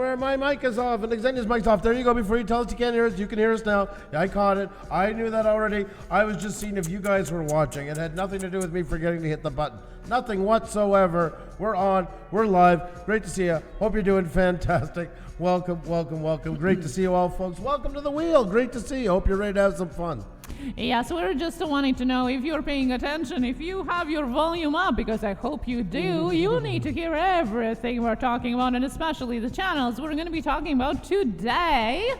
Where my mic is off and Xenia's mic's off. There you go. Before you tell us you can't hear us, you can hear us now. Yeah, I caught it. I knew that already. I was just seeing if you guys were watching. It had nothing to do with me forgetting to hit the button. Nothing whatsoever. We're on. We're live. Great to see you. Hope you're doing fantastic. Welcome, welcome, welcome. Great to see you all, folks. Welcome to the wheel. Great to see you. Hope you're ready to have some fun. Yes, we're just wanting to know if you're paying attention, if you have your volume up, because I hope you do. You need to hear everything we're talking about, and especially the channels we're going to be talking about today.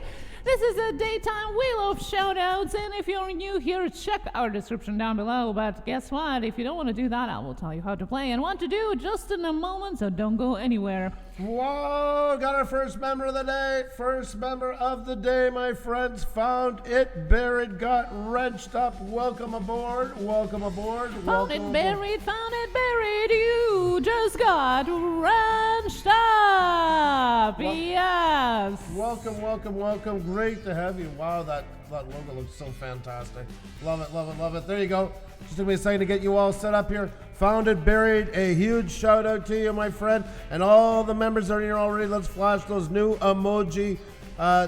This is a daytime Wheel of Shoutouts, and if you're new here, check our description down below. But guess what? If you don't want to do that, I will tell you how to play and what to do just in a moment, so don't go anywhere. Whoa, got our first member of the day. First member of the day, my friends. Found it buried, got wrenched up. Welcome aboard, welcome aboard. Found it buried, you just got wrenched up. Yes. Welcome, welcome, welcome. Great to have you. Wow, that logo looks so fantastic. Love it, love it, love it. There you go. Just took me a second to get you all set up here. Found it buried. A huge shout out to you, my friend, and all the members that are here already. Let's flash those new emoji,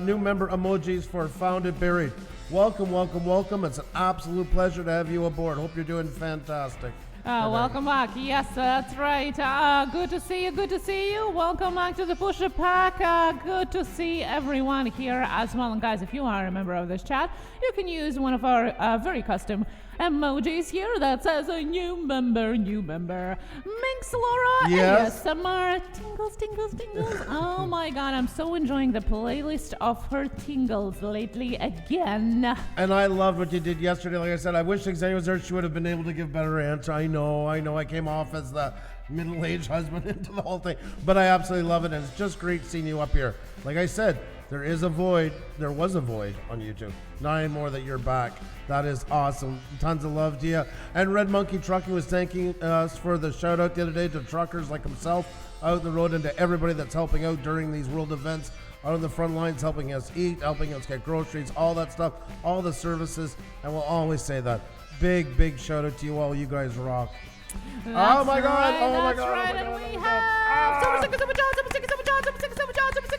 new member emojis for Found It Buried. Welcome, welcome, welcome. It's an absolute pleasure to have you aboard. Hope you're doing fantastic. Welcome back. Yes, that's right. Good to see you. Good to see you. Welcome back to the Pusa Pack. Good to see everyone here as well. And guys, if you are a member of this chat, you can use one of our very custom emojis here that says a new member, new member. Minx Laura, yes. ASMR, tingles, tingles, tingles. Oh my god, I'm so enjoying the playlist of her tingles lately again. And I loved what you did yesterday. Like I said, I wish Xenia was there. She would have been able to give better answer. I know. I came off as the middle-aged husband into the whole thing, but I absolutely love it, and it's just great seeing you up here. Like I said, there was a void on YouTube. Not anymore that you're back. That is awesome. Tons of love to you. And Red Monkey Trucking was thanking us for the shout out the other day to truckers like himself out the road, and to everybody that's helping out during these world events, out on the front lines, helping us eat, helping us get groceries, all that stuff, all the services. And we'll always say that. Big shout out to you all. You guys rock. That's my God. Right, Oh my that's God. Right. Oh my God. And we Oh my God. have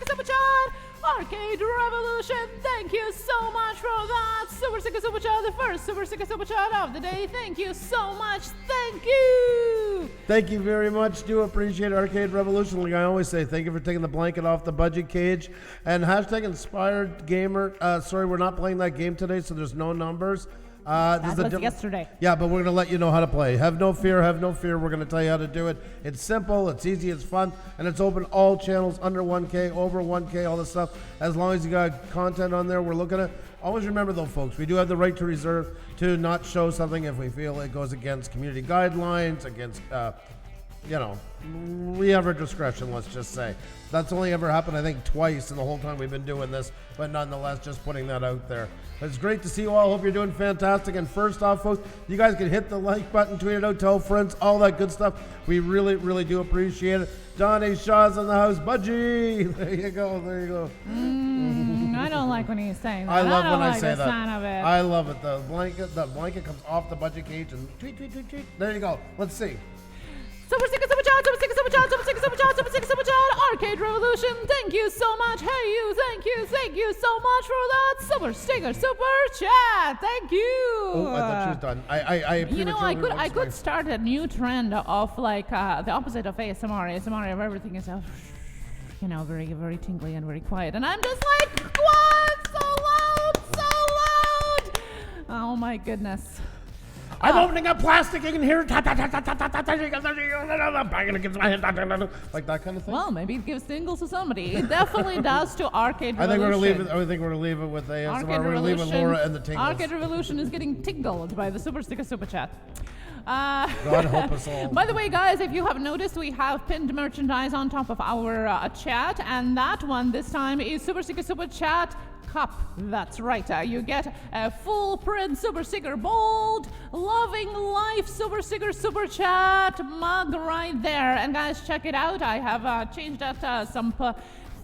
Super Chat, Arcade Revolution. Thank you so much for that. Super Chat, the first Super Chat of the day. Thank you so much. Thank you. Thank you very much. Do appreciate Arcade Revolution. Like I always say, thank you for taking the blanket off the budget cage. And hashtag Inspired Gamer. Sorry, we're not playing that game today, so there's no numbers. That was yesterday. Yeah, but we're going to let you know how to play. Have no fear. We're going to tell you how to do it. It's simple, it's easy, it's fun, and it's open all channels under 1K, over 1K, all this stuff. As long as you got content on there, we're looking at. Always remember though, folks, we do have the right to reserve to not show something if we feel it goes against community guidelines, against, we have our discretion, let's just say. That's only ever happened, I think, twice in the whole time we've been doing this, but nonetheless, just putting that out there. It's great to see you all. Hope you're doing fantastic. And first off, folks, you guys can hit the like button, tweet it out, tell friends, all that good stuff. We really do appreciate it. Donnie Shaw's in the house. Budgie. There you go. I don't like when he's saying that. I love when I say the that. sound of it. I love it. The blanket comes off the budget cage and tweet. There you go. Let's see. Super Chat, Arcade Revolution, thank you so much. Hey you, thank you so much for that Super Chat, thank you. Oh, I thought she was done. I could start a new trend of like the opposite of ASMR of everything is very, very tingly and very quiet, and I'm just like, what? So loud. Oh my goodness. I'm opening up plastic. You can hear it. Banging against my head. Like that kind of thing. Well, maybe it gives tingles to somebody. It definitely does to Arcade Revolution. I think we're gonna leave it with ASMR. We're gonna leave it with Laura and the tingles. Arcade Revolution is getting tingled by the Super Chat. God help us all. By the way, guys, if you have noticed, we have pinned merchandise on top of our chat, and that one this time is Super Chat cup. That's right. You get a full print Super Sticker bold, loving life Super Sticker Super Chat mug right there. And guys, check it out. I have changed out some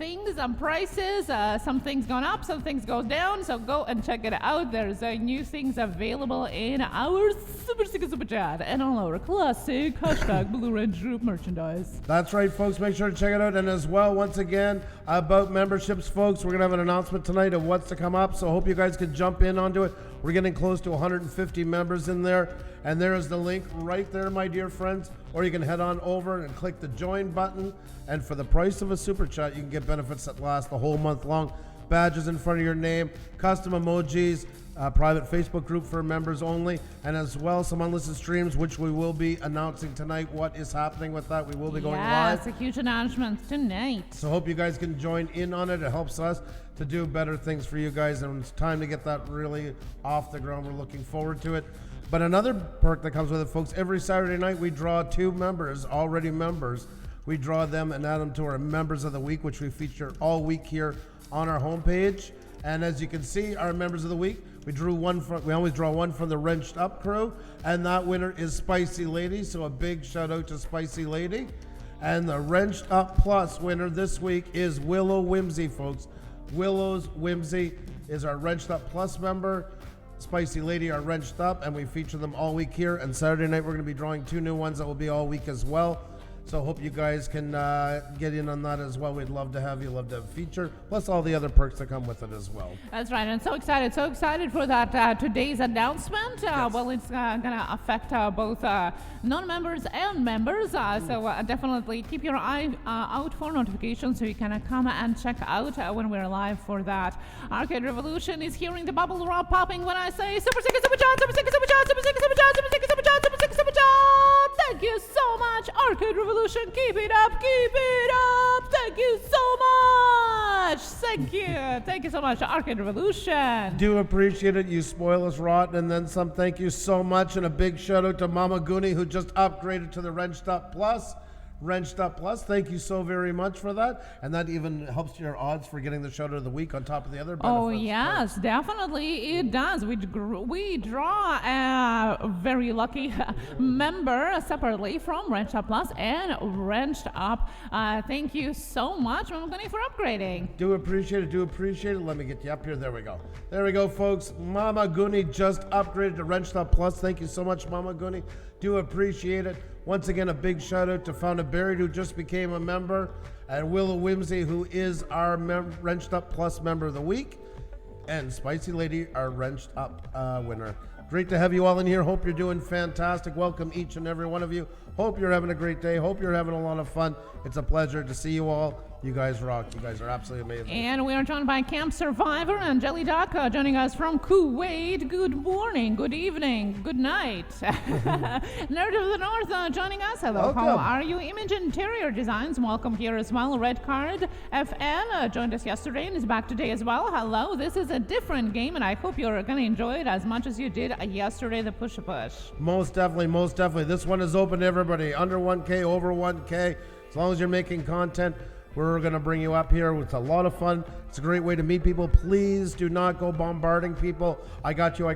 things and prices. Some things gone up, some things go down. So go and check it out. There's new things available in our Super Sticker Super Chat and all our classic hashtag Blue Ridge Group merchandise. That's right, folks. Make sure to check it out. And as well, once again, about memberships, folks, we're going to have an announcement tonight of what's to come up. So I hope you guys can jump in onto it. We're getting close to 150 members in there. And there is the link right there, my dear friends. Or you can head on over and click the join button. And for the price of a super chat, you can get benefits that last the whole month long. Badges in front of your name, custom emojis, private Facebook group for members only, and as well some unlisted streams, which we will be announcing tonight what is happening with that. We will be going live. Yes, a huge announcement tonight. So hope you guys can join in on it. It helps us to do better things for you guys, and it's time to get that really off the ground. We're looking forward to it. But another perk that comes with it, folks, every Saturday night we draw 2 members, already members. We draw them and add them to our members of the week, which we feature all week here on our homepage. And as you can see, our members of the week, we always draw one from the Wrenched Up crew, and that winner is Spicy Lady. So a big shout out to Spicy Lady. And the Wrenched Up Plus winner this week is Willow Whimsy, folks. Willow's Whimsy is our Wrenched Up Plus member. Spicy Lady are Wrenched Up, and we feature them all week here. And Saturday night we're going to be drawing 2 new ones that will be all week as well. So hope you guys can get in on that as well. We'd love to have you, love to have a feature, plus all the other perks that come with it as well. That's right, and so excited for that today's announcement. Yes. Well, it's going to affect both non-members and members, so definitely keep your eye out for notifications so you can come and check out when we're live for that. Arcade Revolution is hearing the bubble wrap popping when I say Super Sticker Super Chat, Super Sticker Super Chat, Super Sticker Super Chat, Super Sticker Super Chat, Super Sticker Super Chat. Thank you so much, Arcade Revolution. Keep it up, keep it up. Thank you so much. Thank you so much, Arcade Revolution. Do appreciate it. You spoil us rotten and then some. Thank you so much, and a big shout out to Mama Goonie, who just upgraded to the Wrenched Up Plus. Wrenched Up Plus, thank you so very much for that, and that even helps your odds for getting the shout out of the week on top of the other benefits. Oh yes, definitely it does. We draw a very lucky member separately from Wrenched Up Plus and Wrenched Up. Thank you so much, Mama Goonie, for upgrading. Do appreciate it. Let me get you up here. There we go, folks. Mama Goonie just upgraded to Wrenched Up Plus. Thank you so much, Mama Goonie. Do appreciate it. Once again, a big shout out to Found It Buried, who just became a member, and Willow Whimsy, who is our Wrenched Up Plus member of the week, and Spicy Lady, our Wrenched Up winner. Great to have you all in here. Hope you're doing fantastic. Welcome each and every one of you. Hope you're having a great day. Hope you're having a lot of fun. It's a pleasure to see you all. You guys rock. You guys are absolutely amazing. And we are joined by Camp Survivor and Jelly Duck joining us from Kuwait. Good morning, good evening, good night. Nerd of the North joining us. Hello, welcome. How are you? Image Interior Designs, welcome here as well. Red Card FN joined us yesterday and is back today as well. Hello, this is a different game, and I hope you're going to enjoy it as much as you did yesterday, the Push a Push. Most definitely. This one is open to everybody. Under 1K, over 1K. As long as you're making content, we're going to bring you up here. It's a lot of fun. It's a great way to meet people. Please do not go bombarding people. I got you.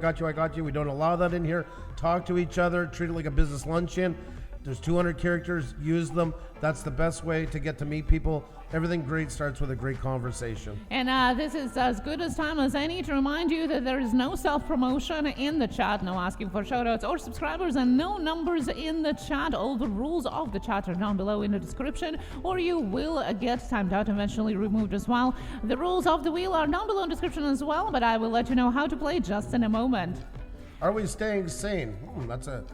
We don't allow that in here. Talk to each other. Treat it like a business luncheon. There's 200 characters. Use them. That's the best way to get to meet people. Everything great starts with a great conversation. And this is as good a time as any to remind you that there is no self-promotion in the chat, no asking for shoutouts or subscribers, and no numbers in the chat. All the rules of the chat are down below in the description, or you will get timed out, eventually removed as well. The rules of the wheel are down below in the description as well, but I will let you know how to play just in a moment. Are we staying sane? That's a...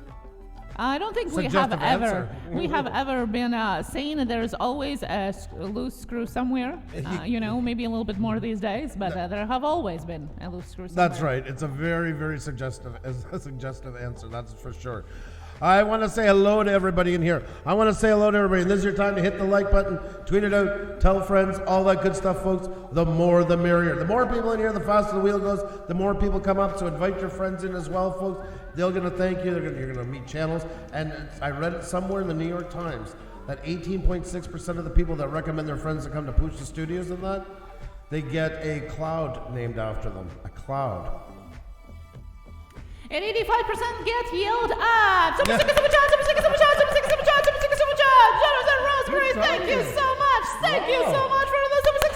I don't think we have ever been sane. There's always a loose screw somewhere. Maybe a little bit more these days, but there have always been a loose screw somewhere. That's right. It's a very, very suggestive answer. That's for sure. I want to say hello to everybody in here. And this is your time to hit the like button, tweet it out, tell friends, all that good stuff, folks. The more, the merrier. The more people in here, the faster the wheel goes. The more people come up, so invite your friends in as well, folks. They're going to thank you. You're going to meet channels. And I read it somewhere in the New York Times that 18.6% of the people that recommend their friends to come to Pusa Studios and that, they get a cloud named after them. A cloud. And 85% get yelled at. Super sticker, super chat, super sticker, super chat, super sticker, super chat, super sticker, super chat. Jonathan Roseberry, thank you so much. Thank you so much for the super sticker.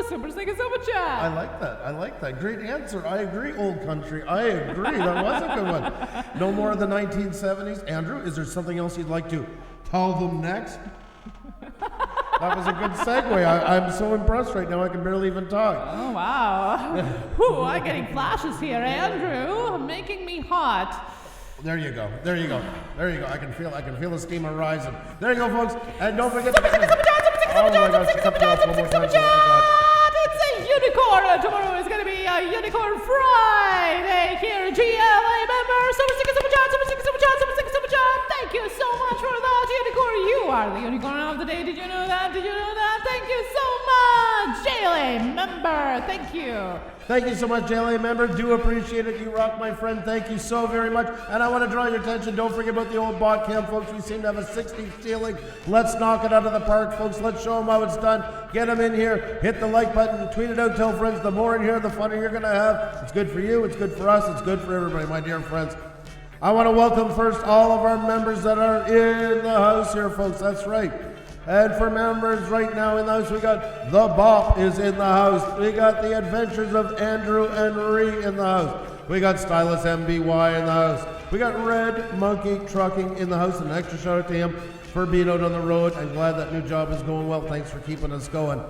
super sticker super chat. I like that. I like that. Great answer. I agree, old country. I agree. That was a good one. No more of the 1970s. Andrew, is there something else you'd like to tell them next? That was a good segue. I'm so impressed right now I can barely even talk. Oh, wow. Whew, I'm getting flashes here, Andrew. Making me hot. There you go. There you go. There you go. I can feel the steam rising. There you go, folks. And don't forget Oh my gosh, it's a unicorn. Tomorrow is going to be a Unicorn Friday here. GLA member, super sticker, super chat, super sticker, super chat, super sticker, super chat. Thank you so much for that, unicorn. You are the unicorn of the day. Did you know that? Did you know that? Thank you so much, GLA member. Thank you. Thank you so much, JLA member. Do appreciate it. You rock, my friend. Thank you so very much. And I want to draw your attention. Don't forget about the old bot cam, folks. We seem to have a 60 ceiling. Let's knock it out of the park, folks. Let's show them how it's done. Get them in here. Hit the like button. Tweet it out. Tell friends. The more in here, the funner you're going to have. It's good for you. It's good for us. It's good for everybody, my dear friends. I want to welcome first all of our members that are in the house here, folks. That's right. And for members right now in the house, we got The Bop is in the house. We got The Adventures of Andrew and Marie in the house. We got Stylus MBY in the house. We got Red Monkey Trucking in the house. And an extra shout out to him for being out on the road. I'm glad that new job is going well. Thanks for keeping us going.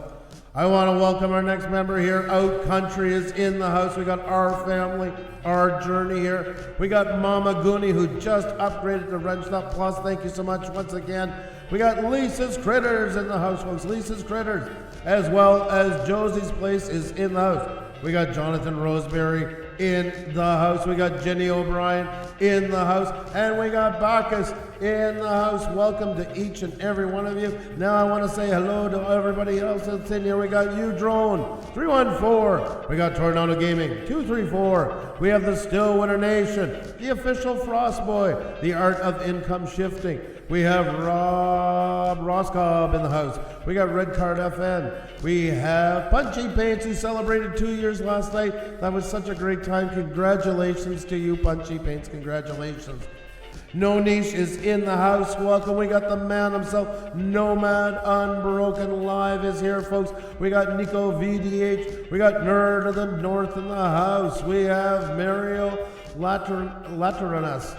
I want to welcome our next member here. Out Country is in the house. We got Our Family, Our Journey here. We got Mama Goonie, who just upgraded to Wrenched Up Plus. Thank you so much once again. We got Lisa's Critters in the house, folks. Lisa's Critters, as well as Josie's Place is in the house. We got Jonathan Roseberry in the house. We got Jenny O'Brien in the house. And we got Bacchus in the house. Welcome to each and every one of you. Now I want to say hello to everybody else that's in here. We got You Drone 314. We got Tornado Gaming 234. We have the Still Winter Nation, the official Frost Boy, the Art of Income Shifting. We have Rob Roscob in the house. We got Red Card FN. We have Punchy Paints, who celebrated 2 years last night. That was such a great time. Congratulations to you, Punchy Paints. Congratulations. No Niche is in the house. Welcome. We got the man himself, Nomad Unbroken Live is here, folks. We got Nico VDH. We got Nerd of the North in the house. We have Mario Latrinus.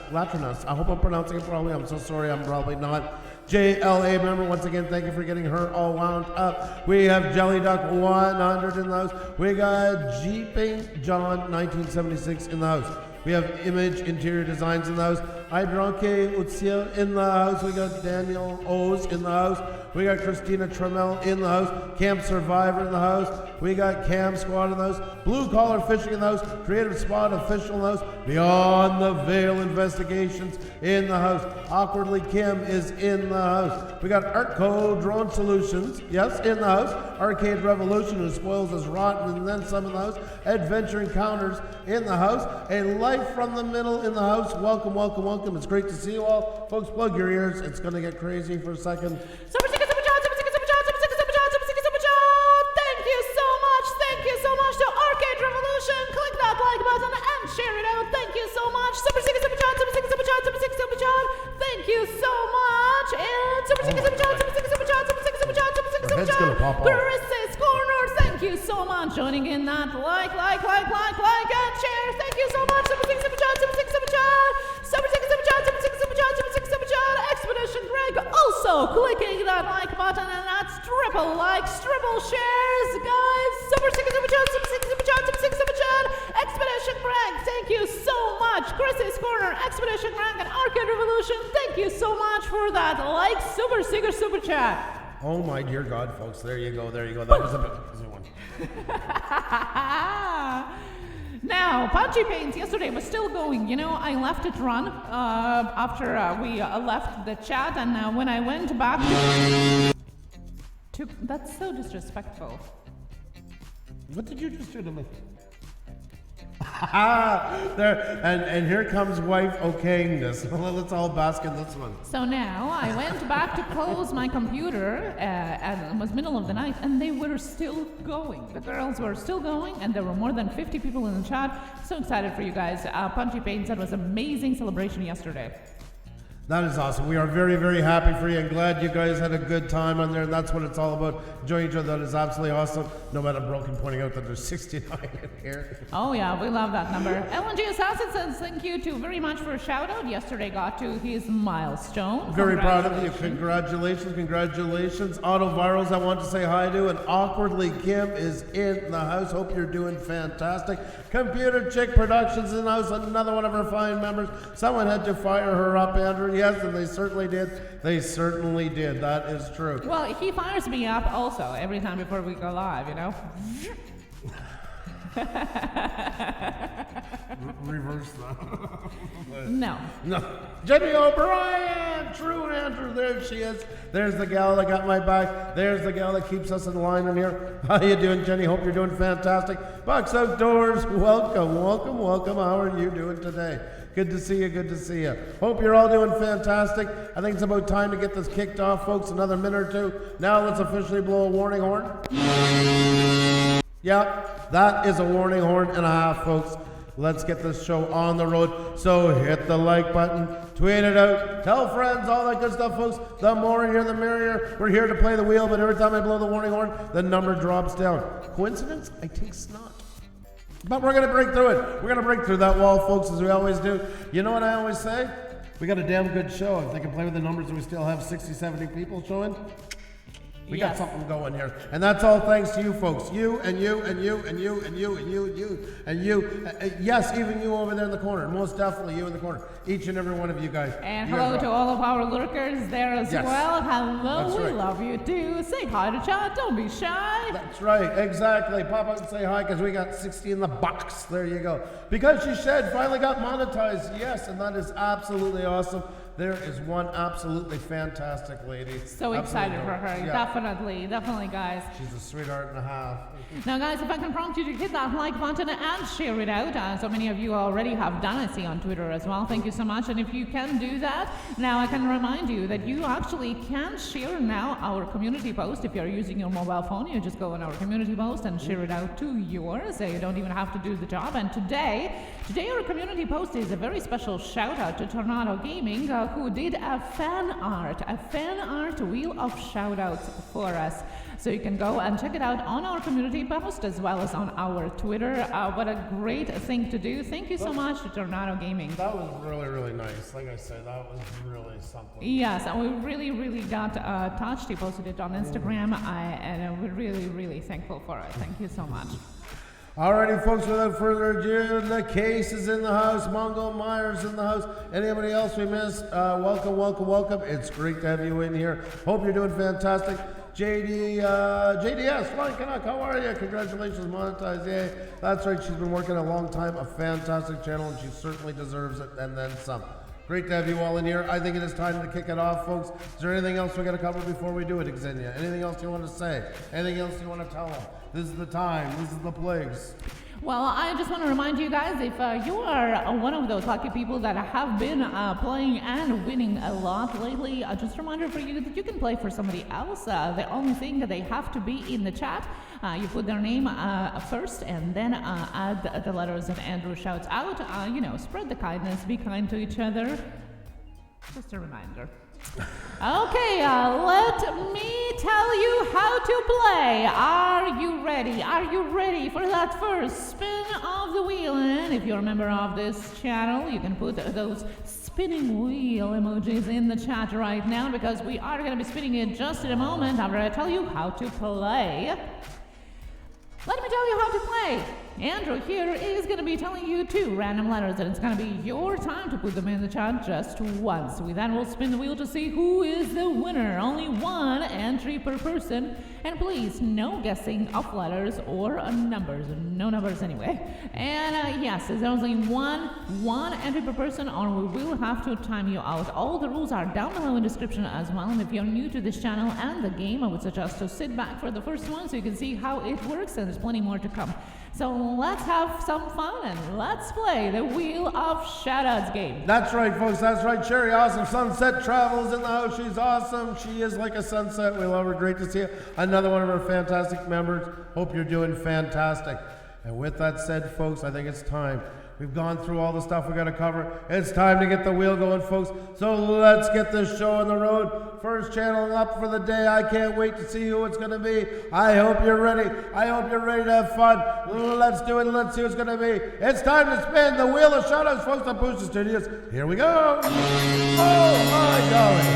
I hope I'm pronouncing it probably. I'm so sorry. I'm probably not. JLA member, once again, thank you for getting her all wound up. We have Jelly Duck 100 in the house. We got Jeeping John 1976 in the house. We have Image Interior Designs in the house. Idronke Utsio in the house. We got Daniel O's in the house. We got Christina Trammell in the house. Camp Survivor in the house. We got Cam Squad in the house. Blue Collar Fishing in the house. Creative Spot Official in the house. Beyond the Veil Investigations in the house. Awkwardly Kim is in the house. We got Artco Drone Solutions, yes, in the house. Arcade Revolution, who spoils us rotten and then some in the house. Adventure Encounters in the house. A Life from the Middle in the house. Welcome, welcome, welcome. It's great to see you all. Folks, plug your ears. It's going to get crazy for a second. Super sticker, super chat, super sticker, super chat, super sticker, super chat, super sticker, super chat. Thank you so much. Thank you so much to Arcade Revolution. Click that like button and share it out. Thank you so much. Super sticker, super chat, super sticker, super chat, super sticker, super chat. Thank you so much. And super sticker, super chat, super sticker, super chat, super sticker, super chat, super sticker, super chat. Chris's Corner. Thank you so much. Joining in that like, and share. Thank you so much. Super sticker, super chat, super sticker, super chat. Super sticker, super chat, super sticker, super chat, super sticker, super chat. Expedition Greg also clicking that like button, and that's triple likes, triple shares, guys. Super sticker, super chat, super sticker, super chat, super sticker, super chat. Expedition Greg, thank you so much. Chris's Corner, Expedition Greg, and Arcade Revolution, thank you so much for that like, super sticker, super chat. Oh my dear God, folks, there you go, there you go. That was a bit of a one. Now, Punchy Paints yesterday was still going. You know, I left it run after we left the chat, and when I went back to... That's so disrespectful. What did you just do to me? There, and here comes wife okayingness. Let's all bask in this one. So now I went back to close my computer, and it was middle of the night, and they were still going. The girls were still going, and there were more than 50 people in the chat. So excited for you guys. Punchy Paints, that was amazing celebration yesterday. That is awesome. We are very, very happy for you and glad you guys had a good time on there. And that's what it's all about. Enjoying each other. That is absolutely awesome. No matter broken pointing out that there's 69 in here. Oh yeah, we love that number. LNG Assassin says thank you too very much for a shout out. Yesterday got to his milestone. Very proud of you. Congratulations, congratulations. Auto Virals I want to say hi to. And Awkwardly Kim is in the house. Hope you're doing fantastic. Computer Chick Productions in the house. Another one of our fine members. Someone had to fire her up, Andrew. Yes, and they certainly did. They certainly did. That is true. Well, he fires me up also every time before we go live, you know? Reverse that. No. Jenny O'Brien! True, Andrew. There she is. There's the gal that got my back. There's the gal that keeps us in line in here. How you doing, Jenny? Hope you're doing fantastic. Bucks Outdoors, welcome, welcome, welcome. How are you doing today? Good to see you, good to see you. Hope you're all doing fantastic. I think it's about time to get this kicked off, folks. Another minute or two. Now let's officially blow a warning horn. Yep, that is a warning horn and a half, folks. Let's get this show on the road. So hit the like button, tweet it out, tell friends, all that good stuff, folks. The more in here, the merrier. We're here to play the wheel, but every time I blow the warning horn, the number drops down. Coincidence? I think not. But we're going to break through it. We're going to break through that wall, folks, as we always do. You know what I always say? We got a damn good show. If they can play with the numbers and we still have 60, 70 people showing, we got something going here. And that's all thanks to you folks. You and you and you and you and you and you and you and you. Yes, even you over there in the corner. Most definitely you in the corner. Each and every one of you guys. And hello to all of our lurkers there as well. Hello, we love you too. Say hi to chat. Don't be shy. That's right, exactly. Pop out and say hi because we got 60 in the box. There you go. Because she said finally got monetized. Yes, and that is absolutely awesome. There is one absolutely fantastic lady. So excited for her. Yeah. Definitely, guys. She's a sweetheart and a half. Now, guys, if I can prompt you to hit that like button and share it out. So many of you already have done, I see on Twitter as well. Thank you so much. And if you can do that, now I can remind you that you actually can share now our community post. If you're using your mobile phone, you just go on our community post and share it out to yours. So you don't even have to do the job. And today our community post is a very special shout out to Tornado Gaming, who did a fan art Wheel of Shoutouts for us. So you can go and check it out on our community post as well as on our Twitter. What a great thing to do. Thank you so much to Tornado Gaming. That was really, really nice. Like I said, that was really something. Yes, and we really got touched. He posted it on Instagram, and we're really thankful for it. Thank you so much. Alrighty, folks, without further ado, the case is in the house. Mongo Myers in the house. Anybody else we missed? Welcome. It's great to have you in here. Hope you're doing fantastic. JDS, Flying Canuck, how are you? Congratulations, monetized. Yay. That's right, she's been working a long time. A fantastic channel, and she certainly deserves it, and then some. Great to have you all in here. I think it is time to kick it off, folks. Is there anything else we got to cover before we do it, Xenia? Anything else you want to say? Anything else you want to tell them? This is the time. This is the place. Well, I just want to remind you guys, if you are one of those lucky people that have been playing and winning a lot lately, just a reminder for you that you can play for somebody else. The only thing that they have to be in the chat, you put their name first and then add the letters that Andrew shouts out. Spread the kindness, be kind to each other. Just a reminder. Okay, let me tell you how to play. Are you ready? Are you ready for that first spin of the wheel? And if you're a member of this channel, you can put those spinning wheel emojis in the chat right now, because we are going to be spinning it just in a moment after I tell you how to play. Let me tell you how to play. Andrew here is going to be telling you 2 random letters, and it's going to be your time to put them in the chat just once. We then will spin the wheel to see who is the winner. Only 1 entry per person. And please, no guessing of letters or numbers. No numbers anyway. And yes, there's only one entry per person, or we will have to time you out. All the rules are down below in the description as well. And if you're new to this channel and the game, I would suggest to sit back for the first one so you can see how it works, and there's plenty more to come. So let's have some fun and let's play the Wheel of Shoutouts game. That's right, folks. That's right. Sherry, awesome. Sunset Travels in the house. She's awesome. She is like a sunset. We love her. Great to see you. Another one of our fantastic members. Hope you're doing fantastic. And with that said, folks, I think it's time We've gone through all the stuff we got to cover. It's time to get the wheel going, folks. So let's get this show on the road. First channel up for the day. I can't wait to see who it's going to be. I hope you're ready. I hope you're ready to have fun. Let's do it. Let's see who it's going to be. It's time to spin the Wheel of Shoutouts, folks, on Pusa Studios. Here we go. Oh, my golly.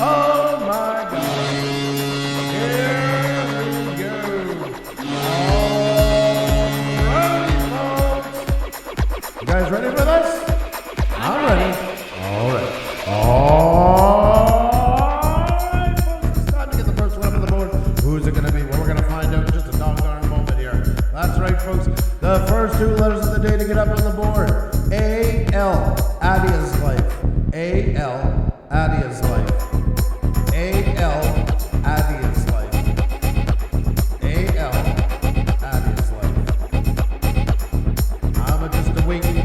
Oh, my golly. Here we go. You guys ready for this? I'm ready. All right. Folks, it's time to get the first one on the board. Who's it going to be? Well, we're going to find out in just a doggone moment here. That's right, folks. The first two letters of the day to get up on the board. A-L, Adia's life. A-L, Adia's life. A-L, Adia's life. A-L, Adia's life. I'm just waiting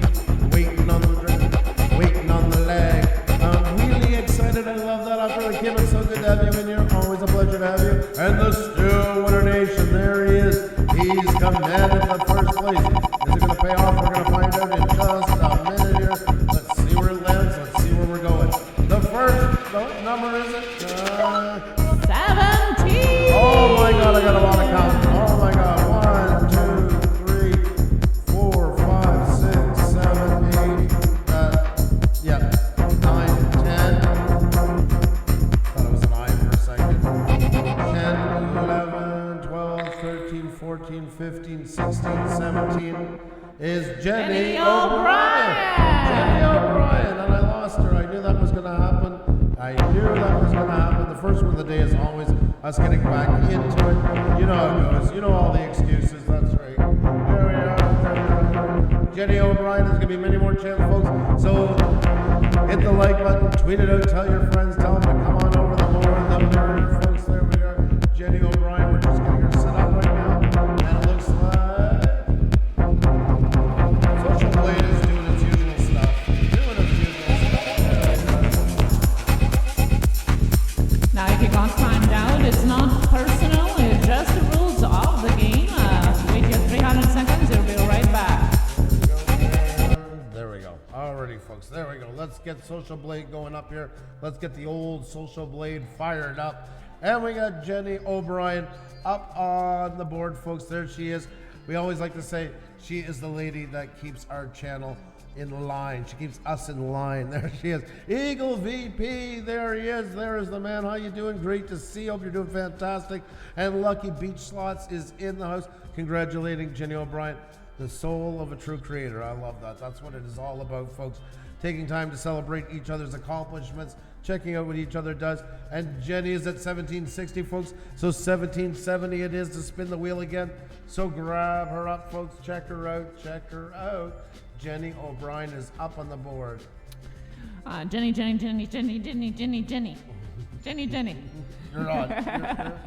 on the drink, waiting on the leg. I'm really excited. I love that. I'm really Kim. It's so good to have you in here. Always a pleasure to have you. And the Still Winner Nation, there he is. He's commanded the first place. Is it going to pay off? We're going to find out in just a minute here. Let's see where it lands. Let's see where we're going. The first, what number is it? 17. Oh my God, I got a lot of counting. Oh my God. 1, 2, 3, 4, 5, 6, 7, 8. Yeah. 9, 10. Thought it was an I for a second. 10, 11, 12, 13, 14, 15, 16, 17 is Jenny O'Brien. Jenny O'Brien, and I lost her. I knew that was going to happen. The first one of the day is always us getting back into it. You know how it goes. You know all the excuses. That's right. There we are. Jenny O'Brien. There's going to be many more channels, folks. So hit the like button, tweet it out, tell your friends, tell them to come on over the board. The mirror, folks. There we are. Jenny O'Brien. We're just getting her set up right now. And it looks like Social Blade is doing its usual stuff. Now, if you got timed out, it's not personal. It's just the rules of the game. Wait your 300 seconds. It'll be right back. There we go. Alrighty, folks. There we go. Let's get Social Blade going up here. Let's get the old Social Blade fired up. And we got Jenny O'Brien up on the board, folks. There she is. We always like to say she is the lady that keeps our channel in line. She keeps us in line. There she is. Eagle VP. There he is. There is the man. How you doing? Great to see you. Hope you're doing fantastic. And Lucky Beach Slots is in the house. Congratulating Jenny O'Brien, the soul of a true creator. I love that. That's what it is all about, folks. Taking time to celebrate each other's accomplishments, checking out what each other does. And Jenny is at 1760, folks. So 1770 it is to spin the wheel again. So grab her up, folks. Check her out. Check her out. Jenny O'Brien is up on the board. Jenny. You're on.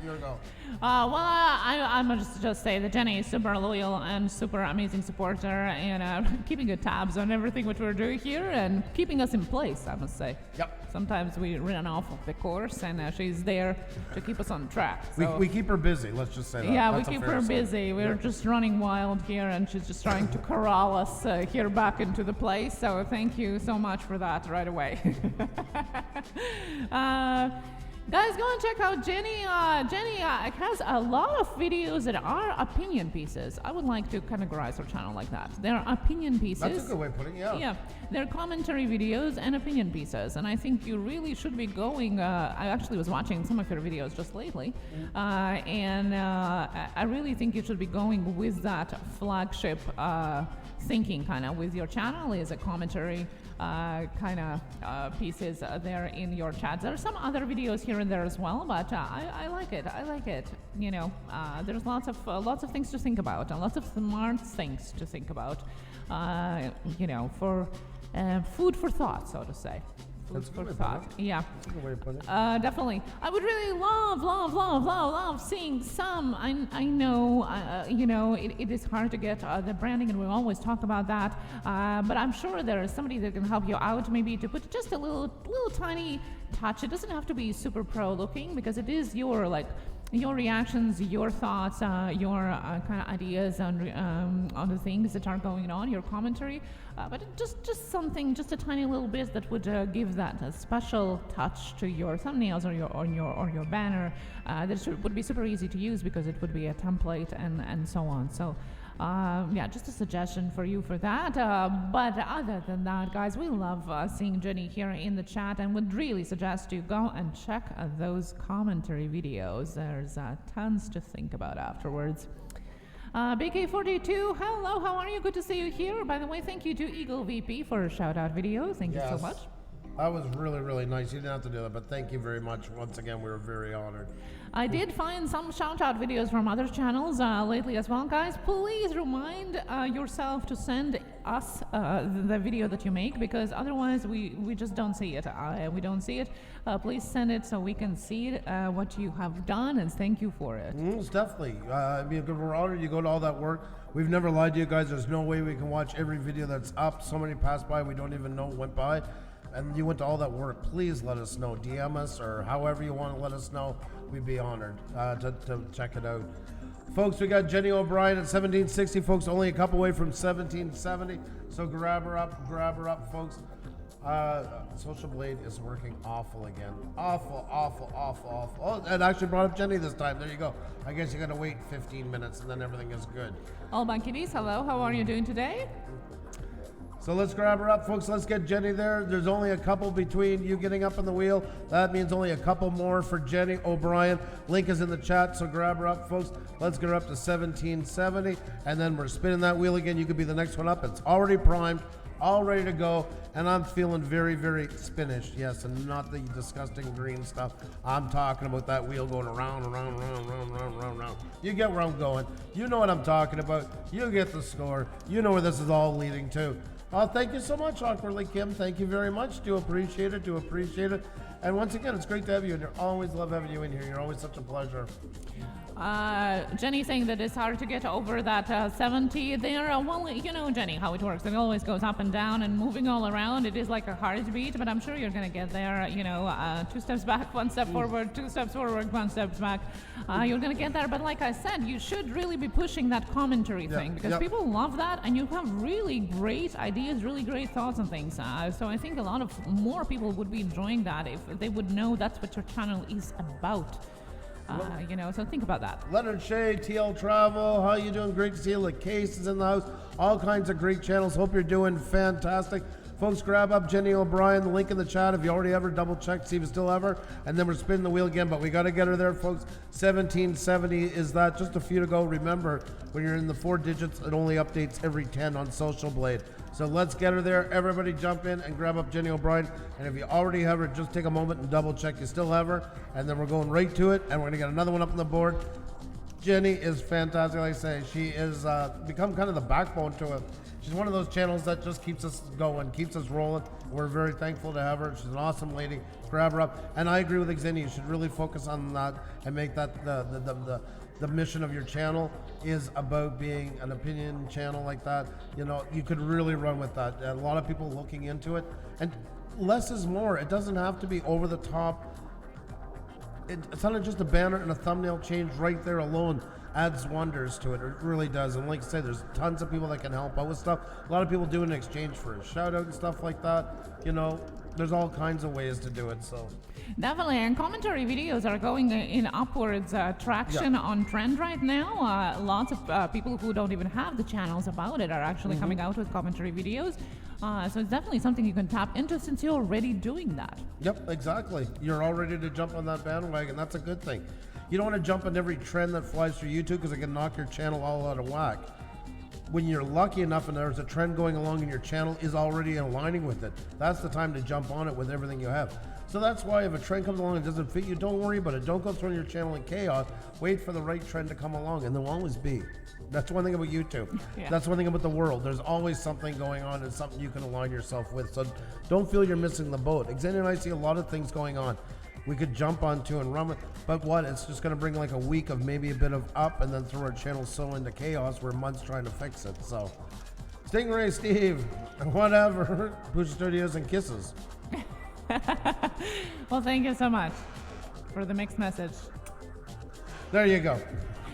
You're go. I must just say that Jenny is super loyal and super amazing supporter and keeping good tabs on everything which we're doing here and keeping us in place, I must say. Yep. Sometimes we run off of the course and she's there to keep us on track. So, We keep her busy, let's just say that. yeah, That's we keep a fair her saying. busy. We're just running wild here and she's just trying to corral us here back into the place. So thank you so much for that right away. Guys, go and check out Jenny. Jenny has a lot of videos that are opinion pieces. I would like to categorize her channel like that. They're opinion pieces. That's a good way of putting it, yeah. Yeah, they're commentary videos and opinion pieces, and I think you really should be going. I actually was watching some of your videos just lately, and I really think you should be going with that flagship thinking kind of with your channel is a commentary kind of pieces there in your chats. There are some other videos here and there as well, but I like it. I like it. You know, there's lots of things to think about and lots of smart things to think about. You know, for food for thought, so to say. That's a good way for of thought. putting it. Yeah. That's a good way of putting it. Definitely. I would really love seeing some. I know, you know, it is hard to get the branding, and we always talk about that. But I'm sure there is somebody that can help you out, maybe to put just a little tiny touch. It doesn't have to be super pro looking because it is your like your reactions, your thoughts, your kind of ideas on the things that are going on, your commentary, but just something, just a tiny little bit that would give that a special touch to your thumbnails or your banner. Would be super easy to use because it would be a template and so on. So. Yeah, just a suggestion for you for that. But other than that, guys, we love seeing Jenny here in the chat and would really suggest you go and check those commentary videos. There's tons to think about afterwards. BK42, hello, how are you? Good to see you here. By the way, thank you to Eagle VP for shout out videos. Thank you so much. That was really, really nice. You didn't have to do that, but thank you very much. Once again, we were very honored. I did find some shout-out videos from other channels lately as well, guys. Please remind yourself to send us the video that you make, because otherwise we just don't see it. We don't see it. Please send it so we can see it, what you have done, and thank you for it. It's definitely. We're honored you go to all that work. We've never lied to you guys. There's no way we can watch every video that's up. So many passed by, we don't even know went by. And you went to all that work. Please let us know. DM us or however you want to let us know. We'd be honored to check it out. Folks, we got Jenny O'Brien at 1760. Folks, only a couple away from 1770. So grab her up, folks. Social Blade is working awful again. Awful. Oh, it actually brought up Jenny this time. There you go. I guess you got to wait 15 minutes and then everything is good. All my kitties, hello. How are you doing today? So let's grab her up, folks. Let's get Jenny there. There's only a couple between you getting up on the wheel. That means only a couple more for Jenny O'Brien. Link is in the chat, so grab her up, folks. Let's get her up to 1770, and then we're spinning that wheel again. You could be the next one up. It's already primed, all ready to go, and I'm feeling very, very Spanish. Yes, and not the disgusting green stuff. I'm talking about that wheel going around. You get where I'm going. You know what I'm talking about. You get the score. You know where this is all leading to. Thank you so much, Awkwardly Kim. Thank you very much. Do appreciate it. And once again, it's great to have you, and I always love having you in here. You're always such a pleasure. Jenny saying that it's hard to get over that 70 there. Well, you know, Jenny, how it works. It always goes up and down and moving all around. It is like a heartbeat, but I'm sure you're going to get there. You know, 2 steps back, 1 step forward, 2 steps forward, 1 step back. You're going to get there. But like I said, you should really be pushing that commentary thing, because people love that, and you have really great ideas, really great thoughts and things. So I think a lot of more people would be enjoying that if they would know that's what your channel is about. You know, so think about that. Leonard Shea, TL Travel, how you doing? Great to see you. The Case is in the house. All kinds of great channels. Hope you're doing fantastic. Folks, grab up Jenny O'Brien, the link in the chat if you already ever double checked, see if you still have her, and then we're spinning the wheel again, but we got to get her there, folks. 1770 is that, just a few to go. Remember, when you're in the 4 digits, it only updates every 10 on Social Blade. So let's get her there. Everybody jump in and grab up Jenny O'Brien, and if you already have her, just take a moment and double check you still have her, and then we're going right to it, and we're going to get another one up on the board. Jenny is fantastic, like I say. She is become kind of the backbone to it. She's one of those channels that just keeps us going, keeps us rolling. We're very thankful to have her. She's an awesome lady. Grab her up. And I agree with Xenia. You should really focus on that and make that the mission of your channel is about being an opinion channel like that. You know, you could really run with that. A lot of people looking into it. And less is more. It doesn't have to be over the top. It's not just a banner and a thumbnail change right there alone adds wonders to it. It really does. And like I said, there's tons of people that can help out with stuff. A lot of people do it in exchange for a shout out and stuff like that. You know, there's all kinds of ways to do it. So definitely, and commentary videos are going in upwards traction on trend right now. Lots of people who don't even have the channels about it are actually coming out with commentary videos. So it's definitely something you can tap into since you're already doing that. Yep, exactly. You're all ready to jump on that bandwagon. That's a good thing. You don't want to jump on every trend that flies through YouTube because it can knock your channel all out of whack. When you're lucky enough and there's a trend going along and your channel is already aligning with it, that's the time to jump on it with everything you have. So that's why if a trend comes along and doesn't fit you, don't worry about it. Don't go throwing your channel in chaos. Wait for the right trend to come along, and there'll always be. That's one thing about YouTube. Yeah. That's one thing about the world. There's always something going on and something you can align yourself with. So don't feel you're missing the boat. Xenia and I see a lot of things going on we could jump onto and run with, but what, it's just going to bring like a week of maybe a bit of up and then throw our channel so into chaos we're months trying to fix it. So Stingray Steve, whatever. Pusa Studios and kisses. Well, thank you so much for the mixed message. There you go.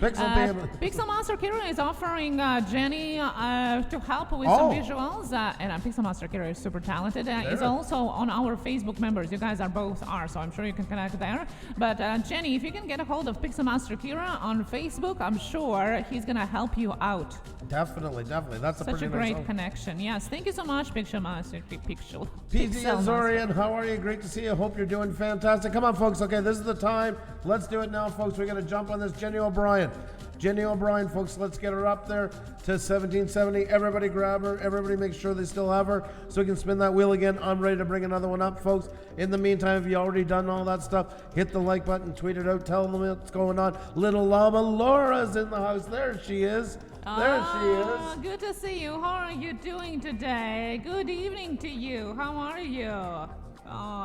Pixel PM. Pixel Master Kira is offering Jenny to help with some visuals, and Pixel Master Kira is super talented. Is also on our Facebook members. You guys are both are, so I'm sure you can connect there. But Jenny, if you can get a hold of Pixel Master Kira on Facebook, I'm sure he's gonna help you out. Definitely. That's a such a pretty great nice connection. Yes, thank you so much, Pixel Master. Pixel. PZ Azorian, how are you? Great to see you. Hope you're doing fantastic. Come on, folks. Okay, this is the time. Let's do it now, folks. We're gonna jump on this Jenny O'Brien. Jenny O'Brien, folks, let's get her up there to 1770. Everybody grab her. Everybody make sure they still have her so we can spin that wheel again. I'm ready to bring another one up, folks. In the meantime, if you already done all that stuff, hit the like button, tweet it out, tell them what's going on. Little Llama Laura's in the house. There she is. There she is. Good to see you. How are you doing today? Good evening to you. How are you? Oh,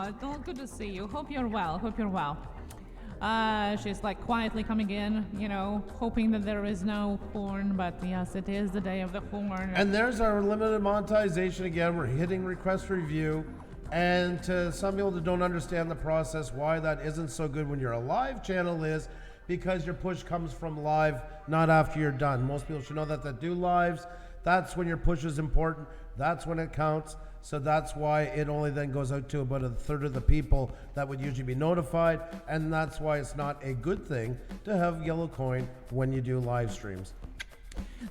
it's good to see you. Hope you're well. She's like quietly coming in, hoping that there is no horn, but yes, it is the day of the horn. And there's our limited monetization again. We're hitting request review. And to some people that don't understand the process, why that isn't so good when you're a live channel is because your push comes from live, not after you're done. Most people should know that do lives. That's when your push is important. That's when it counts. So that's why it only then goes out to about a third of the people that would usually be notified. And that's why it's not a good thing to have yellow coin when you do live streams.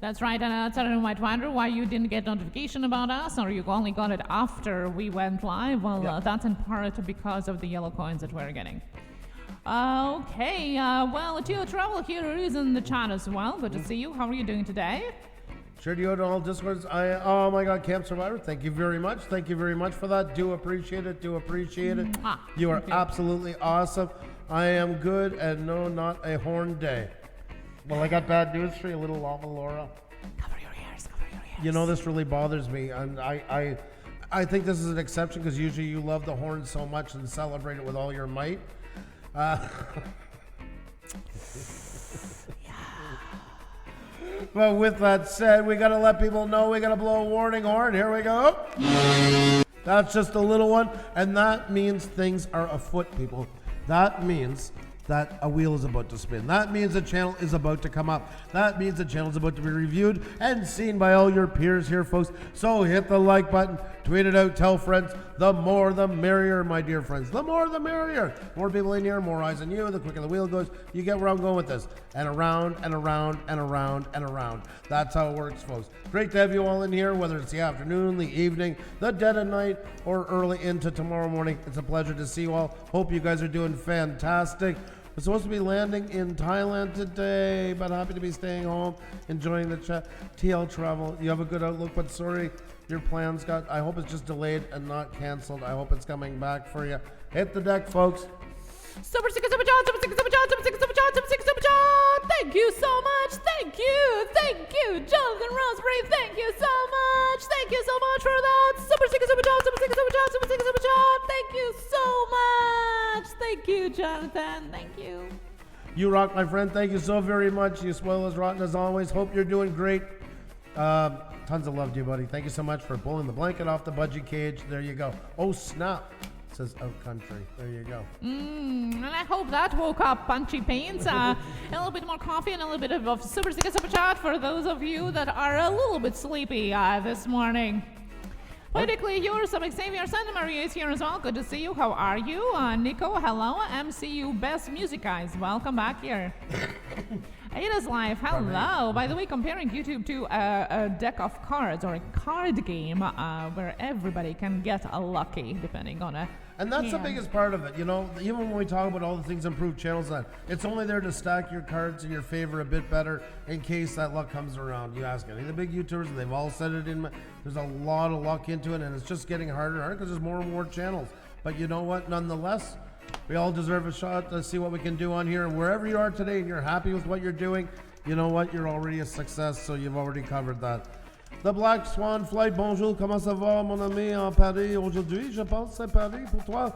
That's right, and some of you might wonder why you didn't get notification about us, or you only got it after we went live. Well, that's in part because of the yellow coins that we're getting. Okay, well, Tio Travel here is in the chat as well. Good to see you. How are you doing today? Sure, do you on all Discords? Oh my God, Camp Survivor, thank you very much. Thank you very much for that. Do appreciate it. You are absolutely awesome. I am good, and no, not a horn day. Well, I got bad news for you, little Llama Laura. Cover your ears. You know, this really bothers me, and I think this is an exception because usually you love the horn so much and celebrate it with all your might. But with that said, we got to let people know we got to blow a warning horn. Here we go. That's just a little one, and that means things are afoot, people. That means that a wheel is about to spin. That means the channel is about to come up. That means the channel is about to be reviewed and seen by all your peers here, folks. So hit the like button, tweet it out, tell friends. The more the merrier, my dear friends. The more the merrier. More people in here, more eyes on you. The quicker the wheel goes. You get where I'm going with this. And around and around and around and around. That's how it works, folks. Great to have you all in here, whether it's the afternoon, the evening, the dead of night, or early into tomorrow morning. It's a pleasure to see you all. Hope you guys are doing fantastic. We're supposed to be landing in Thailand today, but happy to be staying home, enjoying the TL travel. You have a good outlook, but sorry, your plans I hope it's just delayed and not canceled. I hope it's coming back for you. Hit the deck, folks. Super John. Thank you so much. Thank you, Jonathan Roseberry. Thank you so much. Thank you so much for that. Super John. Thank you so much. Thank you, Jonathan. Thank you. You rock, my friend. Thank you so very much. You spoil us rotten as always. Hope you're doing great. Tons of love to you, buddy. Thank you so much for pulling the blanket off the budgie cage. There you go. Oh, snap. Says out country. There you go. And I hope that woke up Punchy Paints. A little bit more coffee and a little bit of super chat for those of you that are a little bit sleepy this morning. Poetically Yours, Xavier Santa Maria is here as well. Good to see you. How are you? Nico, hello. MCU Best Music Guys. Welcome back here. Ada's Life, hello. By the way, comparing YouTube to a deck of cards or a card game where everybody can get a lucky depending on a. And that's the biggest part of it, even when we talk about all the things improved channels on, it's only there to stack your cards in your favor a bit better in case that luck comes around. You ask any of the big YouTubers, and they've all said it there's a lot of luck into it, and it's just getting harder and harder because there's more and more channels. But you know what, nonetheless, we all deserve a shot to see what we can do on here. And wherever you are today and you're happy with what you're doing, you know what, you're already a success, so you've already covered that. The Black Swan Flight, bonjour, comment ça va, mon ami, en Paris aujourd'hui? Je pense que c'est Paris pour toi.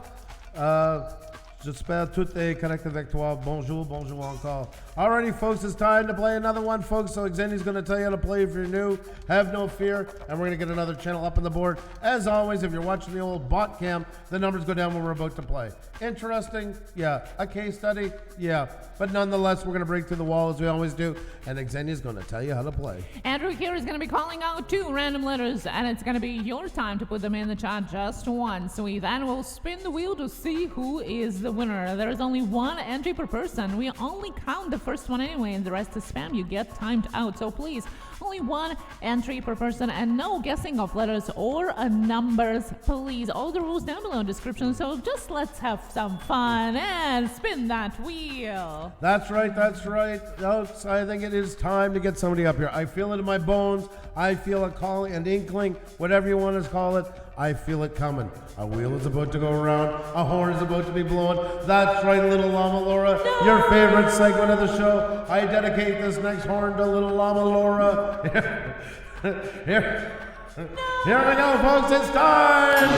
J'espère tout est correct avec toi. Bonjour, bonjour encore. Alrighty, folks, it's time to play another one, folks. So Xendi's going to tell you how to play if you're new. Have no fear. And we're going to get another channel up on the board. As always, if you're watching the old bot cam, the numbers go down when we're about to play. Interesting? Yeah. A case study? Yeah. But nonetheless, we're going to break through the wall as we always do. And Xendi's going to tell you how to play. Andrew here is going to be calling out 2 random letters, and it's going to be your time to put them in the chat just once. We then will spin the wheel to see who is the winner. There is only 1 entry per person. We only count the first one anyway, and the rest is spam. You get timed out. So please, only 1 entry per person, and no guessing of letters or numbers, please. All the rules down below in the description. So just let's have some fun and spin that wheel. That's right, that's right. Folks, I think it is time to get somebody up here. I feel it in my bones. I feel a calling, an inkling, whatever you want to call it. I feel it coming. A wheel is about to go around. A horn is about to be blown. That's right, little Llama Laura. No. Your favorite segment of the show. I dedicate this next horn to little Llama Laura. Here we go, folks. It's time.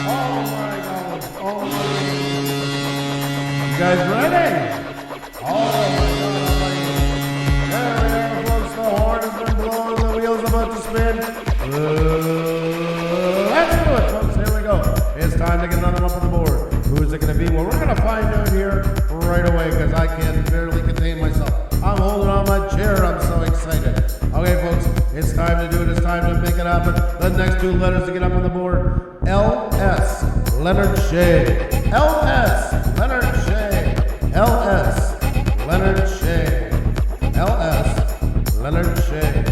Oh my God. Oh my God. Oh my God. You guys ready? Oh my God. There we are, folks. The horn has been blown. The wheel's about to spin. Let's do it, folks. Here we go. It's time to get another one up on the board. Who is it going to be? Well, we're going to find out here right away because I can barely contain myself. I'm holding on my chair. I'm so excited. Okay, folks. It's time to do it. It's time to make it happen. The next 2 letters to get up on the board. L.S. Leonard Shea. L.S. Leonard Shea. L.S. Leonard Shea. L.S. Leonard Shea.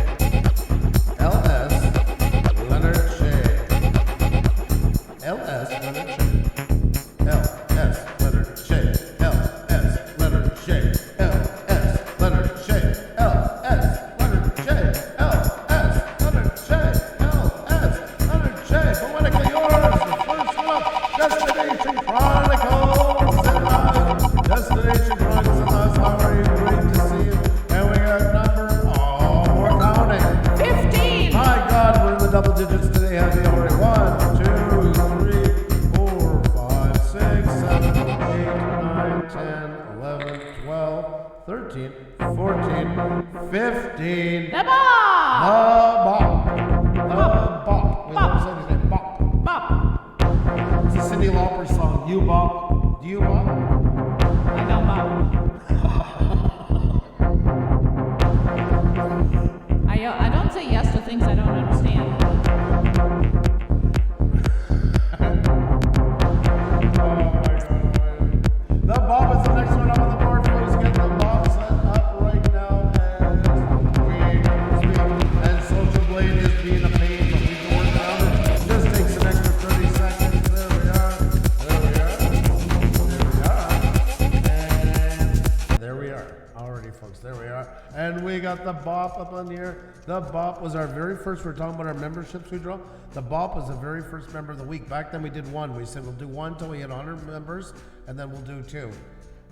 The bop up on here. The bop was our very first. We're talking about our memberships we draw. The bop was the very first member of the week. Back then we did 1. We said we'll do 1 till we hit 100 members, and then we'll do 2.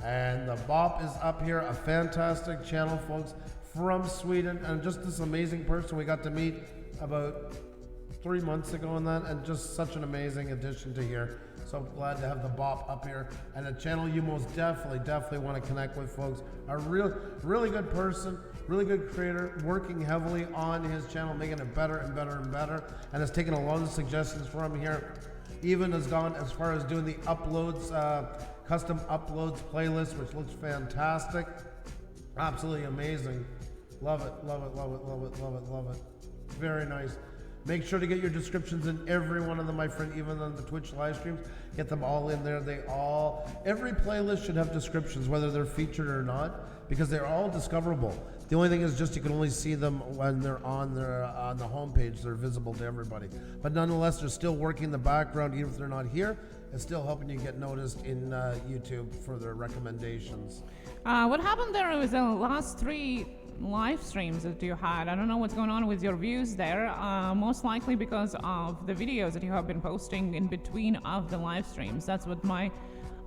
And the bop is up here. A fantastic channel, folks, from Sweden, and just this amazing person we got to meet about 3 months ago on that, and just such an amazing addition to here. So glad to have the bop up here, and a channel you most definitely want to connect with, folks. A really good person, really good creator, working heavily on his channel, making it better and better and better, and has taken a lot of suggestions from here. Even has gone as far as doing the uploads, custom uploads playlist, which looks fantastic. Absolutely amazing. Love it, love it, love it, love it, love it, love it. Very nice. Make sure to get your descriptions in every one of them, my friend, even on the Twitch live streams. Get them all in there. Every playlist should have descriptions, whether they're featured or not, because they're all discoverable. The only thing is just you can only see them when they're on the homepage. They're visible to everybody. But nonetheless, they're still working in the background, even if they're not here. It's still helping you get noticed in YouTube for their recommendations. What happened there was the last 3 live streams that you had. I don't know what's going on with your views there. Most likely because of the videos that you have been posting in between of the live streams. That's what my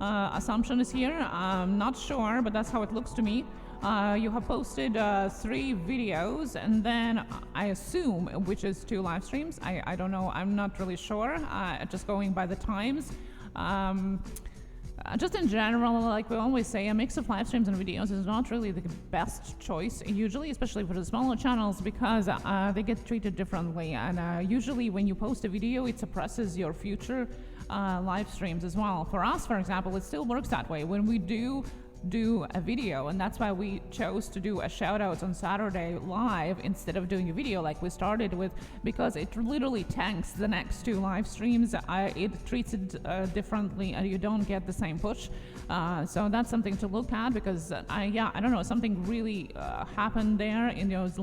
assumption is here. I'm not sure, but that's how it looks to me. You have posted 3 videos, and then I assume, which is 2 live streams. I don't know. I'm not really sure. Just going by the times. Just in general, like we always say, a mix of live streams and videos is not really the best choice, usually, especially for the smaller channels, because they get treated differently. And usually when you post a video, it suppresses your future live streams as well. For us, for example, it still works that way. When we do a video, and that's why we chose to do a shout outs on Saturday live instead of doing a video like we started with, because it literally tanks the next two live streams. It treats it differently, and you don't get the same push. So that's something to look at, because I don't know, something really happened there in those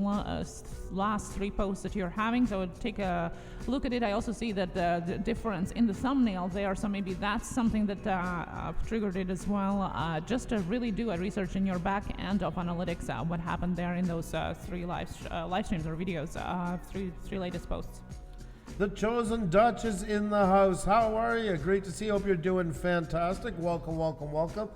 last three posts that you're having. So take a look at it. I also see that the difference in the thumbnail there, so maybe that's something that triggered it as well. Just to really do a research in your back end of analytics, what happened there in those three live streams or videos, three latest posts. The Chosen Dutch is in the house. How are you? Great to see you. Hope you're doing fantastic. Welcome, welcome, welcome.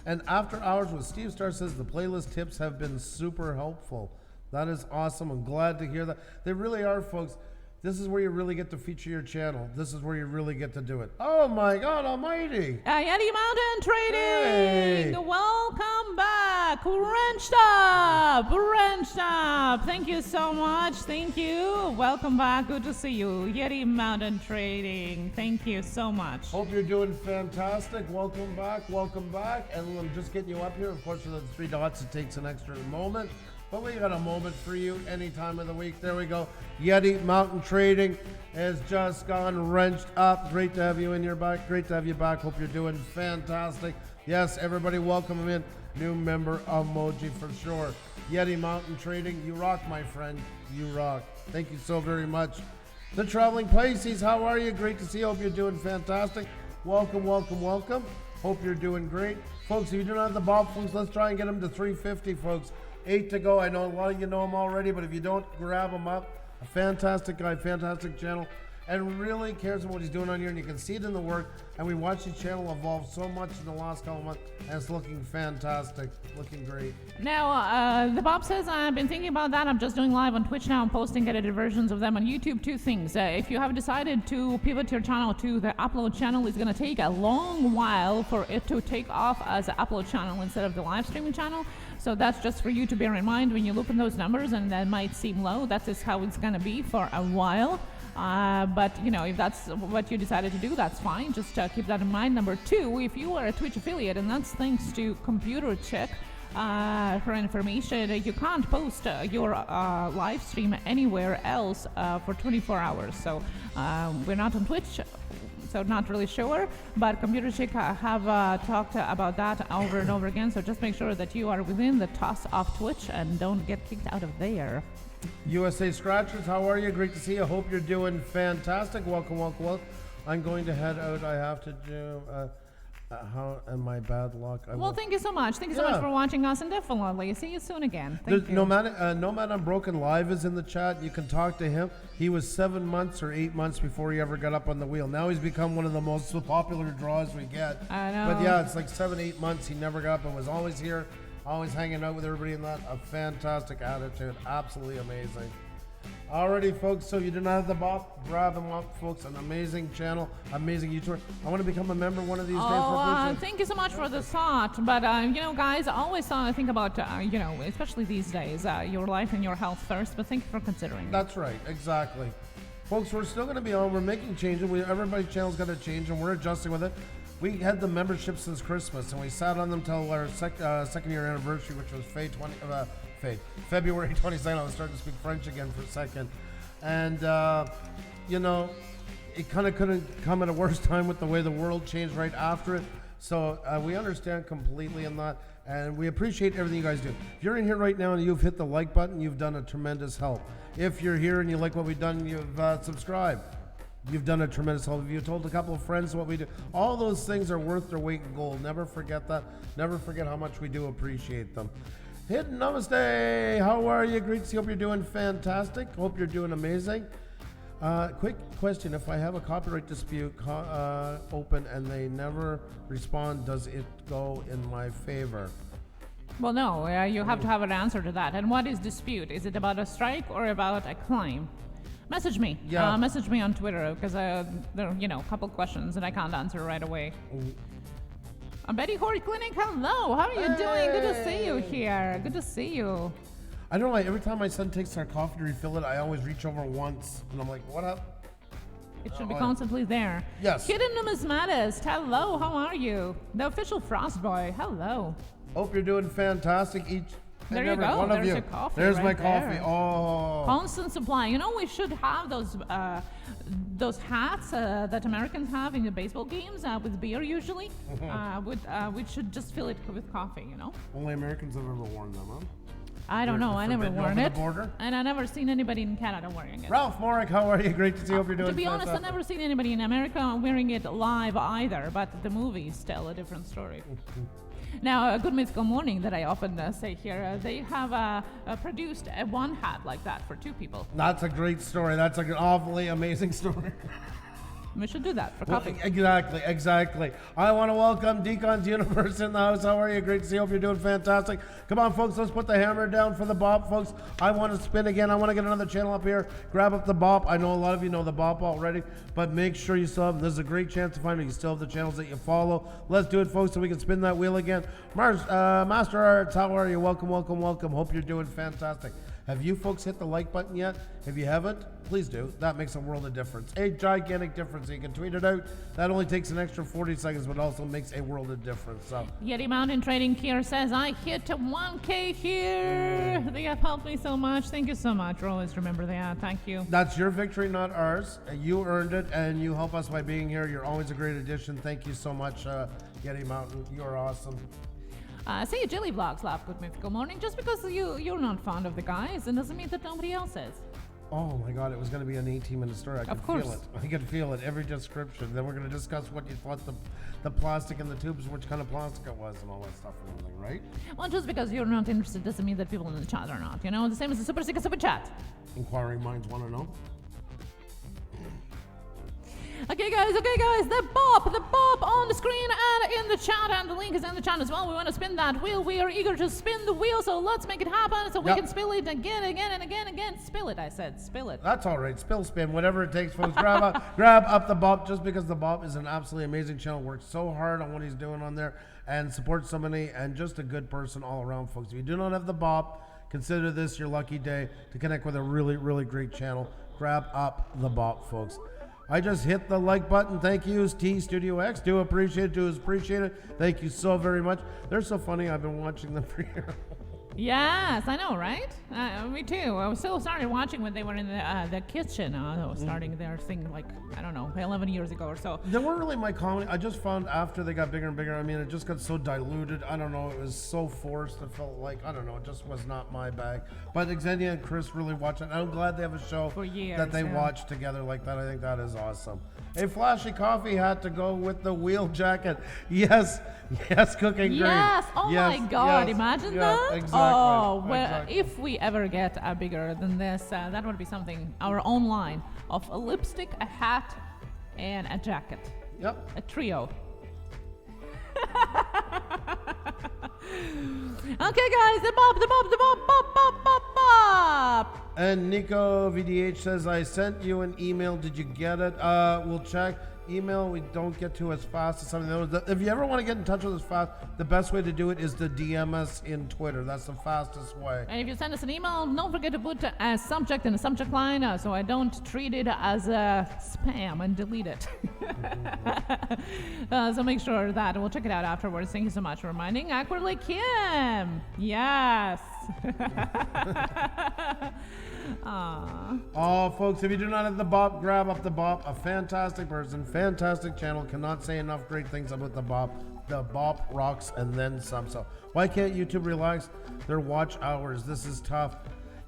And After Hours with Steve Star says the playlist tips have been super helpful. That is awesome. I'm glad to hear that. They really are, folks. This is where you really get to feature your channel. This is where you really get to do it. Oh my God almighty. Yeti Mountain Trading. Hey. Welcome back. Wrenched up. Thank you so much. Thank you. Welcome back. Good to see you. Yeti Mountain Trading. Thank you so much. Hope you're doing fantastic. Welcome back. Welcome back. And I'm just getting you up here. Of course, for the three dots, it takes an extra moment. But we got a moment for you any time of the week. There we go. Yeti Mountain Trading has just gone wrenched up. Great to have you in your back. Great to have you back. Hope you're doing fantastic. Yes, everybody, welcome him in. New member emoji for sure. Yeti Mountain Trading, you rock, my friend. You rock. Thank you so very much. The Traveling Pisces, how are you? Great to see you. Hope you're doing fantastic. Welcome, welcome, welcome. Hope you're doing great. Folks, if you do not have the Bob Flukes, let's try and get them to 350, folks. 8 to go. I know a lot of you know him already, but if you don't, grab him up. A fantastic guy, fantastic channel, and really cares about what he's doing on here, and you can see it in the work. And we watched his channel evolve so much in the last couple of months, and it's looking fantastic, looking great. Now, the Bob says, I've been thinking about that. I'm just doing live on Twitch now. I'm posting edited versions of them on YouTube. Two things. If you have decided to pivot your channel to the upload channel, it's going to take a long while for it to take off as an upload channel instead of the live streaming channel. So that's just for you to bear in mind when you look at those numbers, and that might seem low. That is how it's going to be for a while. But, you know, if that's what you decided to do, that's fine. Just keep that in mind. Number two, if you are a Twitch affiliate, and that's thanks to Computer Check for information, you can't post your live stream anywhere else for 24 hours. So we're not on Twitch. So not really sure, but Computer Check have talked about that over and over again. So just make sure that you are within the toss of Twitch and don't get kicked out of there. USA Scratchers, how are you? Great to see you. Hope you're doing fantastic. Welcome, welcome, welcome. I'm going to head out. I have to do how and my bad luck. Thank you so much. Thank you so much for watching us, and definitely see you soon again. Thank you. Nomad Unbroken Live is in the chat. You can talk to him. He was 7 months or 8 months before he ever got up on the wheel. Now he's become one of the most popular draws we get. I know. But yeah, it's like 7-8 months he never got up and was always here, always hanging out with everybody in that. A fantastic attitude. Absolutely amazing. Alrighty, folks, so you do not have the bot, grab them up, folks. An amazing channel, amazing YouTuber. I want to become a member one of these days. Thank you so much for the thought. But, you know, guys, I always think about, you know, especially these days, your life and your health first. But thank you for considering. That's right, exactly. Folks, we're still going to be on. We're making changes. Everybody's channel's got to change, and we're adjusting with it. We had the membership since Christmas, and we sat on them till our second year anniversary, which was February 22nd. I was starting to speak French again for a second. And, you know, it kind of couldn't come at a worse time with the way the world changed right after it. So we understand completely in that, and we appreciate everything you guys do. If you're in here right now and you've hit the like button, you've done a tremendous help. If you're here and you like what we've done, you've subscribed. You've done a tremendous help. If you told a couple of friends what we do, all those things are worth their weight in gold. Never forget that. Never forget how much we do appreciate them. Hidden Namaste. How are you? Great to see you. Hope you're doing fantastic. Hope you're doing amazing. Quick question. If I have a copyright dispute open and they never respond, does it go in my favor? Well, no. You have to have an answer to that. And what is dispute? Is it about a strike or about a claim? Message me. Yeah. Message me on Twitter because there are, a couple questions that I can't answer right away. Betty Hort Clinic, hello. How are you doing? Good to see you here. Good to see you. I don't know, like, every time my son takes our coffee to refill it, I always reach over once, and I'm like, what up? It should be constantly there. Yes. Hidden Numismatist, hello. How are you? The official Frost Boy, hello. Hope you're doing fantastic. There you go. There's your coffee. There's right my coffee. there. Oh. Constant supply. We should have those hats that Americans have in the baseball games with beer usually. We should just fill it with coffee. Only Americans have ever worn them, huh? I don't know. I never worn it. Border? And I never seen anybody in Canada wearing it. Ralph Morick, how are you? Great to see you. Hope you're doing To be honest, fantastic. I've never seen anybody in America wearing it live either, but the movies tell a different story. Now, a good mythical morning that I often say here, they have produced one hat like that for 2 people. That's a great story. That's an awfully amazing story. We should do that for coffee. Exactly. I want to welcome Deacon's Universe in the house. How are you? Great to see you. Hope you're doing fantastic. Come on, folks. Let's put the hammer down for the bop, folks. I want to spin again. I want to get another channel up here. Grab up the bop. I know a lot of you know the bop already, but make sure you still have. This is a great chance to find out you still have the channels that you follow. Let's do it, folks, so we can spin that wheel again. Master Arts, how are you? Welcome. Hope you're doing fantastic. Have you folks hit the like button yet? If you haven't, please do. That makes a world of difference. A gigantic difference. You can tweet it out. That only takes an extra 40 seconds, but also makes a world of difference. So. Yeti Mountain Trading here says, I hit 1K here. They have helped me so much. Thank you so much. Always remember that. Thank you. That's your victory, not ours. You earned it, and you help us by being here. You're always a great addition. Thank you so much, Yeti Mountain. You're awesome. Say Jelly Vlogs laugh good mythical morning. Just because you're not fond of the guys, it doesn't mean that nobody else is. Oh my God, it was going to be an 18-minute story. I could feel it. I could feel it. Every description. Then we're going to discuss what you thought the plastic in the tubes, which kind of plastic it was, and all that stuff and everything, right? Well, just because you're not interested doesn't mean that people in the chat are not. The same as the super chat. Inquiring minds want to know. Okay, guys, the bop on the screen and in the chat, and the link is in the chat as well. We want to spin that wheel. We are eager to spin the wheel, so let's make it happen so we can spill it again. Spill it, I said, spill it. That's all right. Spill, spin, whatever it takes, folks. Grab up the bop, just because the bop is an absolutely amazing channel. Works so hard on what he's doing on there and supports somebody and just a good person all around, folks. If you do not have the bop, consider this your lucky day to connect with a really, really great channel. Grab up the bop, folks. I just hit the like button. Thank you, T Studio X. Do appreciate it. Thank you so very much. They're so funny. I've been watching them for years. Yes, I know, right? Me too. I was still started watching when they were in the kitchen. Starting their thing 11 years ago or so. They weren't really my comedy. I just found after they got bigger and bigger, it just got so diluted. I don't know. It was so forced. It felt like, I don't know. It just was not my bag. But Xenia and Chris really watch it. I'm glad they have a show for years, that they watch together like that. I think that is awesome. A flashy coffee hat to go with the wheel jacket. Yes, cooking great. Yes, my God, imagine that. Exactly. Oh, well, if we ever get bigger than this, that would be something, our own line of a lipstick, a hat, and a jacket. Yep. A trio. Okay, guys, the bop. And Nico VDH says, I sent you an email. Did you get it? We'll check. Email we don't get to as fast as something else. If you ever want to get in touch with us fast, the best way to do it is to DM us in Twitter. That's the fastest way. And if you send us an email, don't forget to put a subject in the subject line so I don't treat it as spam and delete it. So make sure that we'll check it out afterwards. Thank you so much for reminding. Awkwardly Kim. Yes. Oh, folks, if you do not have the bop, grab up the bop. A fantastic person, fantastic channel. Cannot say enough great things about the bop. The bop rocks and then some. So why can't YouTube relax their watch hours? This is tough.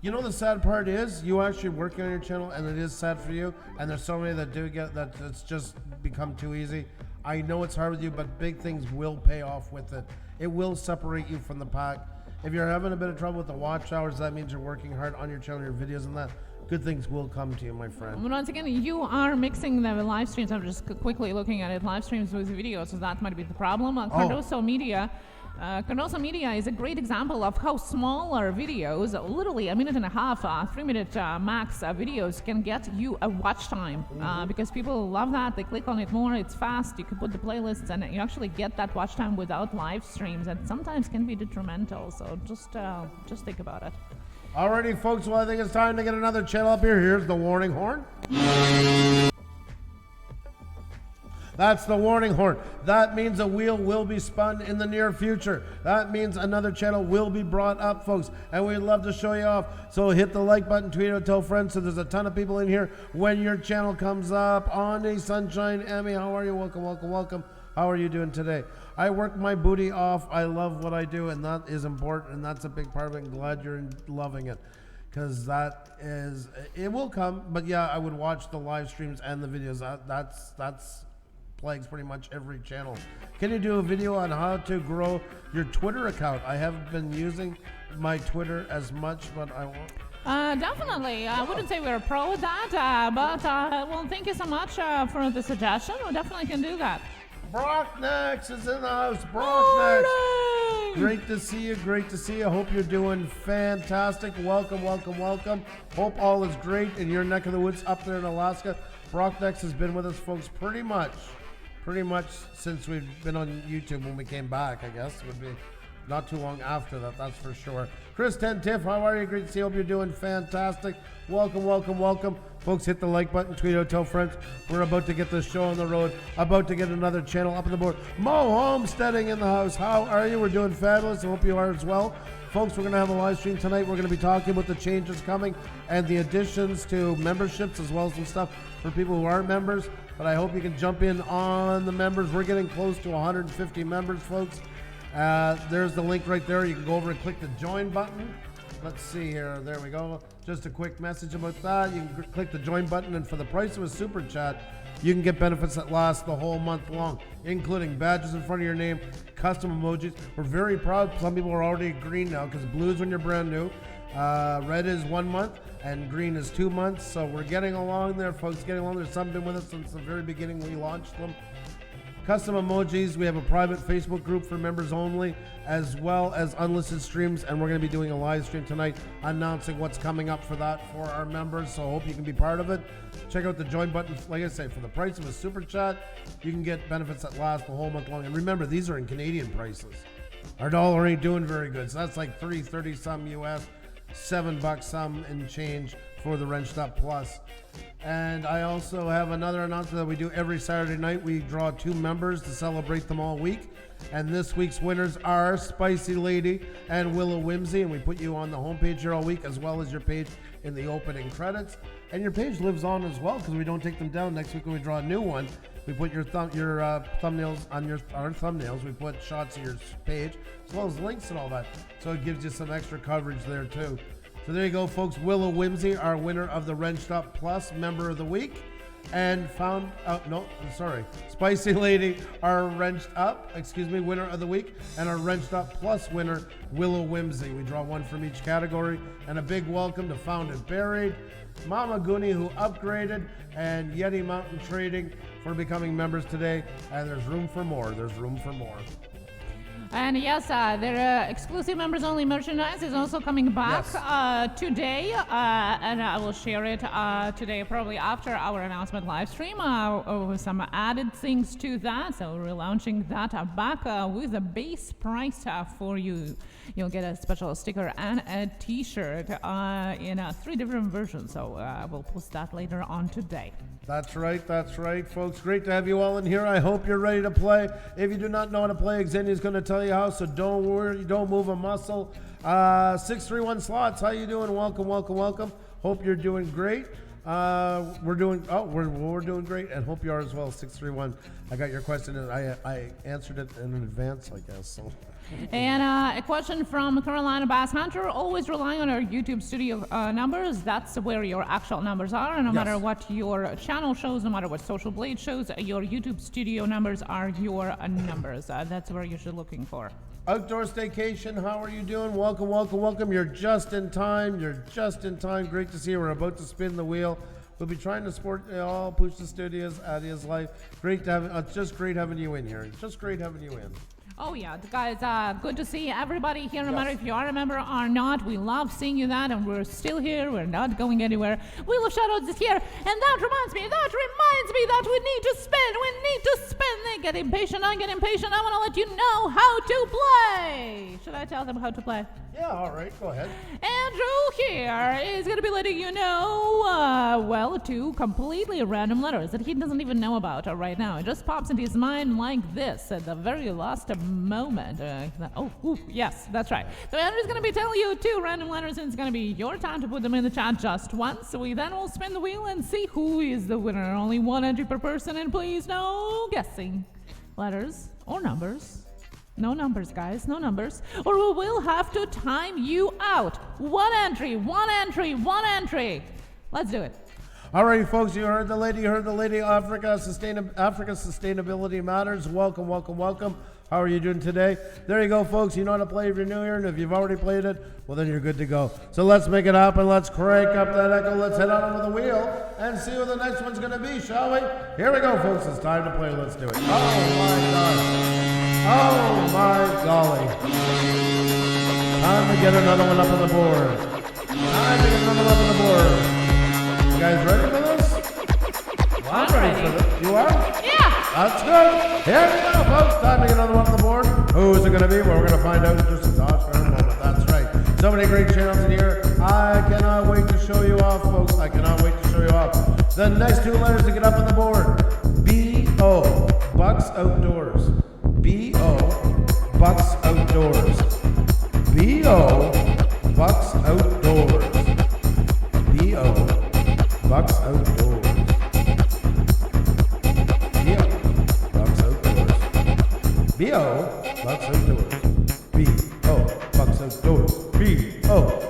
You know, the sad part is you actually working on your channel, and it is sad for you. And there's so many that do get that it's just become too easy. I know it's hard with you, but big things will pay off with it. It will separate you from the pack. If you're having a bit of trouble with the watch hours, that means you're working hard on your channel, your videos and that. Good things will come to you, my friend. Once again, you are mixing the live streams. I'm just quickly looking at it. Live streams with videos, so that might be the problem. Cardoso Media Canosa Media is a great example of how smaller videos, literally a minute and a half, 3-minute max videos, can get you a watch time because people love that. They click on it more. It's fast. You can put the playlists, and you actually get that watch time without live streams, and sometimes can be detrimental. So just think about it. Alrighty, folks. Well, I think it's time to get another channel up here. Here's the warning horn. That's the warning horn. That means a wheel will be spun in the near future. That means another channel will be brought up, folks, and we'd love to show you off. So hit the like button, tweet it, tell friends. So there's a ton of people in here when your channel comes up. Ani Sunshine, Emmy, how are you? Welcome, welcome, welcome. How are you doing today? I work my booty off. I love what I do, and that is important, and that's a big part of it. I'm glad you're loving it, because that is, it will come. But yeah, I would watch the live streams and the videos. That's plagues pretty much every channel. Can you do a video on how to grow your Twitter account? I haven't been using my Twitter as much, but I won't. Definitely. I wouldn't say we're pro at that, but well, thank you so much for the suggestion. We definitely can do that. Brocknex is in the house. Brocknex. Great to see you. Great to see you. Hope you're doing fantastic. Welcome, welcome, welcome. Hope all is great in your neck of the woods up there in Alaska. Brocknex has been with us, folks, pretty much since we've been on YouTube when we came back, I guess. It would be not too long after that, that's for sure. Chris Tiff, how are you? Great to see you. Hope you're doing fantastic. Welcome, welcome, welcome. Folks, hit the like button, tweet out, tell friends. We're about to get this show on the road, about to get another channel up on the board. Mo Homesteading in the house. How are you? We're doing fabulous. I hope you are as well. Folks, we're going to have a live stream tonight. We're going to be talking about the changes coming and the additions to memberships, as well as some stuff for people who aren't members. But I hope you can jump in on the members. We're getting close to 150 members, folks. There's the link right there. You can go over and click the join button. Let's see here. There we go. Just a quick message about that. You can click the join button, and for the price of a super chat, you can get benefits that last the whole month long, including badges in front of your name, custom emojis. We're very proud. Some people are already green now, because blue is when you're brand new. Red is 1 month, and green is 2 months. So we're getting along there, folks. Getting along. There's some been with us since the very beginning we launched them. Custom emojis. We have a private Facebook group for members only, as well as unlisted streams, and we're going to be doing a live stream tonight announcing what's coming up for that for our members. So I hope you can be part of it. Check out the join button. Like I say, for the price of a super chat, you can get benefits that last the whole month long. And remember, these are in Canadian prices. Our dollar ain't doing very good, so that's like $3.30 some US, $7 some and change for the Wrenched Up Plus. And I also have another announcement that we do every Saturday night. We draw 2 members to celebrate them all week. And this week's winners are Spicy Lady and Willow Whimsy. And we put you on the homepage here all week, as well as your page in the opening credits. And your page lives on as well, because we don't take them down. Next week when we draw a new one, we put your thumbnails on our thumbnails. We put shots of your page, as well as links and all that. So it gives you some extra coverage there too. So there you go, folks. Willow Whimsy, our winner of the Wrenched Up Plus Member of the Week. And Spicy Lady, our winner of the week. And our Wrenched Up Plus winner, Willow Whimsy. We draw one from each category. And a big welcome to Found and Buried, Mama Goonie, who upgraded, and Yeti Mountain Trading for becoming members today. And there's room for more. There's room for more. And yes, their exclusive members only merchandise is also coming back today, and I will share it today, probably after our announcement live stream, with some added things to that. So we're relaunching that back with a base price for you. You'll get a special sticker and a t-shirt in 3 different versions. So we'll post that later on today. That's right, folks. Great to have you all in here. I hope you're ready to play. If you do not know how to play, Xenia's going to tell you how, so don't worry, don't move a muscle. 631 Slots, how you doing? Welcome, welcome, welcome. Hope you're doing great. We're doing great, and hope you are as well. 631. I got your question, and I answered it in advance, I guess. So. And a question from Carolina Bass Hunter. Always relying on our YouTube studio numbers. That's where your actual numbers are. And no matter what your channel shows, no matter what Social Blade shows, your YouTube studio numbers are your numbers. That's where you should looking for. Outdoor Staycation, how are you doing? Welcome, welcome, welcome. You're just in time. Great to see you. We're about to spin the wheel. We'll be trying to support all Pusa Studios, Adia's Life. Great to have. It's just great having you in here. It's just great having you in. Oh yeah, guys, good to see everybody here, no matter if you are a member or not. We love seeing you that, and we're still here. We're not going anywhere. Wheel of Shoutouts is here, and that reminds me that we need to spin. They get impatient, I get impatient. I want to let you know how to play. Should I tell them how to play? Yeah, all right, go ahead. Andrew here is going to be letting you know, two completely random letters that he doesn't even know about right now. It just pops into his mind like this at the very last moment. Yes, that's right. So Andrew's going to be telling you 2 random letters, and it's going to be your time to put them in the chat just once. We then will spin the wheel and see who is the winner. Only 1 entry per person, and please no guessing letters or numbers. No numbers, guys, no numbers. Or we will have to time you out. 1 entry. Let's do it. All right, folks, you heard the lady. Africa Sustainability Matters. Welcome. How are you doing today? There you go, folks. You know how to play if you're new here, and if you've already played it, well, then you're good to go. So let's make it happen. Let's crank up that echo. Let's head on over the wheel and see what the next one's going to be, shall we? Here we go, folks. It's time to play. Let's do it. Oh, my golly. Time to get another one up on the board. You guys ready for this? I'm ready for this. You are? Yeah. That's good. Here we go, folks. Time to get another one on the board. Who is it going to be? Well, we're going to find out in just a moment. That's right. So many great channels in here. I cannot wait to show you off, folks. The next 2 letters to get up on the board. B-O. Bucks Outdoors. B-O. Bucks Outdoors. B-O. Bucks Outdoors. B-O. Bucks Outdoors. B-O. Bucks Outdoors. B-O. Bucks Outdoors. B-O.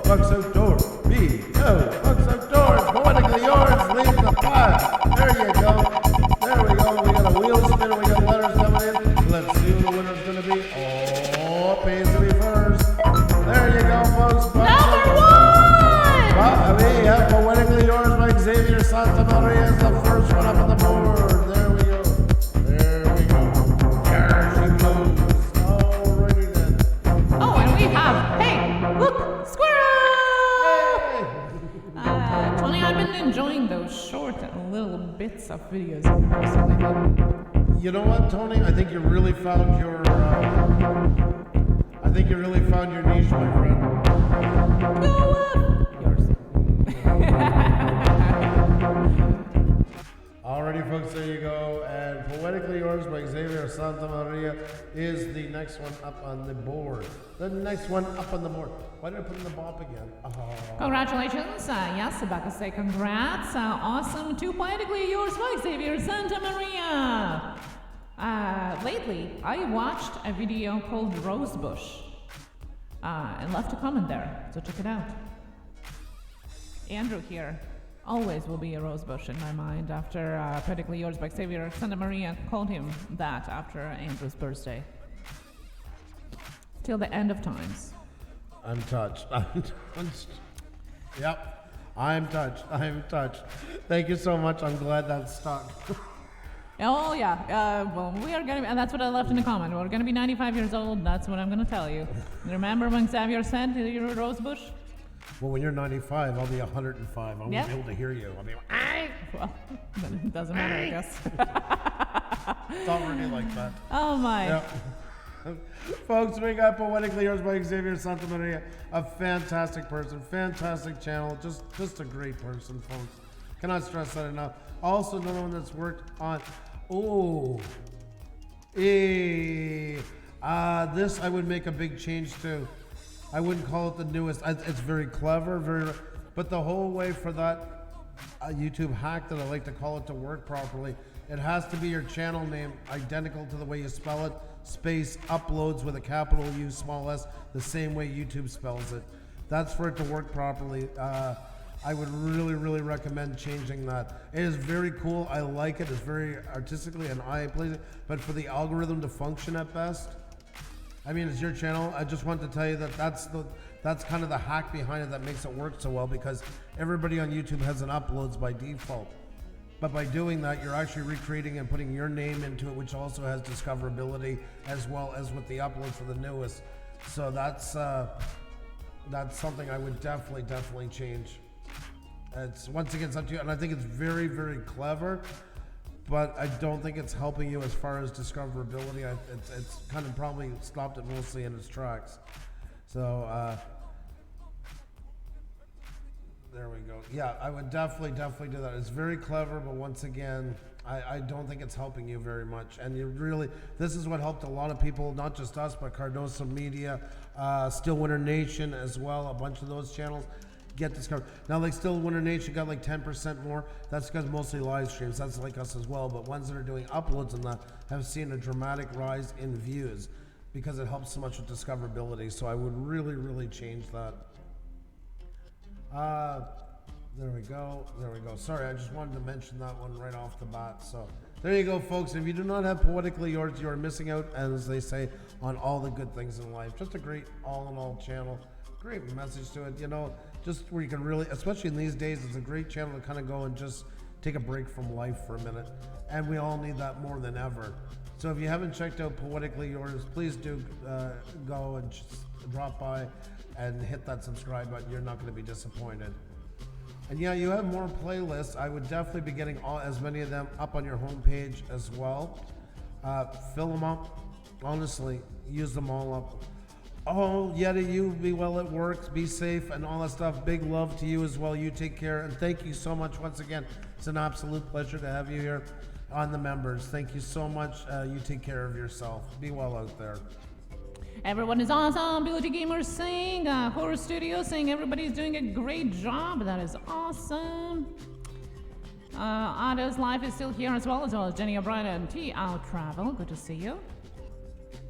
Bucks Outdoors. B-O. Bucks Outdoors. Poetically Yours. Leave the pot. There you go. There we go. We got a wheel spinner. We got letters coming in. Let's see who the winner's going to be. Oh, it pays to be first. There you go, folks. Number 1! We have Poetically Yours by Xavier Santa Maria is the first one up on the board. There we go. There she goes. Alrighty then. Oh, and we have, hey, look, squirrel! Hey. Tony, I've been enjoying those short little bits of videos of yours lately. You know what, Tony? I think you really found your niche, my friend. Go up! Yours. Alrighty, folks, there you go. And Poetically Yours by Xavier Santa Maria is the next one up on the board. Why did I put in the bop again? Oh. Congratulations. Yes, Rebecca say congrats. Awesome to Poetically Yours by Xavier Santa Maria. Lately, I watched a video called Rosebush and left a comment there, so check it out. Andrew here always will be a rosebush in my mind after Poetically Yours by Xavier Santa Maria called him that after Andrew's birthday. Till the end of times. I'm touched. Yep. I'm touched. Thank you so much. I'm glad that stuck. Oh, yeah. Well, we are going to be, and that's what I left in the comment. We're going to be 95 years old. That's what I'm going to tell you. Remember when Xavier said you're a rosebush? Well, when you're 95, I'll be 105. I won't be able to hear you. I'll be like, "Aye." Well, then it doesn't matter, I guess. It's already like that. Oh, my. Yep. Folks, we got Poetically Yours by Xavier Santa Maria. A fantastic person, fantastic channel, just a great person, folks. Cannot stress that enough. Also, another one that's worked on. This I would make a big change to. I wouldn't call it the newest. It's very clever, but the whole way for that YouTube hack that I like to call it to work properly, it has to be your channel name identical to the way you spell it. Space uploads with a capital U, small s, the same way YouTube spells it. That's for it to work properly. I would really recommend changing that. It is very cool. I like it. It's very artistically and eye-pleasing. But for the algorithm to function at best, I mean, it's your channel. I just want to tell you that that's kind of the hack behind it that makes it work so well, because everybody on YouTube has an uploads by default. But by doing that, you're actually recreating and putting your name into it, which also has discoverability as well as with the upload for the newest. So that's something I would definitely change. It's once again, it's up to you, and I think it's very, very clever, but I don't think it's helping you as far as discoverability. It's kind of probably stopped it mostly in its tracks. So there we go. Yeah, I would definitely do that. It's very clever, but once again, I don't think it's helping you very much. And you really, this is what helped a lot of people, not just us, but Cardoso Media, Still Winter Nation as well, a bunch of those channels get discovered. Now, like Still Winter Nation got like 10% more. That's because mostly live streams. That's like us as well. But ones that are doing uploads and that have seen a dramatic rise in views because it helps so much with discoverability. So I would really change that. There we go. Sorry, I just wanted to mention that one right off the bat. So there you go, folks. If you do not have Poetically Yours, you are missing out, as they say, on all the good things in life. Just a great all-in-all channel. Great message to it, you know, just where you can really, especially in these days, it's a great channel to kind of go and just take a break from life for a minute. And we all need that more than ever. So if you haven't checked out Poetically Yours, please do go and just drop by and hit that subscribe button. You're not going to be disappointed. And yeah, you have more playlists. I would definitely be getting as many of them up on your homepage as well. Fill them up. Honestly, use them all up. Oh, Yeti, you be well at work, be safe, and all that stuff. Big love to you as well. You take care, and thank you so much once again. It's an absolute pleasure to have you here on the members. Thank you so much. You take care of yourself. Be well out there. Everyone is awesome. Beauty Gamers saying, Horror Studio saying everybody's doing a great job. That is awesome. Ada's Life is still here as well as Jenny O'Brien and T Out Travel. Good to see you.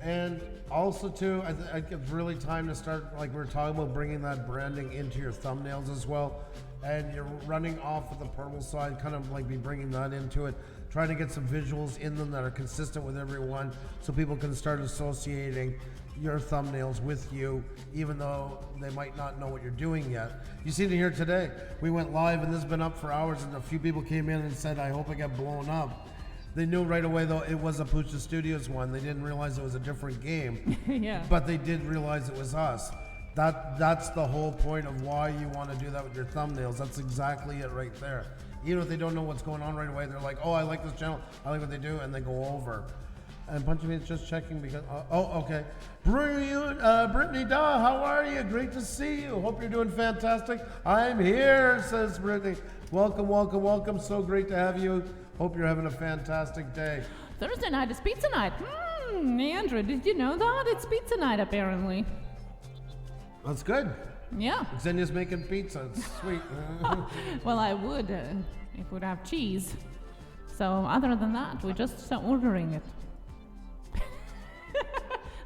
And also too, I think it's really time to start, like we were talking about, bringing that branding into your thumbnails as well. And you're running off of the purple side, kind of like be bringing that into it. Trying to get some visuals in them that are consistent with everyone so people can start associating your thumbnails with you, even though they might not know what you're doing yet. You seen it here today. We went live and this has been up for hours and a few people came in and said, I hope I get blown up. They knew right away though it was a Pusa Studios one. They didn't realize it was a different game. Yeah. But they did realize it was us. That's the whole point of why you want to do that with your thumbnails. That's exactly it right there. Even if they don't know what's going on right away, they're like, oh, I like this channel, I like what they do, and they go over. And Punchy Paints just checking because, okay. Brittany Daw, how are you? Great to see you. Hope you're doing fantastic. I'm here, says Brittany. Welcome. So great to have you. Hope you're having a fantastic day. Thursday night is pizza night. Andrew, did you know that? It's pizza night, apparently. That's good. Yeah. Xenia's making pizza. It's sweet. Well, I would if it would have cheese. So other than that, we're just ordering it.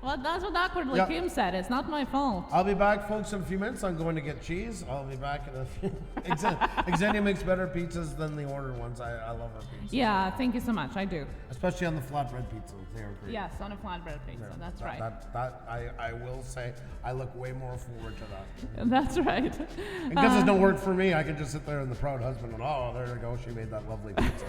Well, that's what awkwardly Kim said. It's not my fault. I'll be back, folks, in a few minutes. I'm going to get cheese. I'll be back in a few. Xenia makes better pizzas than the ordered ones. I love her pizza. Yeah, thank you so much. I do. Especially on the flatbread pizza. They are great. Yes, on a flatbread pizza. That's right. I will say, I look way more forward to that. That's right. And because there's no work for me, I can just sit there and the proud husband and, oh, there we go. She made that lovely pizza.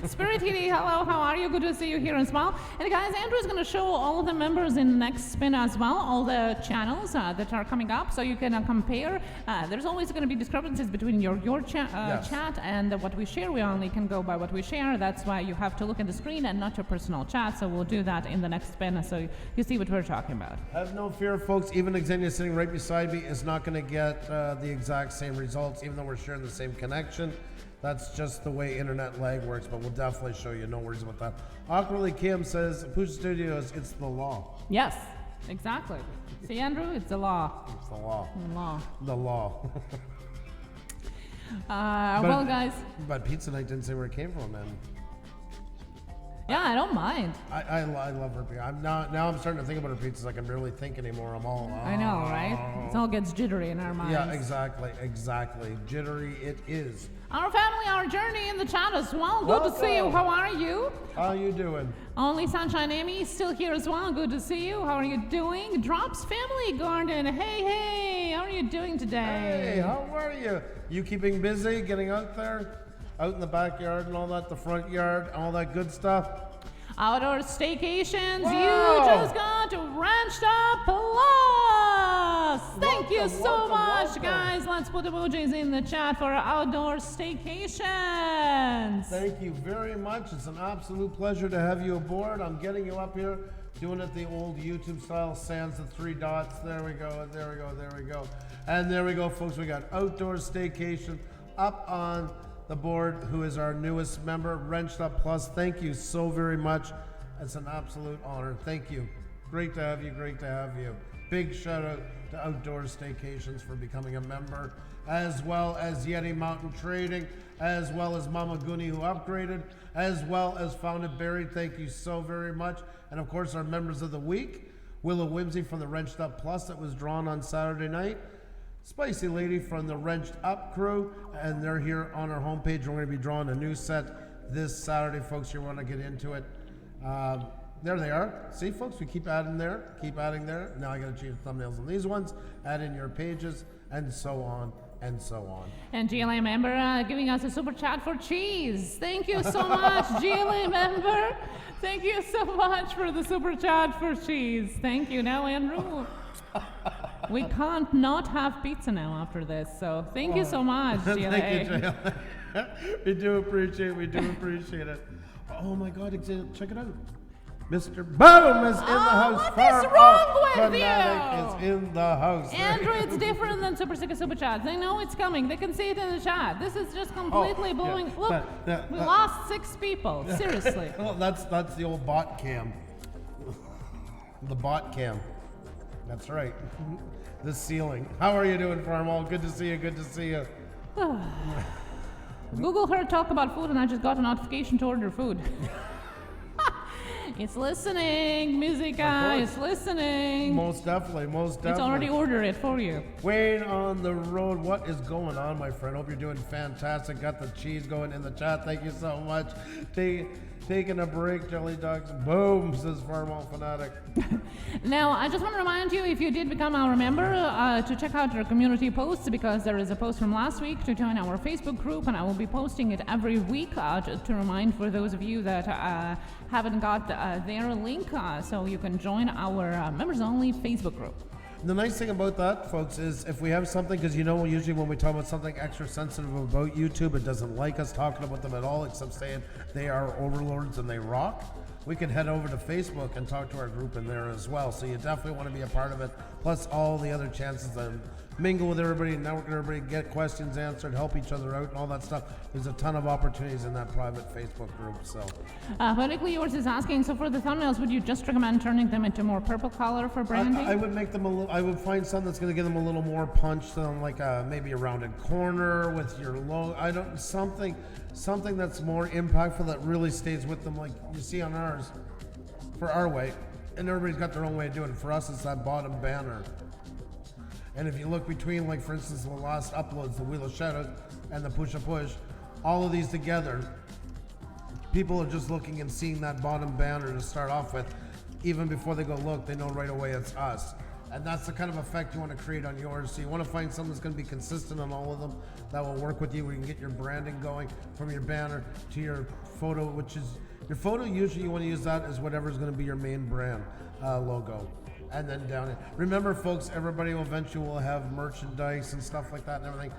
Spirit TD, hello, how are you? Good to see you here as well. And guys, Andrew is going to show all of the members in the next spin as well, all the channels that are coming up, so you can compare. There's always going to be discrepancies between your chat and what we share. We only can go by what we share. That's why you have to look at the screen and not your personal chat. So we'll do that in the next spin, so you see what we're talking about. Have no fear, folks. Even Xenia sitting right beside me is not going to get the exact same results, even though we're sharing the same connection. That's just the way internet lag works, but we'll definitely show you. No worries about that. Awkwardly Kim says, Pusa Studios, it's the law. Yes, exactly. See, Andrew, it's the law. It's the law. The law. Well, guys. But Pizza Night didn't say where it came from, man. Yeah, I don't mind. I love her pizza. Now I'm starting to think about her pizzas. I can barely think anymore. I'm all. I know, right? It all gets jittery in our minds. Yeah, exactly. Jittery it is. Our family, our journey in the chat as well. Good to see you. How are you? How you doing? Only Sunshine Amy still here as well. Good to see you. How are you doing? Drops Family Garden. Hey, how are you doing today? Hey, how are you? You keeping busy, getting out there? out in the backyard and all that, the front yard, all that good stuff. Outdoor staycations, Wow. you just got to Ranched Up Plus. Thank you so much, guys. Let's put emojis in the chat for our outdoor staycations. Thank you very much. It's an absolute pleasure to have you aboard. I'm getting you up here, doing it the old YouTube style, sans the 3 dots. There we go, there we go, there we go. And there we go, folks. We got outdoor staycation up on the board, who is our newest member, Ranched Up Plus. Thank you so very much. It's an absolute honor. Thank you. Great to have you. Great to have you. Big shout out to Outdoor Staycations for becoming a member, as well as Yeti Mountain Trading, as well as Mama Goonie, who upgraded, as well as Found It Buried. Thank you so very much. And of course, our members of the week, Willow Whimsy from the Wrenched Up Plus that was drawn on Saturday night. Spicy Lady from the Wrenched Up crew, and they're here on our homepage. We're going to be drawing a new set this Saturday, folks. You want to get into it. There they are. See, folks, we keep adding there, keep adding there. Now I got to change the thumbnails on these ones, add in your pages, and so on and so on. And GLA member giving us a super chat for cheese. Thank you so much, GLA member. Thank you so much for the super chat for cheese. Thank you. Now, Andrew. We can't not have pizza now after this, so thank you so much, GLA. Thank you, GLA. We do appreciate it. Oh my God, check it out. Mr. Boom is in the house. What is wrong with you? Is in the house. Andrew, it's different than Super Sick Super Chats. They know it's coming. They can see it in the chat. This is just completely blowing. Yeah. Look, we lost 6 people. Seriously. Well, that's the old bot cam. The bot cam. That's right. The ceiling. How are you doing, Farmall? Good to see you. Good to see you. Google heard talk about food, and I just got a notification to order food. It's listening, Musica. It's listening. Most definitely. It's already ordered it for you. Wayne on the road. What is going on, my friend? Hope you're doing fantastic. Got the cheese going in the chat. Thank you so much. Taking a break, Jelly Dogs. Boom, says Farmall Fanatic. Now, I just want to remind you, if you did become our member, to check out our community posts, because there is a post from last week to join our Facebook group, and I will be posting it every week just to remind for those of you that haven't got their link, so you can join our members-only Facebook group. The nice thing about that, folks, is if we have something, because usually when we talk about something extra sensitive about YouTube, it doesn't like us talking about them at all, except saying they are overlords and they rock. We can head over to Facebook and talk to our group in there as well. So you definitely want to be a part of it. Plus all the other chances to mingle with everybody, network with everybody, get questions answered, help each other out and all that stuff. There's a ton of opportunities in that private Facebook group. So Poetically Yours is asking, so for the thumbnails, would you just recommend turning them into more purple color for branding? I would make them I would find something that's going to give them a little more punch than like maybe a rounded corner with your logo. Something that's more impactful that really stays with them, like you see on ours, for our way. And everybody's got their own way of doing it. For us, it's that bottom banner. And if you look between, like for instance, the last uploads, the Wheel of Shoutouts and the Push, all of these together, people are just looking and seeing that bottom banner to start off with. Even before they go look, they know right away it's us. And that's the kind of effect you want to create on yours. So you want to find something that's going to be consistent on all of them that will work with you, where you can get your branding going from your banner to your photo, which is your photo. Usually you want to use that as whatever's going to be your main brand logo. And then down it. Remember, folks, everybody eventually will have merchandise and stuff like that and everything.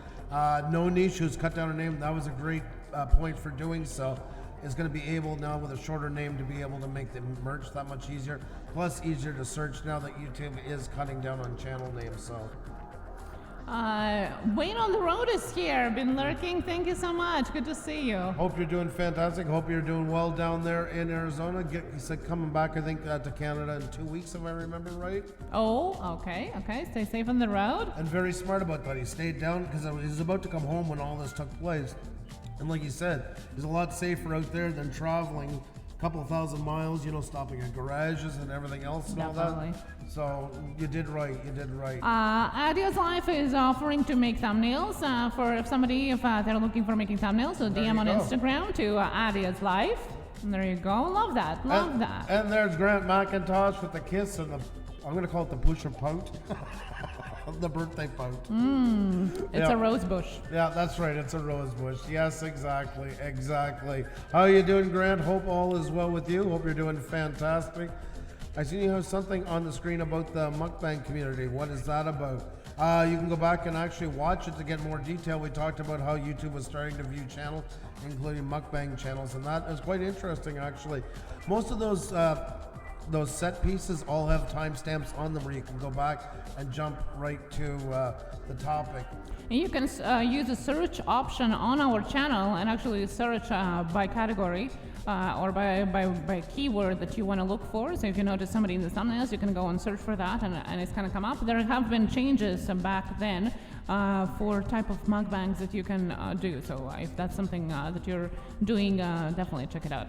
No Niche, who's cut down her name, that was a great point for doing so, is going to be able now with a shorter name to be able to make the merch that much easier. Plus easier to search now that YouTube is cutting down on channel names. So Wayne on the road is here, been lurking. Thank you so much. Good to see you. Hope you're doing fantastic. Hope you're doing well down there in Arizona. You said coming back, I think, to Canada in 2 weeks, if I remember right. Oh, okay. Stay safe on the road. And very smart about that. He stayed down because he was about to come home when all this took place. And like you said, it's a lot safer out there than traveling a couple of thousand miles, stopping at garages and everything else and Definitely. all that. So you did right. Adios Life is offering to make thumbnails for if they're looking for making thumbnails. So DM on Instagram to Adios Life. And there you go. Love that. And there's Grant McIntosh with the kiss and the I'm gonna call it the Pusa pout. The birthday pout. It's a rose bush. Yeah, that's right. It's a rose bush. Yes, exactly. How you doing, Grant? Hope all is well with you. Hope you're doing fantastic. I see you have something on the screen about the mukbang community. What is that about? You can go back and actually watch it to get more detail. We talked about how YouTube was starting to view channels, including mukbang channels, and that is quite interesting, actually. Most of those set pieces all have timestamps on them where you can go back and jump right to the topic. And you can use the search option on our channel and actually search by category or by keyword that you want to look for. So if you notice somebody in the thumbnails, you can go and search for that and it's going to come up. There have been changes back then for type of mukbangs that you can do. So if that's something that you're doing, definitely check it out.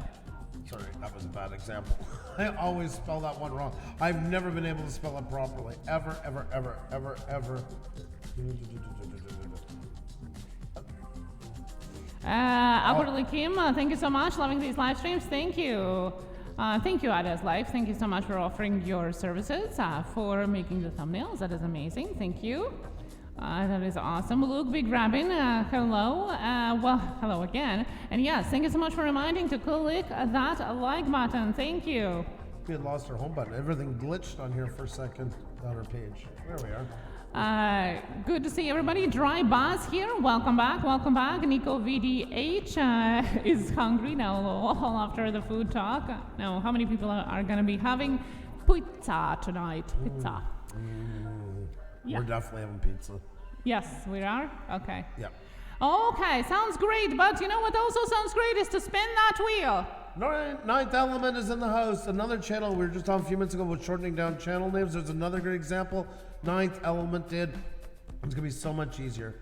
Sorry, that was a bad example. I always spell that one wrong. I've never been able to spell it properly. Ever. Awkwardly Kim, thank you so much. Loving these live streams. Thank you. Thank you, Ada's Life. Thank you so much for offering your services, for making the thumbnails. That is amazing. Thank you. That is awesome. Luke Big Rabbin, hello. Well, hello again. And yes, thank you so much for reminding to click that like button. Thank you. We had lost our home button. Everything glitched on here for a second on our page. There we are. Good to see everybody. Dry Buzz here. Welcome back. Nico VDH is hungry now all after the food talk. Now, how many people are going to be having pizza tonight? Pizza. Yeah. We're definitely having pizza. Yes, we are? Okay. Yeah. Okay, sounds great. But you know what also sounds great is to spin that wheel. Ninth Element is in the house. Another channel. We were just on a few minutes ago with shortening down channel names. There's another great example. Ninth Element did. It's going to be so much easier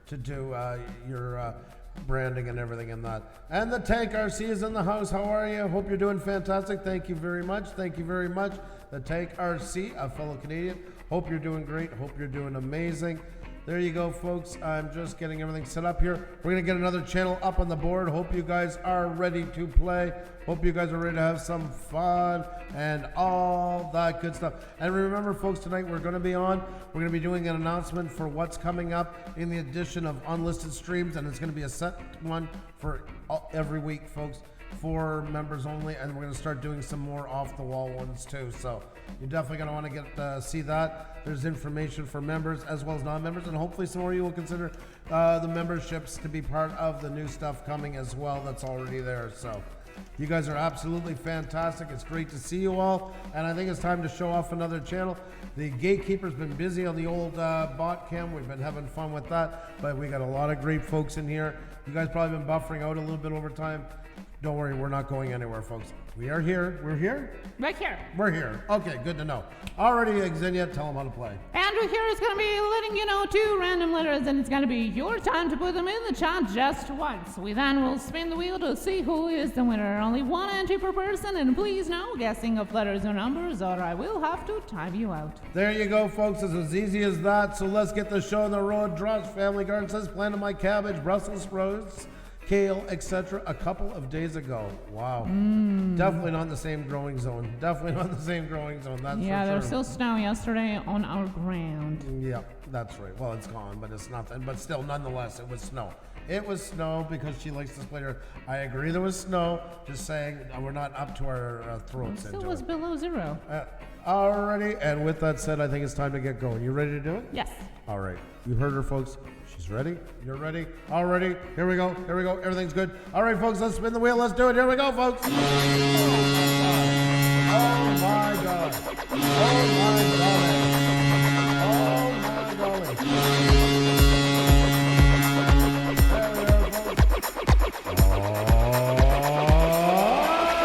to do your branding and everything in that. And the Tank RC is in the house. How are you? Hope you're doing fantastic. Thank you very much. The Tank RC, a fellow Canadian. Hope you're doing great. Hope you're doing amazing. There you go, folks. I'm just getting everything set up here. We're going to get another channel up on the board. Hope you guys are ready to play. Hope you guys are ready to have some fun and all that good stuff. And remember, folks, tonight we're going to be doing an announcement for what's coming up in the edition of Unlisted Streams, and it's going to be a set one for every week, folks, for members only, and we're going to start doing some more off-the-wall ones too. So you're definitely going to want to get see that. There's information for members as well as non-members, and hopefully some more of you will consider the memberships to be part of the new stuff coming as well that's already there. So you guys are absolutely fantastic. It's great to see you all, and I think it's time to show off another channel. The Gatekeeper's been busy on the old bot cam. We've been having fun with that, but we got a lot of great folks in here. You guys probably been buffering out a little bit over time. Don't worry, we're not going anywhere, folks. We are here. We're here? Right here. We're here. Okay, good to know. Alrighty, Xenia, tell them how to play. Andrew here is going to be letting you know 2 random letters, and it's going to be your time to put them in the chat just once. We then will spin the wheel to see who is the winner. Only 1 entry per person, and please no guessing of letters or numbers, or I will have to time you out. There you go, folks. It's as easy as that. So let's get the show on the road. Drops Family Garden says, planted my cabbage, Brussels sprouts, kale, etc. a couple of days ago. Wow. Definitely not in the same growing zone. That's yeah, for there was sure. still snow yesterday on our ground. Yeah, that's right. Well, it's gone, but it's nothing. But still, nonetheless, it was snow. It was snow because she likes to split her. I agree there was snow. Just saying we're not up to our throats. It still was below 0. Alrighty, and with that said, I think it's time to get going. You ready to do it? Yes. All right. You heard her, folks. She's ready. You're ready. All ready. Here we go. Everything's good. All right, folks, let's spin the wheel. Let's do it. Here we go, folks. Oh, my God. Oh, my golly. There we are, folks. All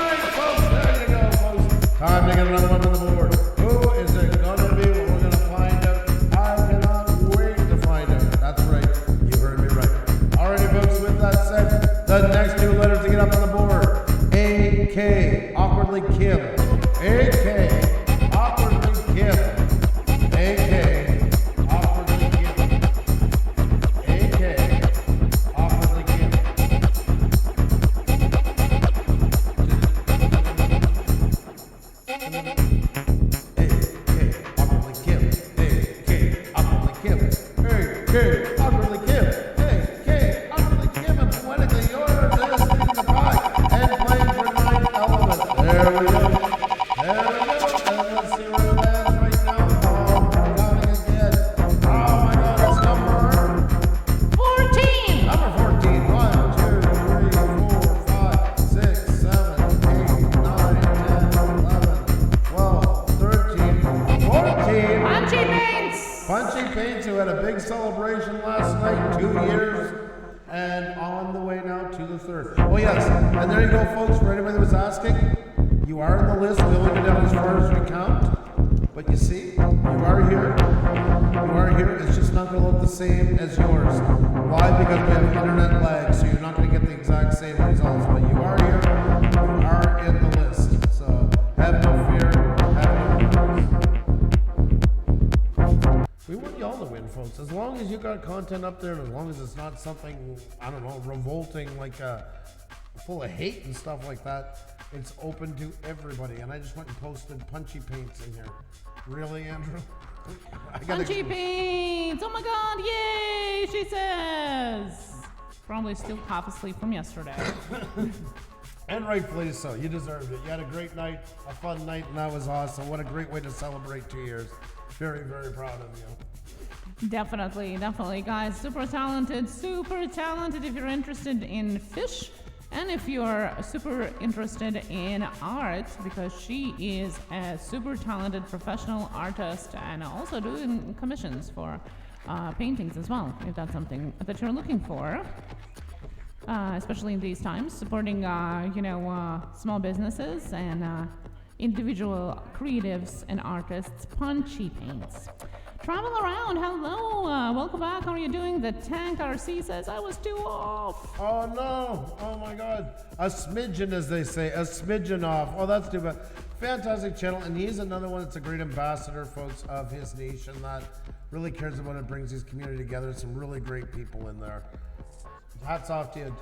right, folks. There you go, folks. Time to get another one on the board. Who is it going to be? Well, we're going to find out. I cannot wait to find out. That's right. You heard me right. Alrighty, folks, with that said, the next 2 letters to get up on the board. A-K, awkwardly Kim. A-K, awkwardly Kim. A-K, awkwardly Kim. A-K, awkwardly Kim. There we go. There we go. And let's see where it lands right now. Oh, we're counting again. Oh my God, it's number 14. number 14. 1, 2, 3, 4, 5, 6, 7, 8, 9, 10, 11, 12, 13, 14. Punchy Paints. Punchy Paints, who had a big celebration last night, 2 years, and on the way now to the 3rd. Oh yes, and there you go, folks. For anybody that was asking, you are in the list. We only go down as far as we count, but you see, you are here. You are here. It's just not going to look the same as yours. Why? Because we have internet lag, so you're not going to get the exact same results. But you are here. You are in the list. So have no fear. Have no fears. We want y'all to win, folks. As long as you got content up there, and as long as it's not something, I don't know, revolting, like full of hate and stuff like that, it's open to everybody. And I just went and posted Punchy Paints in here. Really, Andrew? Punchy Paints. Oh my God, yay, she says. Probably still half asleep from yesterday. And rightfully so. You deserved it. You had a great night, a fun night, and that was awesome. What a great way to celebrate 2 years. Very, very proud of you. Definitely, definitely, guys. Super talented, super talented. If you're interested in fish, and if you're super interested in art, because she is a super talented professional artist and also doing commissions for paintings as well, if that's something that you're looking for. Especially in these times, supporting, small businesses and individual creatives and artists. Punchy Paints. Travel around. Hello. Welcome back. How are you doing? The Tank RC says I was too off. Oh no. Oh my God. A smidgen, as they say. A smidgen off. Oh, that's too bad. Fantastic channel. And he's another one that's a great ambassador, folks, of his niche and that really cares about it, brings his community together. Some really great people in there. Hats off to you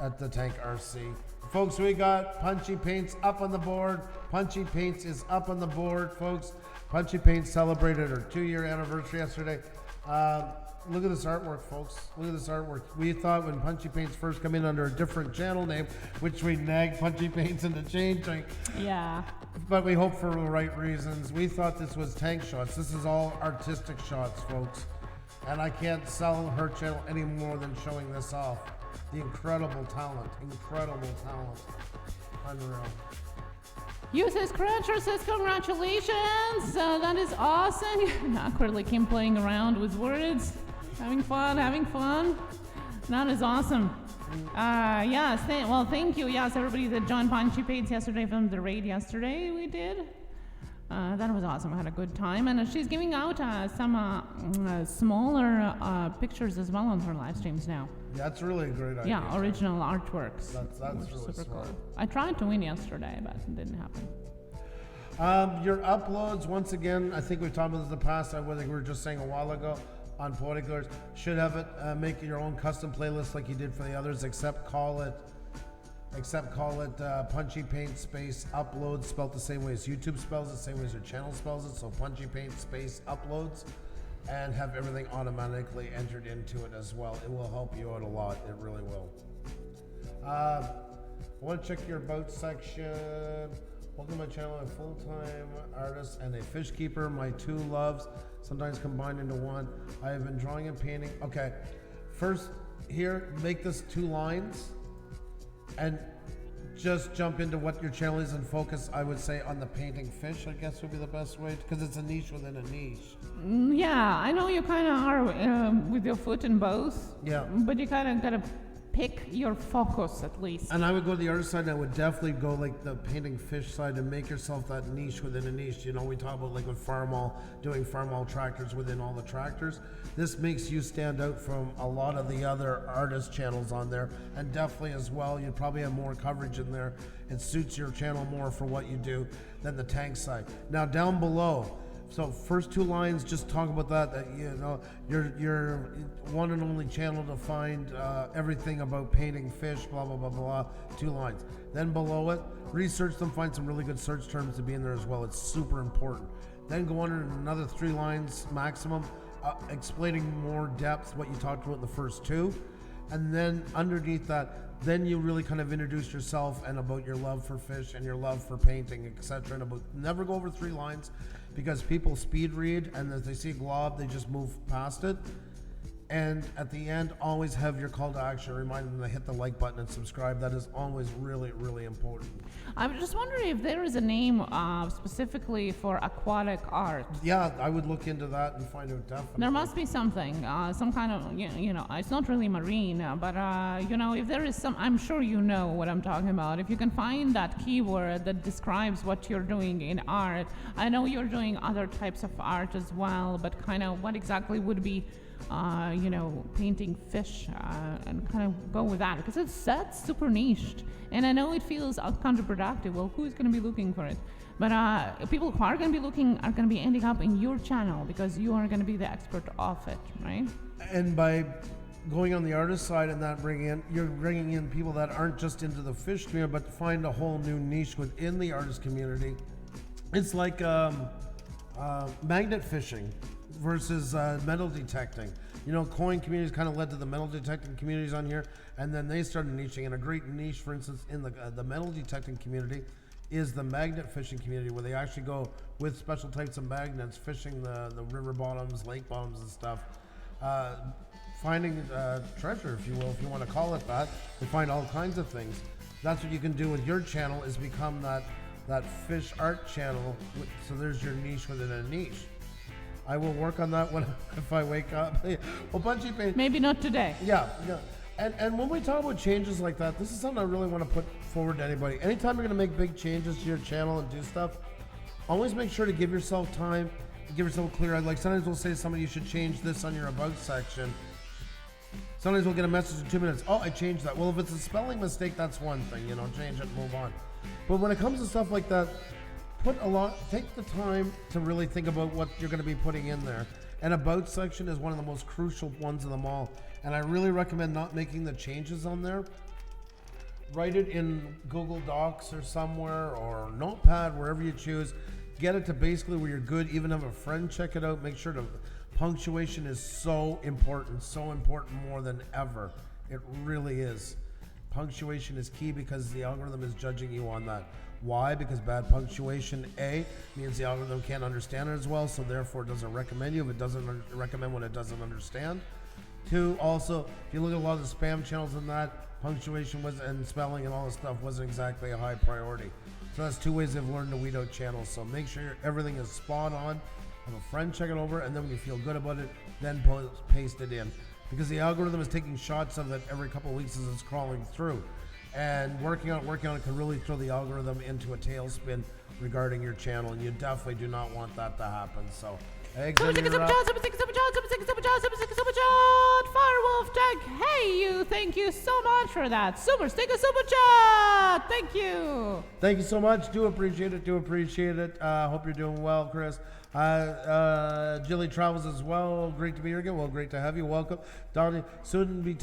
at the Tank RC. Folks, we got Punchy Paints up on the board. Punchy Paints is up on the board, folks. Punchy Paints celebrated her 2-year anniversary yesterday. Look at this artwork, folks. Look at this artwork. We thought when Punchy Paints first came in under a different channel name, which we nagged Punchy Paints into changing. Yeah. But we hope for the right reasons. We thought this was tank shots. This is all artistic shots, folks. And I can't sell her channel any more than showing this off. The incredible talent. Incredible talent. Unreal. Uses Scratcher says congratulations. That is awesome. Awkwardly Kim playing around with words. Having fun, having fun. That is awesome. Yes, thank you. Yes, everybody that joined Punchy Paints yesterday from the raid yesterday we did. That was awesome. I had a good time. And she's giving out some smaller pictures as well on her live streams now. That's really a great idea. Yeah, original artworks. That's really super smart. cool. I tried to win yesterday, but it didn't happen. Your uploads, once again, I think we've talked about this in the past. I think we were just saying a while ago on Poetically Yours. Should have it, make your own custom playlist like you did for the others, except call it Punchy Paint space uploads, spelled the same way as YouTube spells it, same way as your channel spells it. So Punchy Paint space uploads, and have everything automatically entered into it as well. It will help you out a lot. It really will. I want to check your about section. Welcome to my channel. I'm a full-time artist and a fish keeper. My two loves sometimes combined into one. I have been drawing and painting. Okay, first here, make this 2 lines and just jump into what your channel is and focus, I would say, on the painting fish, I guess would be the best way, because it's a niche within a niche. Yeah, I know you kind of are with your foot in both. Yeah. But you kind of got to pick your focus at least. And I would go to the other side, and I would definitely go like the painting fish side and make yourself that niche within a niche. You know, we talk about like with Farmall, doing Farmall tractors within all the tractors. This makes you stand out from a lot of the other artist channels on there, and definitely as well, you probably have more coverage in there. It suits your channel more for what you do than the tank side. Now down below, so first 2 lines, just talk about that you know, your one and only channel to find everything about painting fish, blah, blah, blah, blah, 2 lines. Then below it, research them, find some really good search terms to be in there as well. It's super important. Then go on in another 3 lines maximum, explaining more depth what you talked about in the first 2. And then underneath that, then you really kind of introduce yourself and about your love for fish and your love for painting, etc. And about never go over 3 lines, because people speed read, and if they see a glob, they just move past it. And at the end, always have your call to action. Remind them to hit the like button and subscribe. That is always really, really important. I'm just wondering if there is a name specifically for aquatic art. Yeah, I would look into that and find out definitely. There must be something, some kind of, it's not really marine, but, if there is some, I'm sure you know what I'm talking about. If you can find that keyword that describes what you're doing in art, I know you're doing other types of art as well, but kind of what exactly would be painting fish and kind of go with that, because that's super niched, and I know it feels counterproductive. Well, who's going to be looking for it? But people who are going to be looking are going to be ending up in your channel because you are going to be the expert of it, right? And by going on the artist side and that you're bringing in people that aren't just into the fish community, but find a whole new niche within the artist community. It's like magnet fishing versus metal detecting. Coin communities kind of led to the metal detecting communities on here, and then they started niching. And a great niche, for instance, in the metal detecting community is the magnet fishing community, where they actually go with special types of magnets, fishing the river bottoms, lake bottoms and stuff, finding treasure, if you will, if you want to call it that. They find all kinds of things. That's what you can do with your channel, is become that fish art channel. So there's your niche within a niche. I will work on that if I wake up. Well, Punchy Paints. Maybe not today. Yeah. And when we talk about changes like that, this is something I really want to put forward to anybody. Anytime you're going to make big changes to your channel and do stuff, always make sure to give yourself time, give yourself clear. Like sometimes we'll say to somebody, you should change this on your about section. Sometimes we'll get a message in 2 minutes. Oh, I changed that. Well, if it's a spelling mistake, that's one thing, change it and move on. But when it comes to stuff like that, take the time to really think about what you're going to be putting in there. And about section is one of the most crucial ones of them all. And I really recommend not making the changes on there. Write it in Google Docs or somewhere, or Notepad, wherever you choose. Get it to basically where you're good. Even have a friend check it out. Make sure punctuation is so important more than ever. It really is. Punctuation is key because the algorithm is judging you on that. Why? Because bad punctuation, A, means the algorithm can't understand it as well, so therefore it doesn't recommend you if it doesn't recommend what it doesn't understand. 2, also, if you look at a lot of the spam channels and that, punctuation and spelling and all this stuff wasn't exactly a high priority. So that's 2 ways they've learned to weed out channels. So make sure everything is spot on. Have a friend check it over, and then when you feel good about it, then paste it in. Because the algorithm is taking shots of it every couple of weeks as it's crawling through. And working on it can really throw the algorithm into a tailspin regarding your channel, and you definitely do not want that to happen. So, Firewolf Tech, hey you, thank you so much for that. Super chat, thank you. Thank you so much. Do appreciate it. Hope you're doing well, Chris. Jilly Travels as well. Great to be here again. Well, great to have you. Welcome, Donnie. Soon be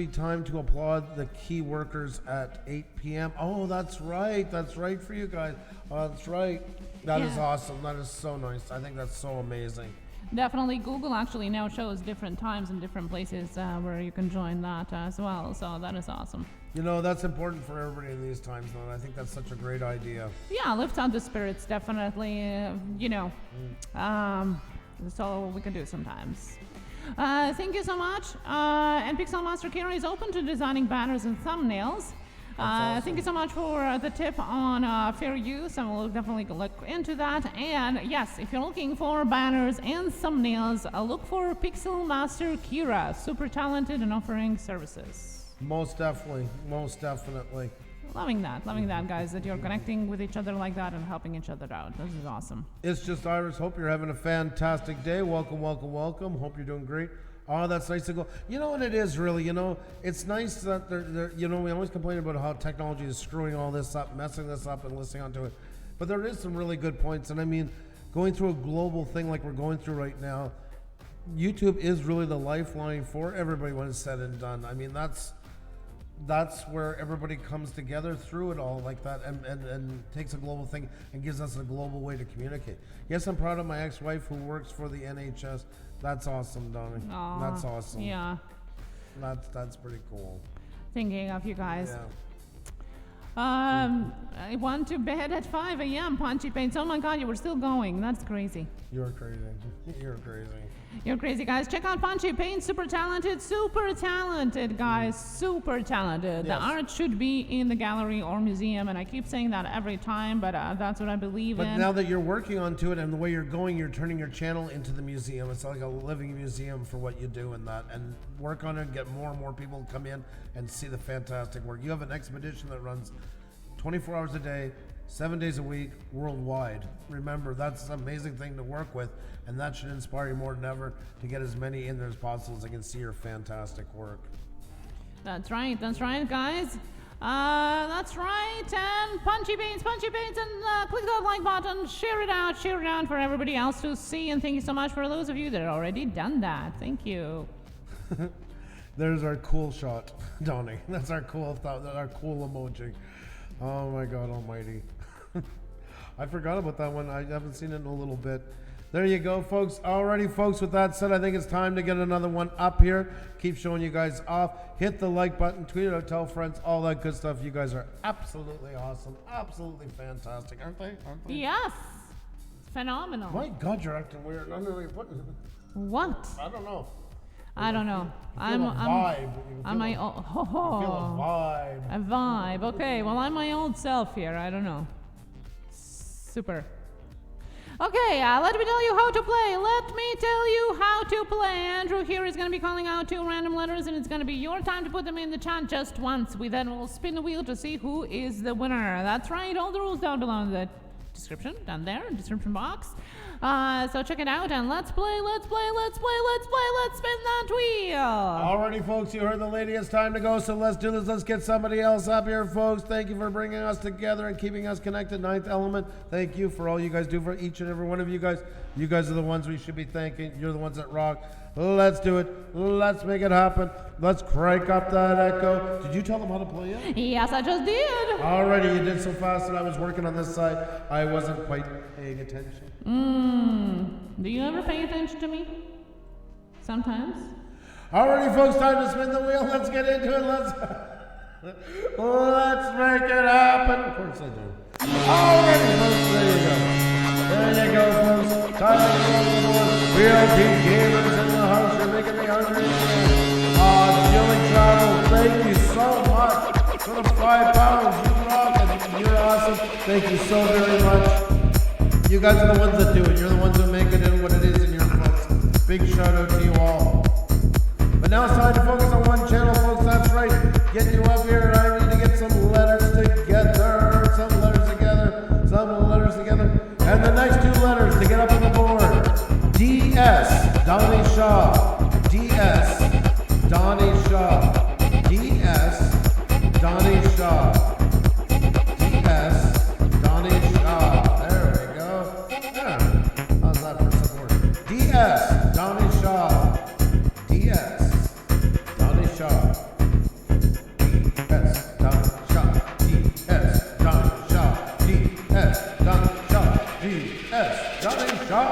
time to applaud the key workers at 8 p.m. Oh, that's right for you guys. Oh, that's right. That is awesome. That is so nice. I think that's so amazing. Definitely. Google actually now shows different times and different places where you can join that as well. So that is awesome. That's important for everybody in these times, though. I think that's such a great idea. Yeah, lift out the spirits, definitely. That's all we can do sometimes. Thank you so much. And Pixel Master Kira is open to designing banners and thumbnails. Awesome. Thank you so much for the tip on fair use, and we'll definitely look into that. And yes, if you're looking for banners and thumbnails, look for Pixel Master Kira, super talented and offering services. Most definitely. Loving that, guys, that you're connecting with each other like that and helping each other out. This is awesome. It's just Iris. Hope you're having a fantastic day. Welcome. Hope you're doing great. Oh, that's nice to go. And it is really, it's nice that we always complain about how technology is screwing all this up, messing this up and listening onto it. But there is some really good points. And I mean, going through a global thing like we're going through right now, YouTube is really the lifeline for everybody when it's said and done. I mean, that's where everybody comes together through it all like that and takes a global thing and gives us a global way to communicate. Yes, I'm proud of my ex-wife who works for the NHS. That's awesome, Donnie. Aw, That's awesome. Yeah. That's pretty cool. Thinking of you guys. Yeah. I went to bed at 5 a.m. Punchy Paints. Oh my God, you were still going. That's crazy. You're crazy. You're crazy. You're crazy, guys. Check out Punchy Paints. Super talented, guys. Super talented. Yes. The art should be in the gallery or museum, and I keep saying that every time, but that's what I believe But in. now that you're working onto it and the way you're going, you're turning your channel into the museum. It's like a living museum for what you do and that. And work on it and get more and more people to come in and see the fantastic work. You have an expedition that runs 24 hours a day, 7 days a week, worldwide. Remember, that's an amazing thing to work with, and that should inspire you more than ever to get as many in there as possible so they can see your fantastic work. That's right, guys. That's right. And Punchy Paints, and click that like button, share it out for everybody else to see. And thank you so much for those of you that have already done that. Thank you. There's our cool shot, Donnie. That's our cool emoji. Oh my God Almighty. I forgot about that one. I haven't seen it in a little bit. There you go, folks. Alrighty, folks, with that said, I think it's time to get another one up here. Keep showing you guys off. Hit the like button, tweet it out, tell friends, all that good stuff. You guys are absolutely awesome. Absolutely fantastic, aren't they? Yes. Phenomenal. My God, you're acting weird. I don't know what you're putting. What? I don't know. I don't know. I'm a vibe. I'm my old. You feel a vibe. A vibe. Okay. Well, I'm my old self here. I don't know. Super. Okay, let me tell you how to play. Andrew here is going to be calling out 2 random letters, and it's going to be your time to put them in the chat just once. We then will spin the wheel to see who is the winner. That's right. All the rules down below in the description, down there, description box. So check it out, and let's play. Let's spin that wheel. Alrighty, folks, you heard the lady. It's time to go, so let's do this. Let's get somebody else up here, folks. Thank you for bringing us together and keeping us connected. Ninth Element, thank you for all you guys do for each and every one of you guys. You guys are the ones we should be thanking. You're the ones that rock. Let's do it. Let's make it happen. Let's crank up that echo. Did you tell them how to play it? Yes, I just did. Alrighty, you did so fast that I was working on this side. I wasn't quite paying attention. Do you ever pay attention to me? Sometimes. Alrighty, folks, time to spin the wheel. Let's get into it. Let's make it happen. Of course I do. Alrighty, folks, there you go. There you go, folks. Time to go for Real Team Gamers in the house. You're making me hungry. Jilly Travel, thank you so much for the £5. You rock and you're awesome. Thank you so very much. You guys are the ones that do it. You're the ones that make it in what it is in your books. Big shout out to you all. But now it's time to focus on one channel, folks. That's right. Get you up here. I need to get some letters together. And the next 2 letters to get up on the board. DS, Donnie Shaw. DS, Donnie Shaw. DS, Donnie Shaw. DS, Donnie Shaw. There we go. Yeah. How's that for support? DS, Donnie Shaw. DS, Donnie Shaw. DS, Donnie Shaw. DS, Donnie Shaw. DS, Donnie Shaw. DS, Donnie Shaw.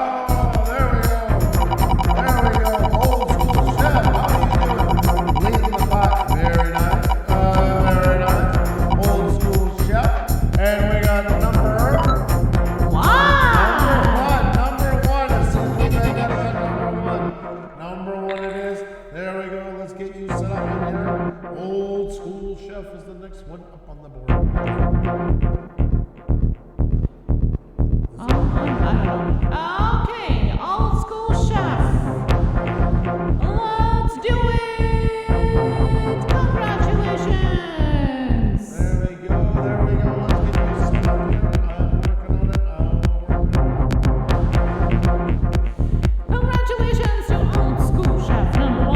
There we go. Old school chef. Leading the pot. Very nice. Very nice. Old school chef. And we got number 1. Number 1. As soon as we make that number 1 it is. There we go. Let's get you set up in here. Old school chef is the next one up on the board. Okay, old school chef. Let's do it! Congratulations! There we go. Let's get you set up here. I'm working on it. Congratulations to old school chef number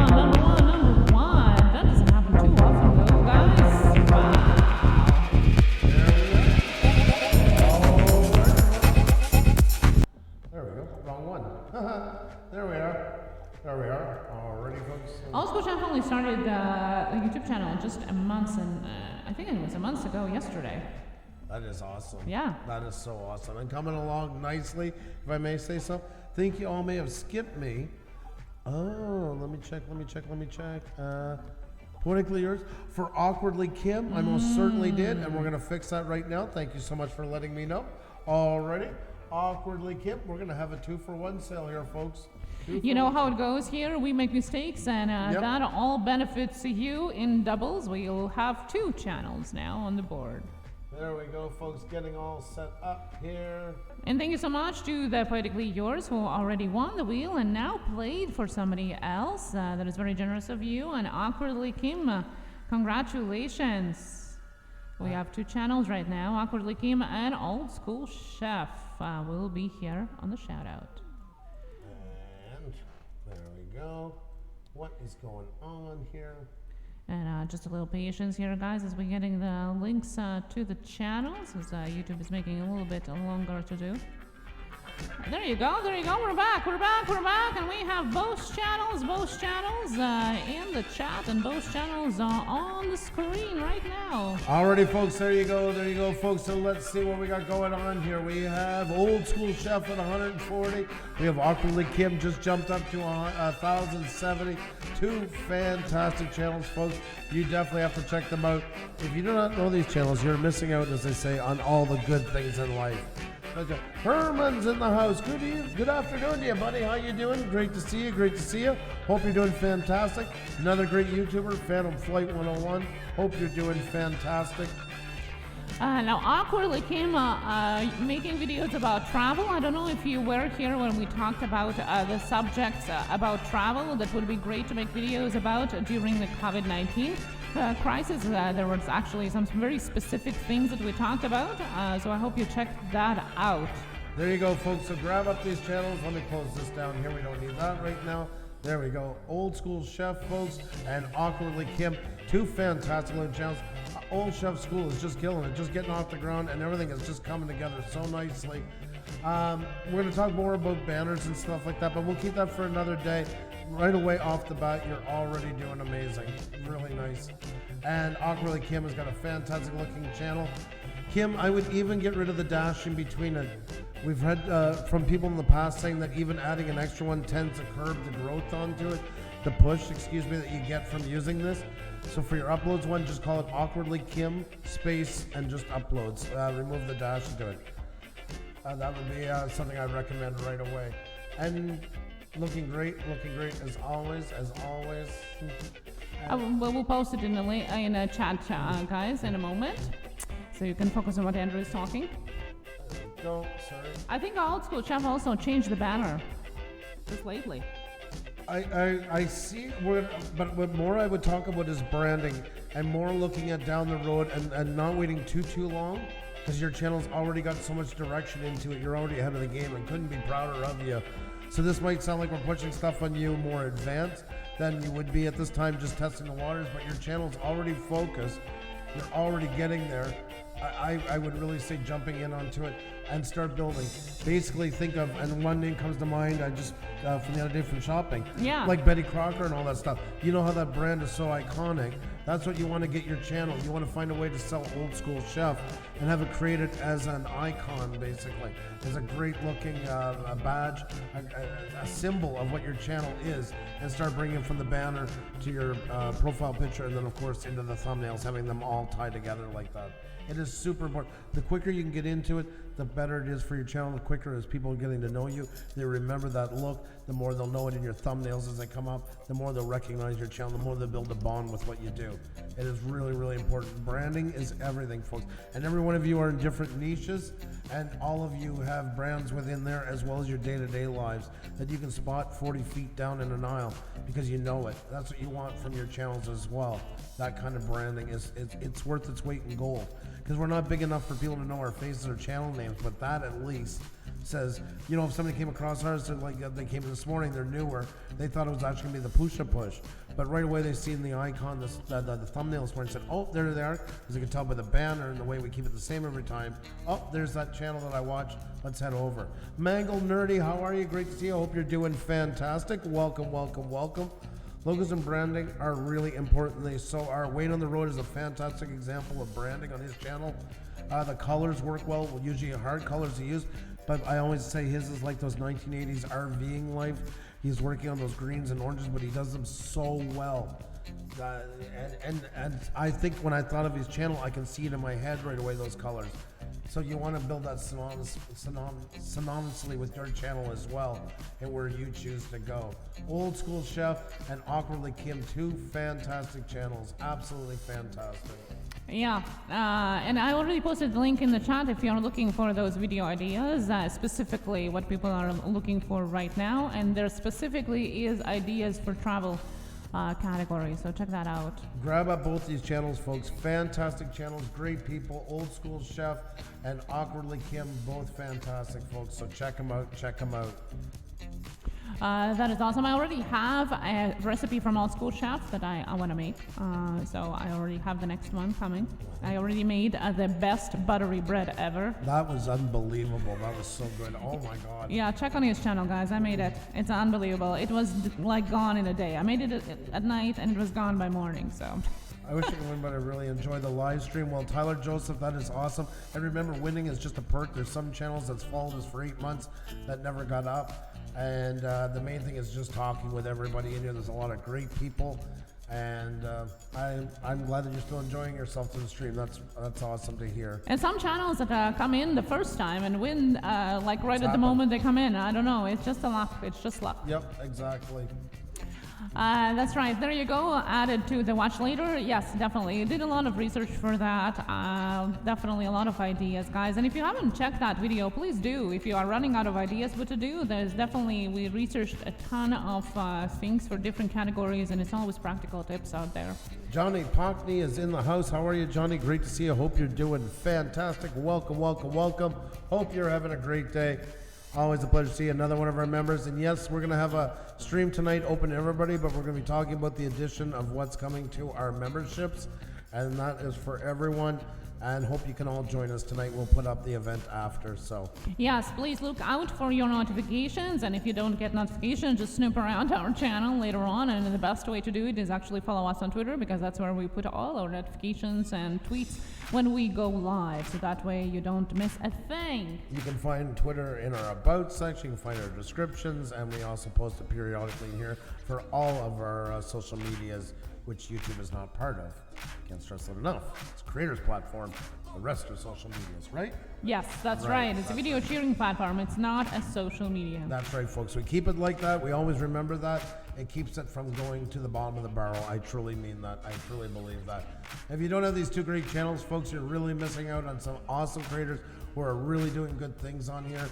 1. That doesn't happen too often though, guys. Wow. There we go. Wrong one. There we are. Alrighty, folks. Old school chef only started a YouTube channel just a month, and I think it was a month ago yesterday. That is awesome. Yeah. That is so awesome. And coming along nicely, if I may say so. Think you all may have skipped me Oh, let me check. Poetically Yours for Awkwardly Kim. I most certainly did, and we're going to fix that right now. Thank you so much for letting me know. Already, Awkwardly Kim, we're going to have a 2-for-1 sale here, folks. You know how it goes here. We make mistakes, and that all benefits you in doubles. We'll have 2 channels now on the board. There we go, folks, getting all set up here. And thank you so much to the Poetically Yours who already won the wheel and now played for somebody else. That is very generous of you. And Awkwardly Kim, congratulations. We have 2 channels right now. Awkwardly Kim and Old School Chef will be here on the shout out. And there we go. What is going on here? And just a little patience here, guys, as we're getting the links to the channels, as YouTube is making a little bit longer to do. There you go, we're back, and we have both channels in the chat, and both channels are on the screen right now. Alrighty, folks, there you go, folks. So let's see what we got going on here. We have Old School Chef at 140. We have Awkwardly Kim just jumped up to 1,070. 2 fantastic channels, folks. You definitely have to check them out. If you do not know these channels, you're missing out, as they say, on all the good things in life. Herman's in the house. Good afternoon to you, buddy. How you doing? Great to see you. Hope you're doing fantastic. Another great YouTuber, Phantom Flight 101. Hope you're doing fantastic. Now, Awkwardly Kim making videos about travel. I don't know if you were here when we talked about the subjects about travel that would be great to make videos about during the COVID-19 crisis. There was actually some very specific things that we talked about, so I hope you checked that out. There you go, folks. So grab up these channels. Let me close this down here. We don't need that right now. There we go. Old School Chef, folks, and Awkwardly Kim. 2 fantastic little channels. Old Chef School is just killing it, just getting off the ground, and everything is just coming together so nicely. We're going to talk more about banners and stuff like that, but we'll keep that for another day. Right away off the bat, you're already doing amazing. Really nice. And Awkwardly Kim has got a fantastic looking channel. Kim, I would even get rid of the dash in between it. We've heard from people in the past saying that even adding an extra one tends to curb the growth onto it, the push, that you get from using this. So for your uploads one, just call it Awkwardly Kim space and just uploads. Remove the dash and do it. That would be something I'd recommend right away. And looking great as always. We'll post it in a chat, guys, in a moment, so you can focus on what Andrew is talking. Go, sorry. I think Old School Chef also changed the banner just lately. I see, but what more I would talk about is branding and more looking at down the road and not waiting too long, because your channel's already got so much direction into it. You're already ahead of the game and couldn't be prouder of you. So this might sound like we're pushing stuff on you more advanced than you would be at this time, just testing the waters, but your channel's already focused. You're already getting there. I would really say jumping in onto it and start building. Basically think of, and one name comes to mind, I just, from the other day from shopping. Yeah. Like Betty Crocker and all that stuff. You know how that brand is so iconic. That's what you want to get your channel. You want to find a way to sell Old School Chef and have it created as an icon, basically. As a great looking a badge, a symbol of what your channel is, and start bringing it from the banner to your profile picture, and then of course into the thumbnails, having them all tied together like that. It is super important. The quicker you can get into it, the better it is for your channel. The quicker as people are getting to know you, they remember that look, the more they'll know it in your thumbnails as they come up, the more they'll recognize your channel, the more they'll build a bond with what you do. It is really important. Branding is everything, folks. And every one of you are in different niches, and all of you have brands within there as well as your day-to-day lives that you can spot 40 feet down in an aisle because you know it. That's what you want from your channels as well. That kind of branding it's worth its weight in gold. Because we're not big enough for people to know our faces or channel names, but that at least says, you know, if somebody came across ours, like they came this morning, they're newer, they thought it was actually going to be the Pusa push. But right away they seen the icon, the thumbnails where it said, oh, there they are. As you can tell by the banner and the way we keep it the same every time. Oh, there's that channel that I watched. Let's head over. Mangle Nerdy, how are you? Great to see you. I hope you're doing fantastic. Welcome. Logos and branding are really important. They so are. Wayne on the Road is a fantastic example of branding on his channel. The colors work well. Usually hard colors to use, but I always say his is like those 1980s RVing life. He's working on those greens and oranges, but he does them so well. And I think when I thought of his channel, I can see it in my head right away, those colors. So you want to build that synonymously with your channel as well, and where you choose to go. Old School Chef and Awkwardly Kim, 2 fantastic channels, absolutely fantastic. Yeah, and I already posted the link in the chat if you're looking for those video ideas, specifically what people are looking for right now, and there specifically is ideas for travel category, so check that out. Grab up both these channels, folks. Fantastic channels, great people. Old School Chef and Awkwardly Kim, both fantastic, folks. So check them out. Check them out. That is awesome. I already have a recipe from Old School Chef that I want to make. So I already have the next one coming. I already made the best buttery bread ever. That was unbelievable. That was so good. Oh my God. Yeah, check on his channel, guys. I made it. It's unbelievable. It was like gone in a day. I made it at night and it was gone by morning, so. I wish I could win, but I really enjoy the live stream. Well, Tyler Joseph, that is awesome. And remember, winning is just a perk. There's some channels that's followed us for 8 months that never got up. And the main thing is just talking with everybody in here. There's a lot of great people. And I'm glad that you're still enjoying yourself to the stream. That's awesome to hear. And some channels that come in the first time and win, like right at the moment they come in. I don't know. It's just a luck. It's just luck. Yep, exactly. That's right. There you go. Added to the watch later. Yes, definitely. Did a lot of research for that. Definitely a lot of ideas, guys. And if you haven't checked that video, please do. If you are running out of ideas what to do, there's definitely, we researched a ton of things for different categories, and it's always practical tips out there. Johnny Pockney is in the house. How are you, Johnny? Great to see you. Hope you're doing fantastic. Welcome, welcome, welcome. Hope you're having a great day. Always a pleasure to see another one of our members. And yes, we're going to have a stream tonight open to everybody, but we're going to be talking about the addition of what's coming to our memberships. And that is for everyone. And hope you can all join us tonight. We'll put up the event after. So yes, please look out for your notifications. And if you don't get notifications, just snoop around our channel later on. And the best way to do it is actually follow us on Twitter, because that's where we put all our notifications and tweets when we go live, so that way you don't miss a thing. You can find Twitter in our About section, you can find our descriptions, and we also post it periodically here for all of our social medias, which YouTube is not part of. Can't stress that enough. It's a creators platform, the rest are social medias, right? Yes, that's right. It's a video sharing platform. It's not a social media. That's right, folks. We keep it like that. We always remember that. It keeps it from going to the bottom of the barrel. I truly mean that. I truly believe that. If you don't have these 2 great channels, folks, you're really missing out on some awesome creators who are really doing good things on here.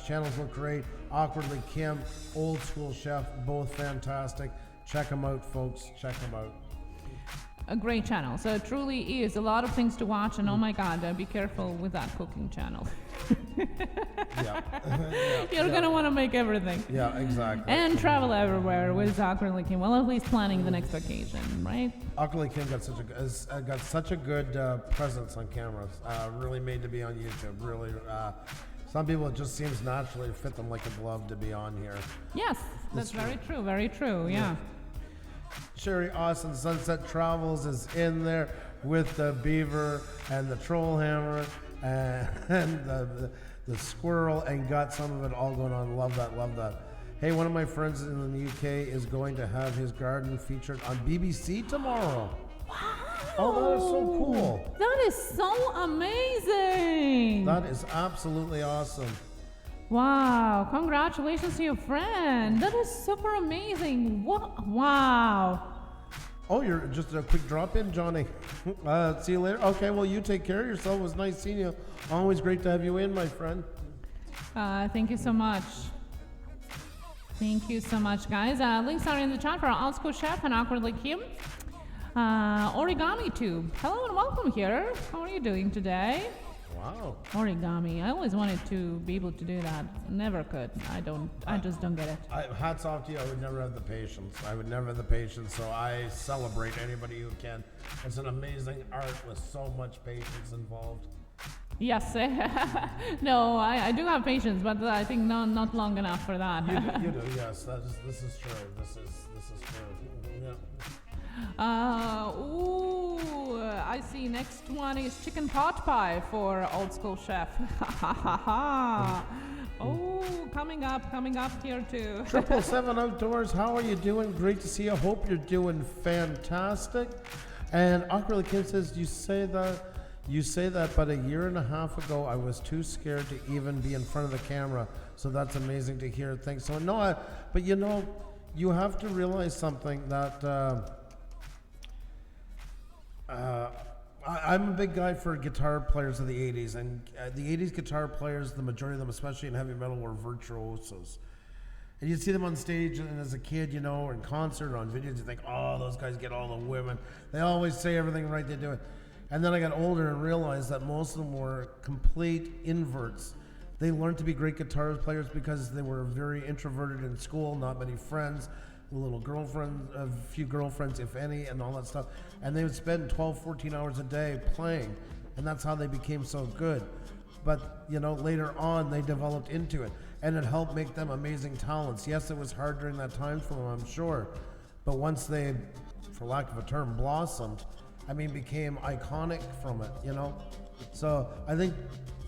Channels look great. Awkwardly Kim, Old School Chef, both fantastic. Check them out, folks. Check them out. A great channel. So it truly is a lot of things to watch, and oh my God, be careful with that cooking channel. You're gonna want to make everything. Yeah, exactly. And travel everywhere with Awkwardly Kim. Well, at least planning the next vacation, right? Awkwardly Kim got such a good presence on cameras. Really made to be on YouTube. Really. Some people, it just seems naturally to fit them like a glove to be on here. Yes, that's very true. Very true. Yeah. Sherry Austin Sunset Travels is in there with the beaver and the troll hammer and the squirrel, and got some of it all going on. Love that, love that. Hey, one of my friends in the UK is going to have his garden featured on BBC tomorrow. Wow. Oh, that is so cool. That is so amazing. That is absolutely awesome. Wow, congratulations to your friend. That is super amazing. Wow. Oh, you're just a quick drop in, Johnny. See you later. Okay, well, you take care of yourself. It was nice seeing you. Always great to have you in, my friend. Thank you so much. Thank you so much, guys. Links are in the chat for Old School Chef and Awkwardly Kim. Origami Tube. Hello and welcome here. How are you doing today? Wow. Origami. I always wanted to be able to do that. Never could. I just don't get it. Hats off to you. I would never have the patience. So I celebrate anybody who can. It's an amazing art with so much patience involved. Yes. No, I do have patience, but I think not long enough for that. You do, yes. This is true. This is true. Yeah. I see next one is chicken pot pie for old school chef. Oh, coming up here too. 777 Outdoors, how are you doing? Great to see you. Hope you're doing fantastic. And Awkwardly Kim says, you say that, but a year and a half ago, I was too scared to even be in front of the camera. So that's amazing to hear. Thanks so much. No, but you know, you have to realize something that I'm a big guy for guitar players of the 80s, and the 80s guitar players, the majority of them, especially in heavy metal, were virtuosos. And you'd see them on stage, and as a kid, you know, or in concert or on videos, you think, oh, those guys get all the women. They always say everything right, they do it. And then I got older and realized that most of them were complete inverts. They learned to be great guitar players because they were very introverted in school, not many friends, a little girlfriend, a few girlfriends, if any, and all that stuff. And they would spend 12, 14 hours a day playing, and that's how they became so good. But, you know, later on, they developed into it, and it helped make them amazing talents. Yes, it was hard during that time for them, I'm sure, but once they, for lack of a term, blossomed, I mean, became iconic from it, you know? So I think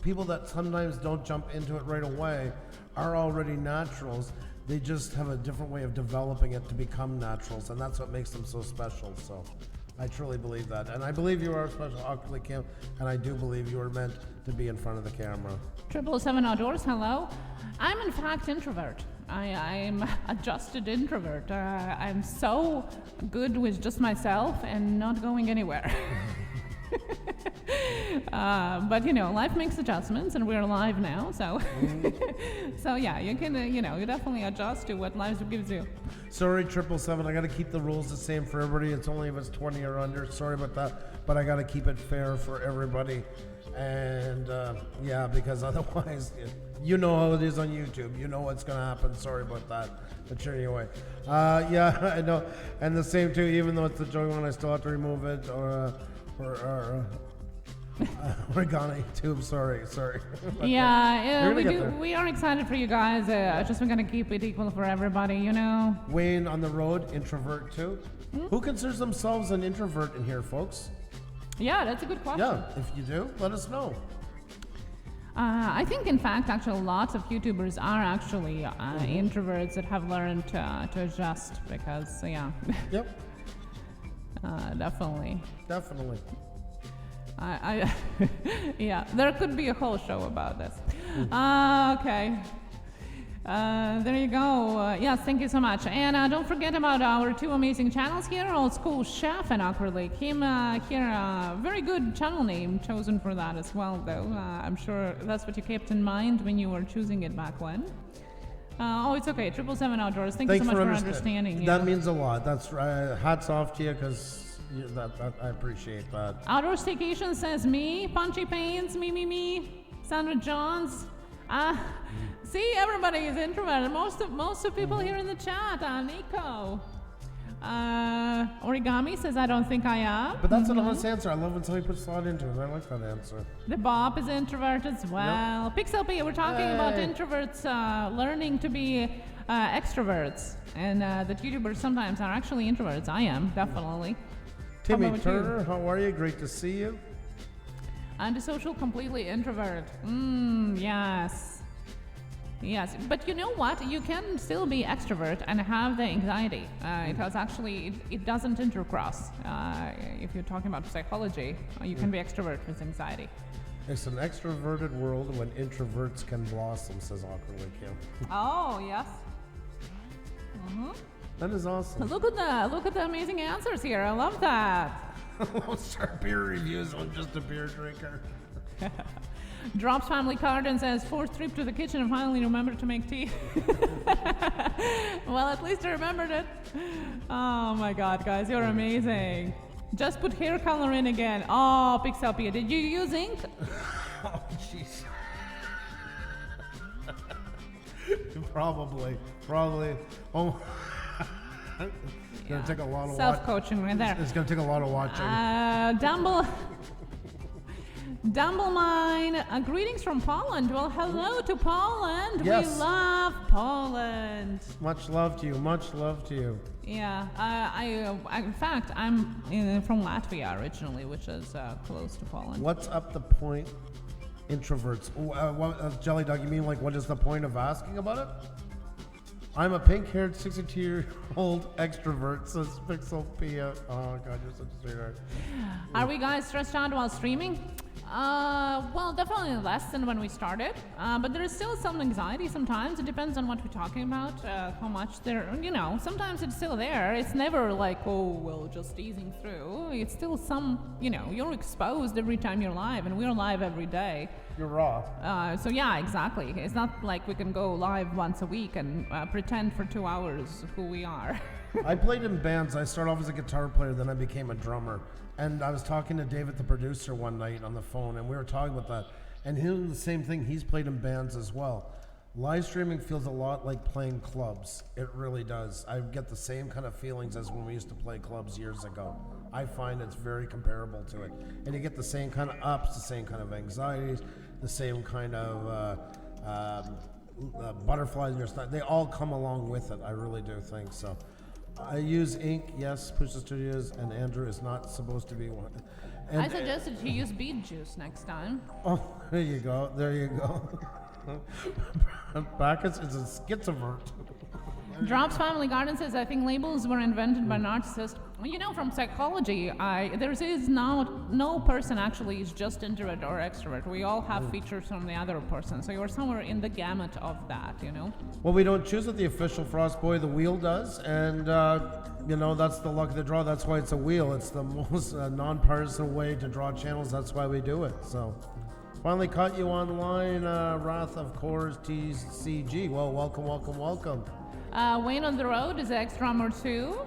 people that sometimes don't jump into it right away are already naturals. They just have a different way of developing it to become naturals, and that's what makes them so special. So I truly believe that. And I believe you are special, Awkwardly Kim, and I do believe you are meant to be in front of the camera. 777 Outdoors, hello. I'm in fact introvert. I'm adjusted introvert. I'm so good with just myself and not going anywhere. But you know, life makes adjustments, and we're alive now, so so yeah, you can you know, you definitely adjust to what life gives you. Sorry, 777, I got to keep the rules the same for everybody. It's only if it's 20 or under. Sorry about that, but I got to keep it fair for everybody. And yeah, because otherwise, you know how it is on YouTube. You know what's going to happen. Sorry about that. But sure, anyway. Yeah, I know. And the same too, even though it's the joint one, I still have to remove it or origami tube. Sorry. Yeah, we are excited for you guys. Just we're gonna keep it equal for everybody, you know. Wayne on the road, introvert too. Who considers themselves an introvert in here, folks? Yeah, that's a good question. Yeah, if you do, let us know. I think, in fact, actually, lots of YouTubers are actually introverts that have learned to adjust because, yeah. Yep. Definitely. Yeah, there could be a whole show about this. Okay. There you go. Yes, thank you so much. And don't forget about our two amazing channels here, Old School Chef and Awkwardly Kim. Here, very good channel name chosen for that as well, though. I'm sure that's what you kept in mind when you were choosing it back when. Oh, it's okay. 777 Outdoors. Thanks so much for understanding. That means a lot. That's hats off to you, because I appreciate that. Outdoor Staycation says me. Punchy Paints, me. Sandra Johns. See, everybody is introverted. Most of people here in the chat. Nico. Origami says I don't think I am. But that's an honest answer. I love when somebody puts thought into it. I like that answer. The Bob is introvert as well. Yep. Pixel P, we're talking about introverts learning to be extroverts, and that YouTubers sometimes are actually introverts. I am, definitely. Timmy Turner, how are you? Great to see you. Antisocial, completely introvert. Yes, but you know what? You can still be extrovert and have the anxiety. It doesn't intercross. If you're talking about psychology, you can be extrovert with anxiety. It's an extroverted world when introverts can blossom, says Awkwardly Kim. Oh, yes. That is awesome. Look at the amazing answers here. I love that. I'll start beer reviews. I'm just a beer drinker. Drops family card and says, fourth trip to the kitchen and finally remembered to make tea. Well, at least I remembered it. Oh my God, guys, you're amazing. Just put hair color in again. Oh, Pixelpia, did you use ink? Oh, jeez. Probably. Oh. It's going to take a lot of self-coaching right there. It's going to take a lot of watching. Dumblemine, greetings from Poland. Well, hello to Poland. Yes. We love Poland. Much love to you. Much love to you. Yeah, in fact, I'm from Latvia originally, which is close to Poland. What's up the point, introverts? Jelly Dog, you mean like what is the point of asking about it? I'm a pink-haired 62-year-old extrovert, says Pixel Pia. Oh, God, you're such a sweetheart. Are we guys stressed out while streaming? Well, definitely less than when we started, but there is still some anxiety sometimes. It depends on what we're talking about, how much there, sometimes it's still there. It's never like, oh, well, just easing through. It's still some, you're exposed every time you're live, and we're live every day. You're raw. So yeah, exactly. It's not like we can go live once a week and pretend for 2 hours who we are. I played in bands. I started off as a guitar player, then I became a drummer. And I was talking to David, the producer, one night on the phone, and we were talking about that. And him, the same thing, he's played in bands as well. Live streaming feels a lot like playing clubs. It really does. I get the same kind of feelings as when we used to play clubs years ago. I find it's very comparable to it. And you get the same kind of ups, the same kind of anxieties, the same kind of butterflies in your stomach. They all come along with it. I really do think so. I use ink, yes, Pusa Studios, and Andrew is not supposed to be one. And, I suggested you use beet juice next time. Oh, there you go. Bacchus is a schizovert. Drops Family Garden says, I think labels were invented by narcissists. From psychology, there is no person actually is just introvert or extrovert. We all have features from the other person. So you're somewhere in the gamut of that, Well, we don't choose it. The official Frost Boy, the wheel does. And, that's the luck of the draw. That's why it's a wheel. It's the most nonpartisan way to draw channels. That's why we do it. So finally caught you online, Wrath of Course TCG. Well, welcome. Wayne on the Road is ex-drummer too.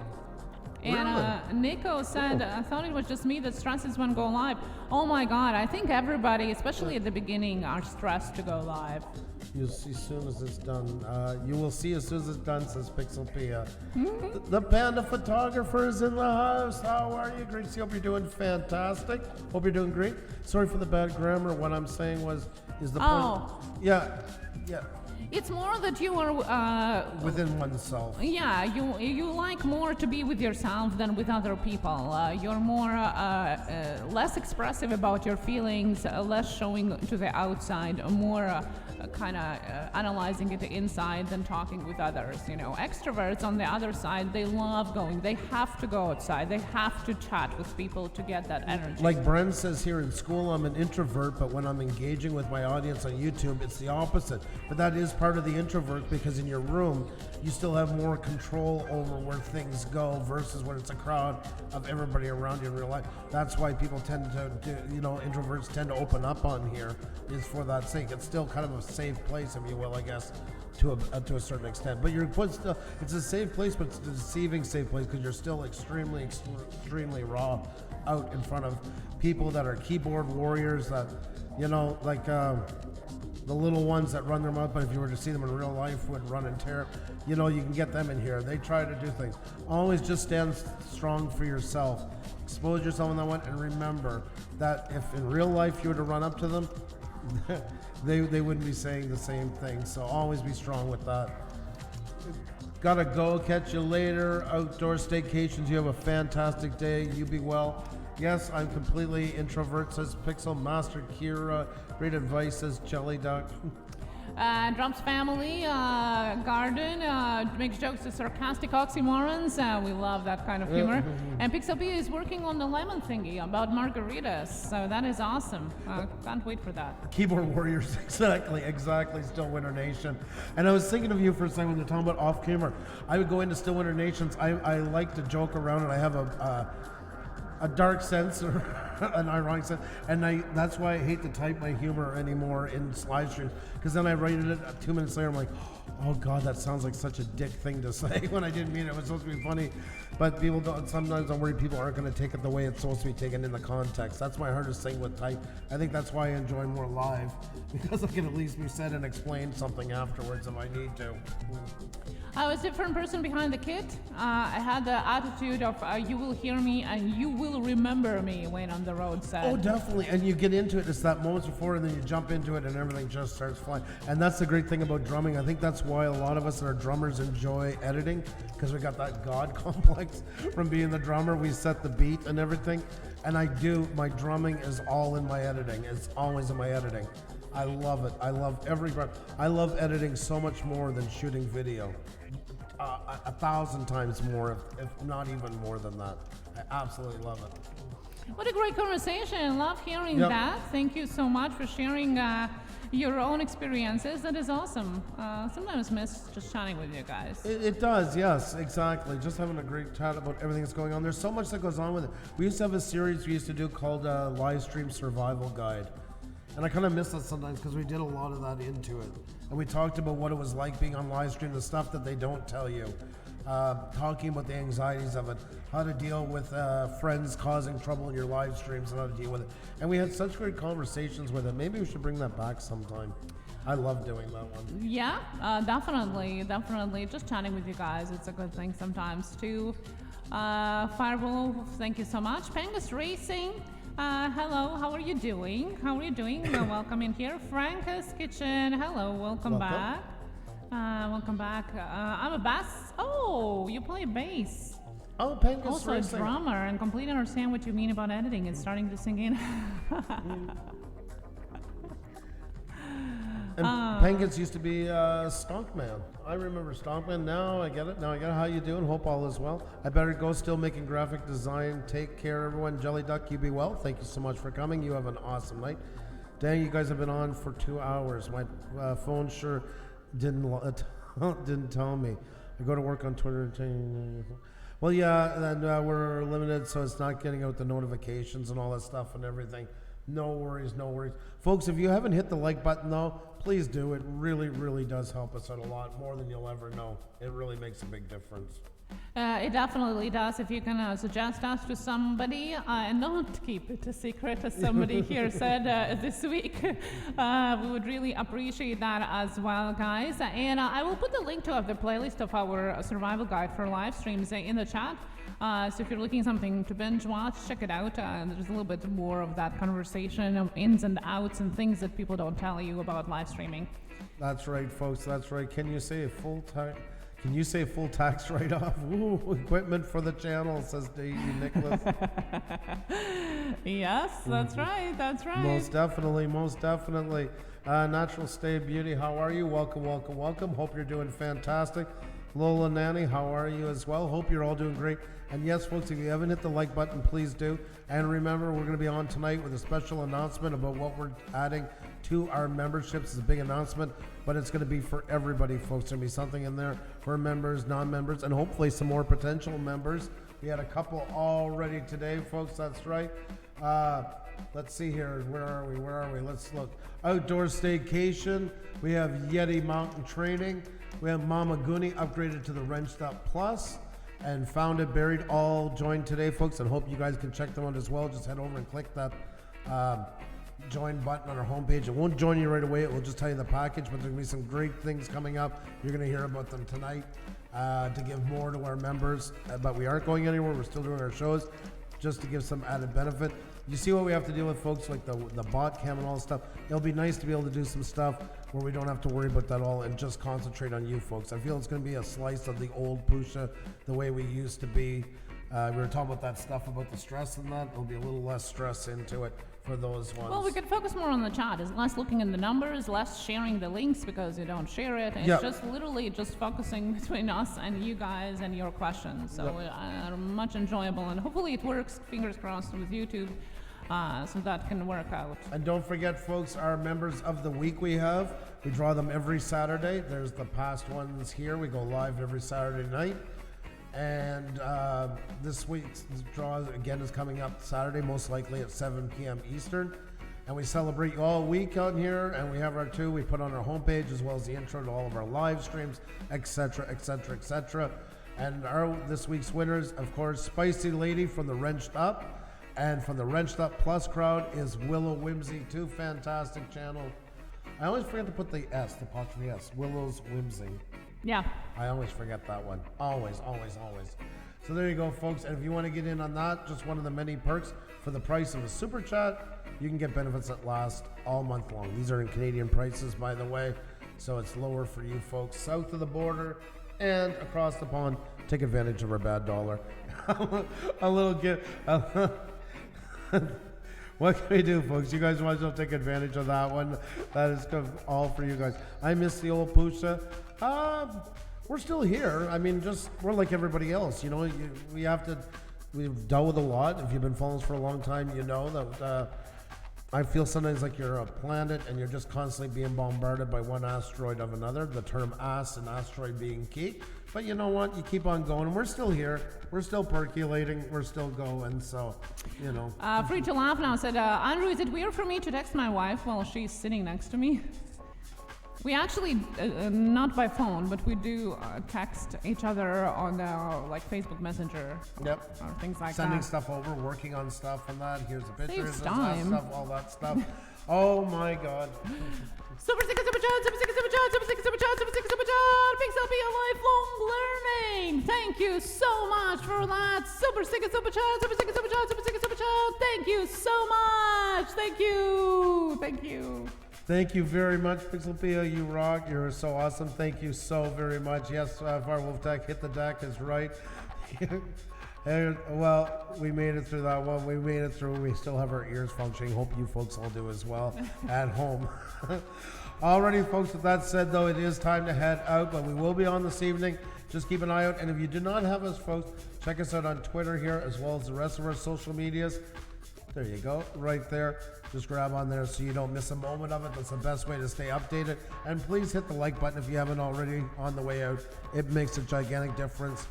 And Nico said, I thought it was just me that stresses when go live. Oh my God, I think everybody, especially at the beginning, are stressed to go live. You'll see as soon as it's done. You will see as soon as it's done, says Pixel Pia. The Panda photographer is in the house. How are you, Gracie? Hope you're doing fantastic. Hope you're doing great. Sorry for the bad grammar. What I'm saying is the point. Yeah. It's more that you are within oneself. Yeah, you like more to be with yourself than with other people. You're more less expressive about your feelings, less showing to the outside, more kind of analyzing it inside than talking with others. Extroverts on the other side, they love going. They have to go outside. They have to chat with people to get that energy. Like Bren says here, in school I'm an introvert, but when I'm engaging with my audience on YouTube, it's the opposite. But that is part of the introvert, because in your room you still have more control over where things go versus when it's a crowd of everybody around you in real life. That's why people tend to introverts tend to open up on here, is for that sake. It's still kind of a safe place, if you will, I guess, to a certain extent. But it's a safe place, but it's a deceiving safe place, because you're still extremely raw out in front of people that are keyboard warriors that, the little ones that run their mouth, but if you were to see them in real life, would run and tear. You can get them in here. They try to do things. Always just stand strong for yourself. Expose yourself in that one, and remember that if in real life you were to run up to them, they wouldn't be saying the same thing. So always be strong with that. Gotta go. Catch you later. Outdoor staycations. You have a fantastic day. You be well. Yes, I'm completely introvert, says Pixel Master Kira. Great advice, says Jelly Duck. Drum's Family Garden makes jokes to sarcastic oxymorons. We love that kind of humor. And Pixel P is working on the lemon thingy about margaritas, so that is awesome. Can't wait for that. Keyboard warriors, exactly. Still Winter Nation. And I was thinking of you for a second when they're talking about off camera. I would go into Still Winter Nations. I like to joke around, and I have a dark sense or an ironic sense, and that's why I hate to type my humor anymore in live streams, because then I write it 2 minutes later, I'm like, oh God, that sounds like such a dick thing to say when I didn't mean it. It was supposed to be funny. But people don't. Sometimes I'm worried people aren't going to take it the way it's supposed to be taken in the context. That's my hardest thing with type. I think that's why I enjoy more live, because I can at least be said and explain something afterwards if I need to. I was a different person behind the kit. I had the attitude of you will hear me and you will remember me when on the road set. Oh, definitely. And you get into it, it's that moments before, and then you jump into it and everything just starts flying. And that's the great thing about drumming. I think that's why a lot of us that are drummers enjoy editing, because we got that God complex from being the drummer. We set the beat and everything. And my drumming is all in my editing. It's always in my editing. I love it. I love I love editing so much more than shooting video. 1,000 times more, if not even more than that. I absolutely love it. What a great conversation. Love hearing that. Thank you so much for sharing your own experiences. That is awesome. Sometimes miss just chatting with you guys. It does, yes, exactly. Just having a great chat about everything that's going on. There's so much that goes on with it. We used to have a series we used to do called Live Stream Survival Guide. And I kind of miss that sometimes because we did a lot of that into it. And we talked about what it was like being on live stream, the stuff that they don't tell you. Talking about the anxieties of it, how to deal with friends causing trouble in your live streams and how to deal with it. And we had such great conversations with it. Maybe we should bring that back sometime. I love doing that one. Yeah, definitely. Just chatting with you guys, it's a good thing sometimes too. Fireball, thank you so much. Pangus Racing. Hello, how are you doing? Welcome in here. Franca's Kitchen, hello, welcome back. Welcome back. I'm a bass. Oh, you play bass. Oh, Pangus Also Racing. a drummer, and completely understand what you mean about editing. It's starting to sink in. And Pangus used to be Stonkman. I remember Stonkman. Now I get it. How you doing? Hope all is well. I better go. Still making graphic design. Take care, everyone. Jelly Duck, you be well. Thank you so much for coming. You have an awesome night. Dang, you guys have been on for 2 hours. My phone sure didn't tell me. I go to work on Twitter and well, yeah, and we're limited, so it's not getting out the notifications and all that stuff and everything. No worries. Folks, if you haven't hit the like button, though, please do. It really, really does help us out a lot, more than you'll ever know. It really makes a big difference. It definitely does. If you can suggest us to somebody and not keep it a secret, as somebody here said this week, we would really appreciate that as well, guys. And I will put the link to the playlist of our survival guide for live streams in the chat. So if you're looking something to binge watch, check it out. There's a little bit more of that conversation of ins and outs and things that people don't tell you about live streaming. That's right, folks. That's right. Can you say a full tax write-off? Ooh, equipment for the channel, says Nicholas. Yes, that's right. Most definitely. Natural Stay Beauty, how are you? Welcome. Hope you're doing fantastic. Lola Nanny, how are you as well? Hope you're all doing great. And yes, folks, if you haven't hit the like button, please do. And remember, we're going to be on tonight with a special announcement about what we're adding to our memberships. It's a big announcement, but it's going to be for everybody, folks. There's going to be something in there for members, non-members, and hopefully some more potential members. We had a couple already today, folks. That's right. Let's see here. Where are we? Let's look. Outdoor Staycation. We have Yeti Mountain Training. We have Mama Goonie upgraded to the Wrenched Up Plus, and Found It Buried all joined today, folks, and hope you guys can check them out as well. Just head over and click that join button on our homepage. It won't join you right away. It will just tell you the package, but there's going to be some great things coming up. You're going to hear about them tonight to give more to our members, but we aren't going anywhere. We're still doing our shows just to give some added benefit. You see what we have to deal with, folks, like the bot cam and all this stuff. It'll be nice to be able to do some stuff where we don't have to worry about that all and just concentrate on you folks. I feel it's going to be a slice of the old Pusa, the way we used to be. We were talking about that stuff about the stress and that. There'll be a little less stress into it for those ones. Well, we could focus more on the chat. It's less looking at the numbers, less sharing the links because you don't share it. It's just literally just focusing between us and you guys and your questions. So much enjoyable, and hopefully it works, fingers crossed, with YouTube. So that can work out. And don't forget, folks, our members of the week we draw them every Saturday. There's the past ones here. We go live every Saturday night. And this week's draw, again, is coming up Saturday, most likely at 7 p.m. Eastern. And we celebrate you all week on here. And we have our two we put on our homepage, as well as the intro to all of our live streams, etc., etc., etc. And this week's winners, of course, Spicy Lady from the Wrenched Up, and from the Wrenched Up Plus crowd is Willow Whimsy, 2 fantastic channels. I always forget to put the S, the apostrophe S, Willow's Whimsy. Yeah. I always forget that one. Always, always, always. So there you go, folks. And if you want to get in on that, just one of the many perks, for the price of a super chat, you can get benefits that last all month long. These are in Canadian prices, by the way, so it's lower for you folks south of the border and across the pond. Take advantage of our bad dollar. A little gift. What can we do, folks? You guys want to take advantage of that one? That is all for you guys. I miss the old Pusa. We're still here. I mean, we're like everybody else. You know, we've dealt with a lot. If you've been following us for a long time, you know that I feel sometimes like you're a planet and you're just constantly being bombarded by one asteroid of another. The term ass and asteroid being key. But you know what? You keep on going. We're still here. We're still percolating. We're still going. So, you know. Free to Laugh now said, Andrew, is it weird for me to text my wife while she's sitting next to me? We actually, not by phone, but we do text each other on like Facebook Messenger. Yep. Or things like Sending that. stuff over, working on stuff and that. Here's the pictures Saves and time. stuff, all that stuff. Oh my God. Super sticker, super chat, super sticker, super chat, super sticker, super chat, super sticker, super chat. Pixel be a lifelong learning. Thank you so much for that. Super sticker, super chat, super sticker, super chat, super sticker, super chat. Thank you so much. Thank you. Thank you. Thank you very much, Pixelpia. You rock. You're so awesome. Thank you so very much. Yes, Firewolf Tech, hit the deck is right. And, well, we made it through that one. We made it through. We still have our ears functioning. Hope you folks all do as well at home. Alrighty, folks, with that said, though, it is time to head out, but we will be on this evening. Just keep an eye out. And if you do not have us, folks, check us out on Twitter here as well as the rest of our social medias. There you go, right there. Just grab on there so you don't miss a moment of it. That's the best way to stay updated. And please hit the like button if you haven't already on the way out. It makes a gigantic difference.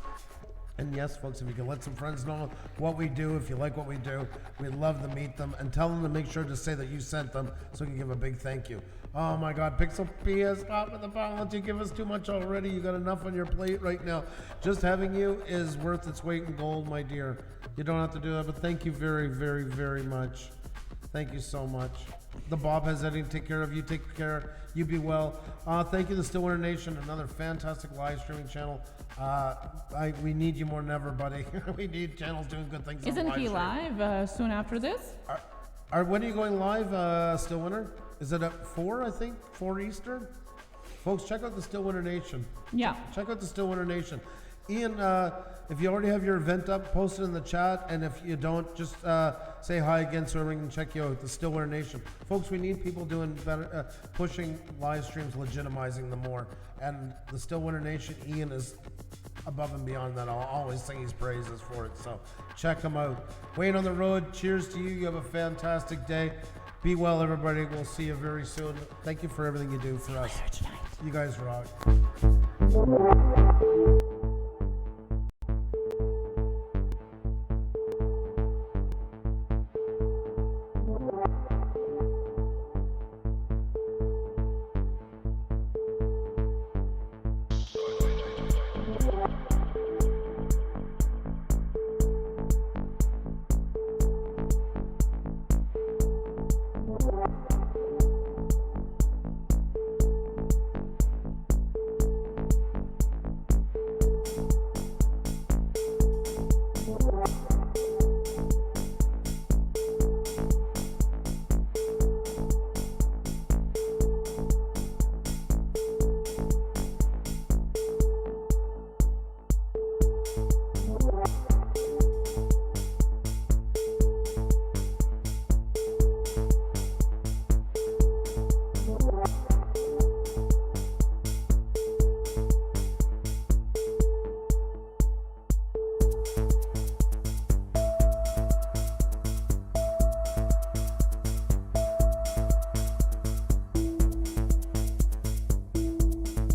And yes, folks, if you can let some friends know what we do, if you like what we do, we'd love to meet them and tell them to make sure to say that you sent them so we can give a big thank you. Oh my God, Pixel P, stop with the apology. Give us too much already. You got enough on your plate right now. Just having you is worth its weight in gold, my dear. You don't have to do that, but thank you very, very, very much. Thank you so much. The Bob has anything to take care of. You take care. You be well. Thank you, the Stillwater Nation. Another fantastic live streaming channel. We need you more than ever, buddy. We need channels doing good things. Isn't he live soon after this? When are you going live, Stillwater? Is it at 4, I think? 4 Eastern? Folks, check out the Stillwater Nation. Yeah. Check out the Stillwater Nation. Ian, if you already have your event up, post it in the chat. And if you don't, just say hi again so everyone can check you out. The Stillwater Nation. Folks, we need people doing better, pushing live streams, legitimizing them more. And the Stillwater Nation, Ian is above and beyond that. I'll always sing his praises for it. So check him out. Wayne on the road, cheers to you. You have a fantastic day. Be well, everybody. We'll see you very soon. Thank you for everything you do for us. You guys rock.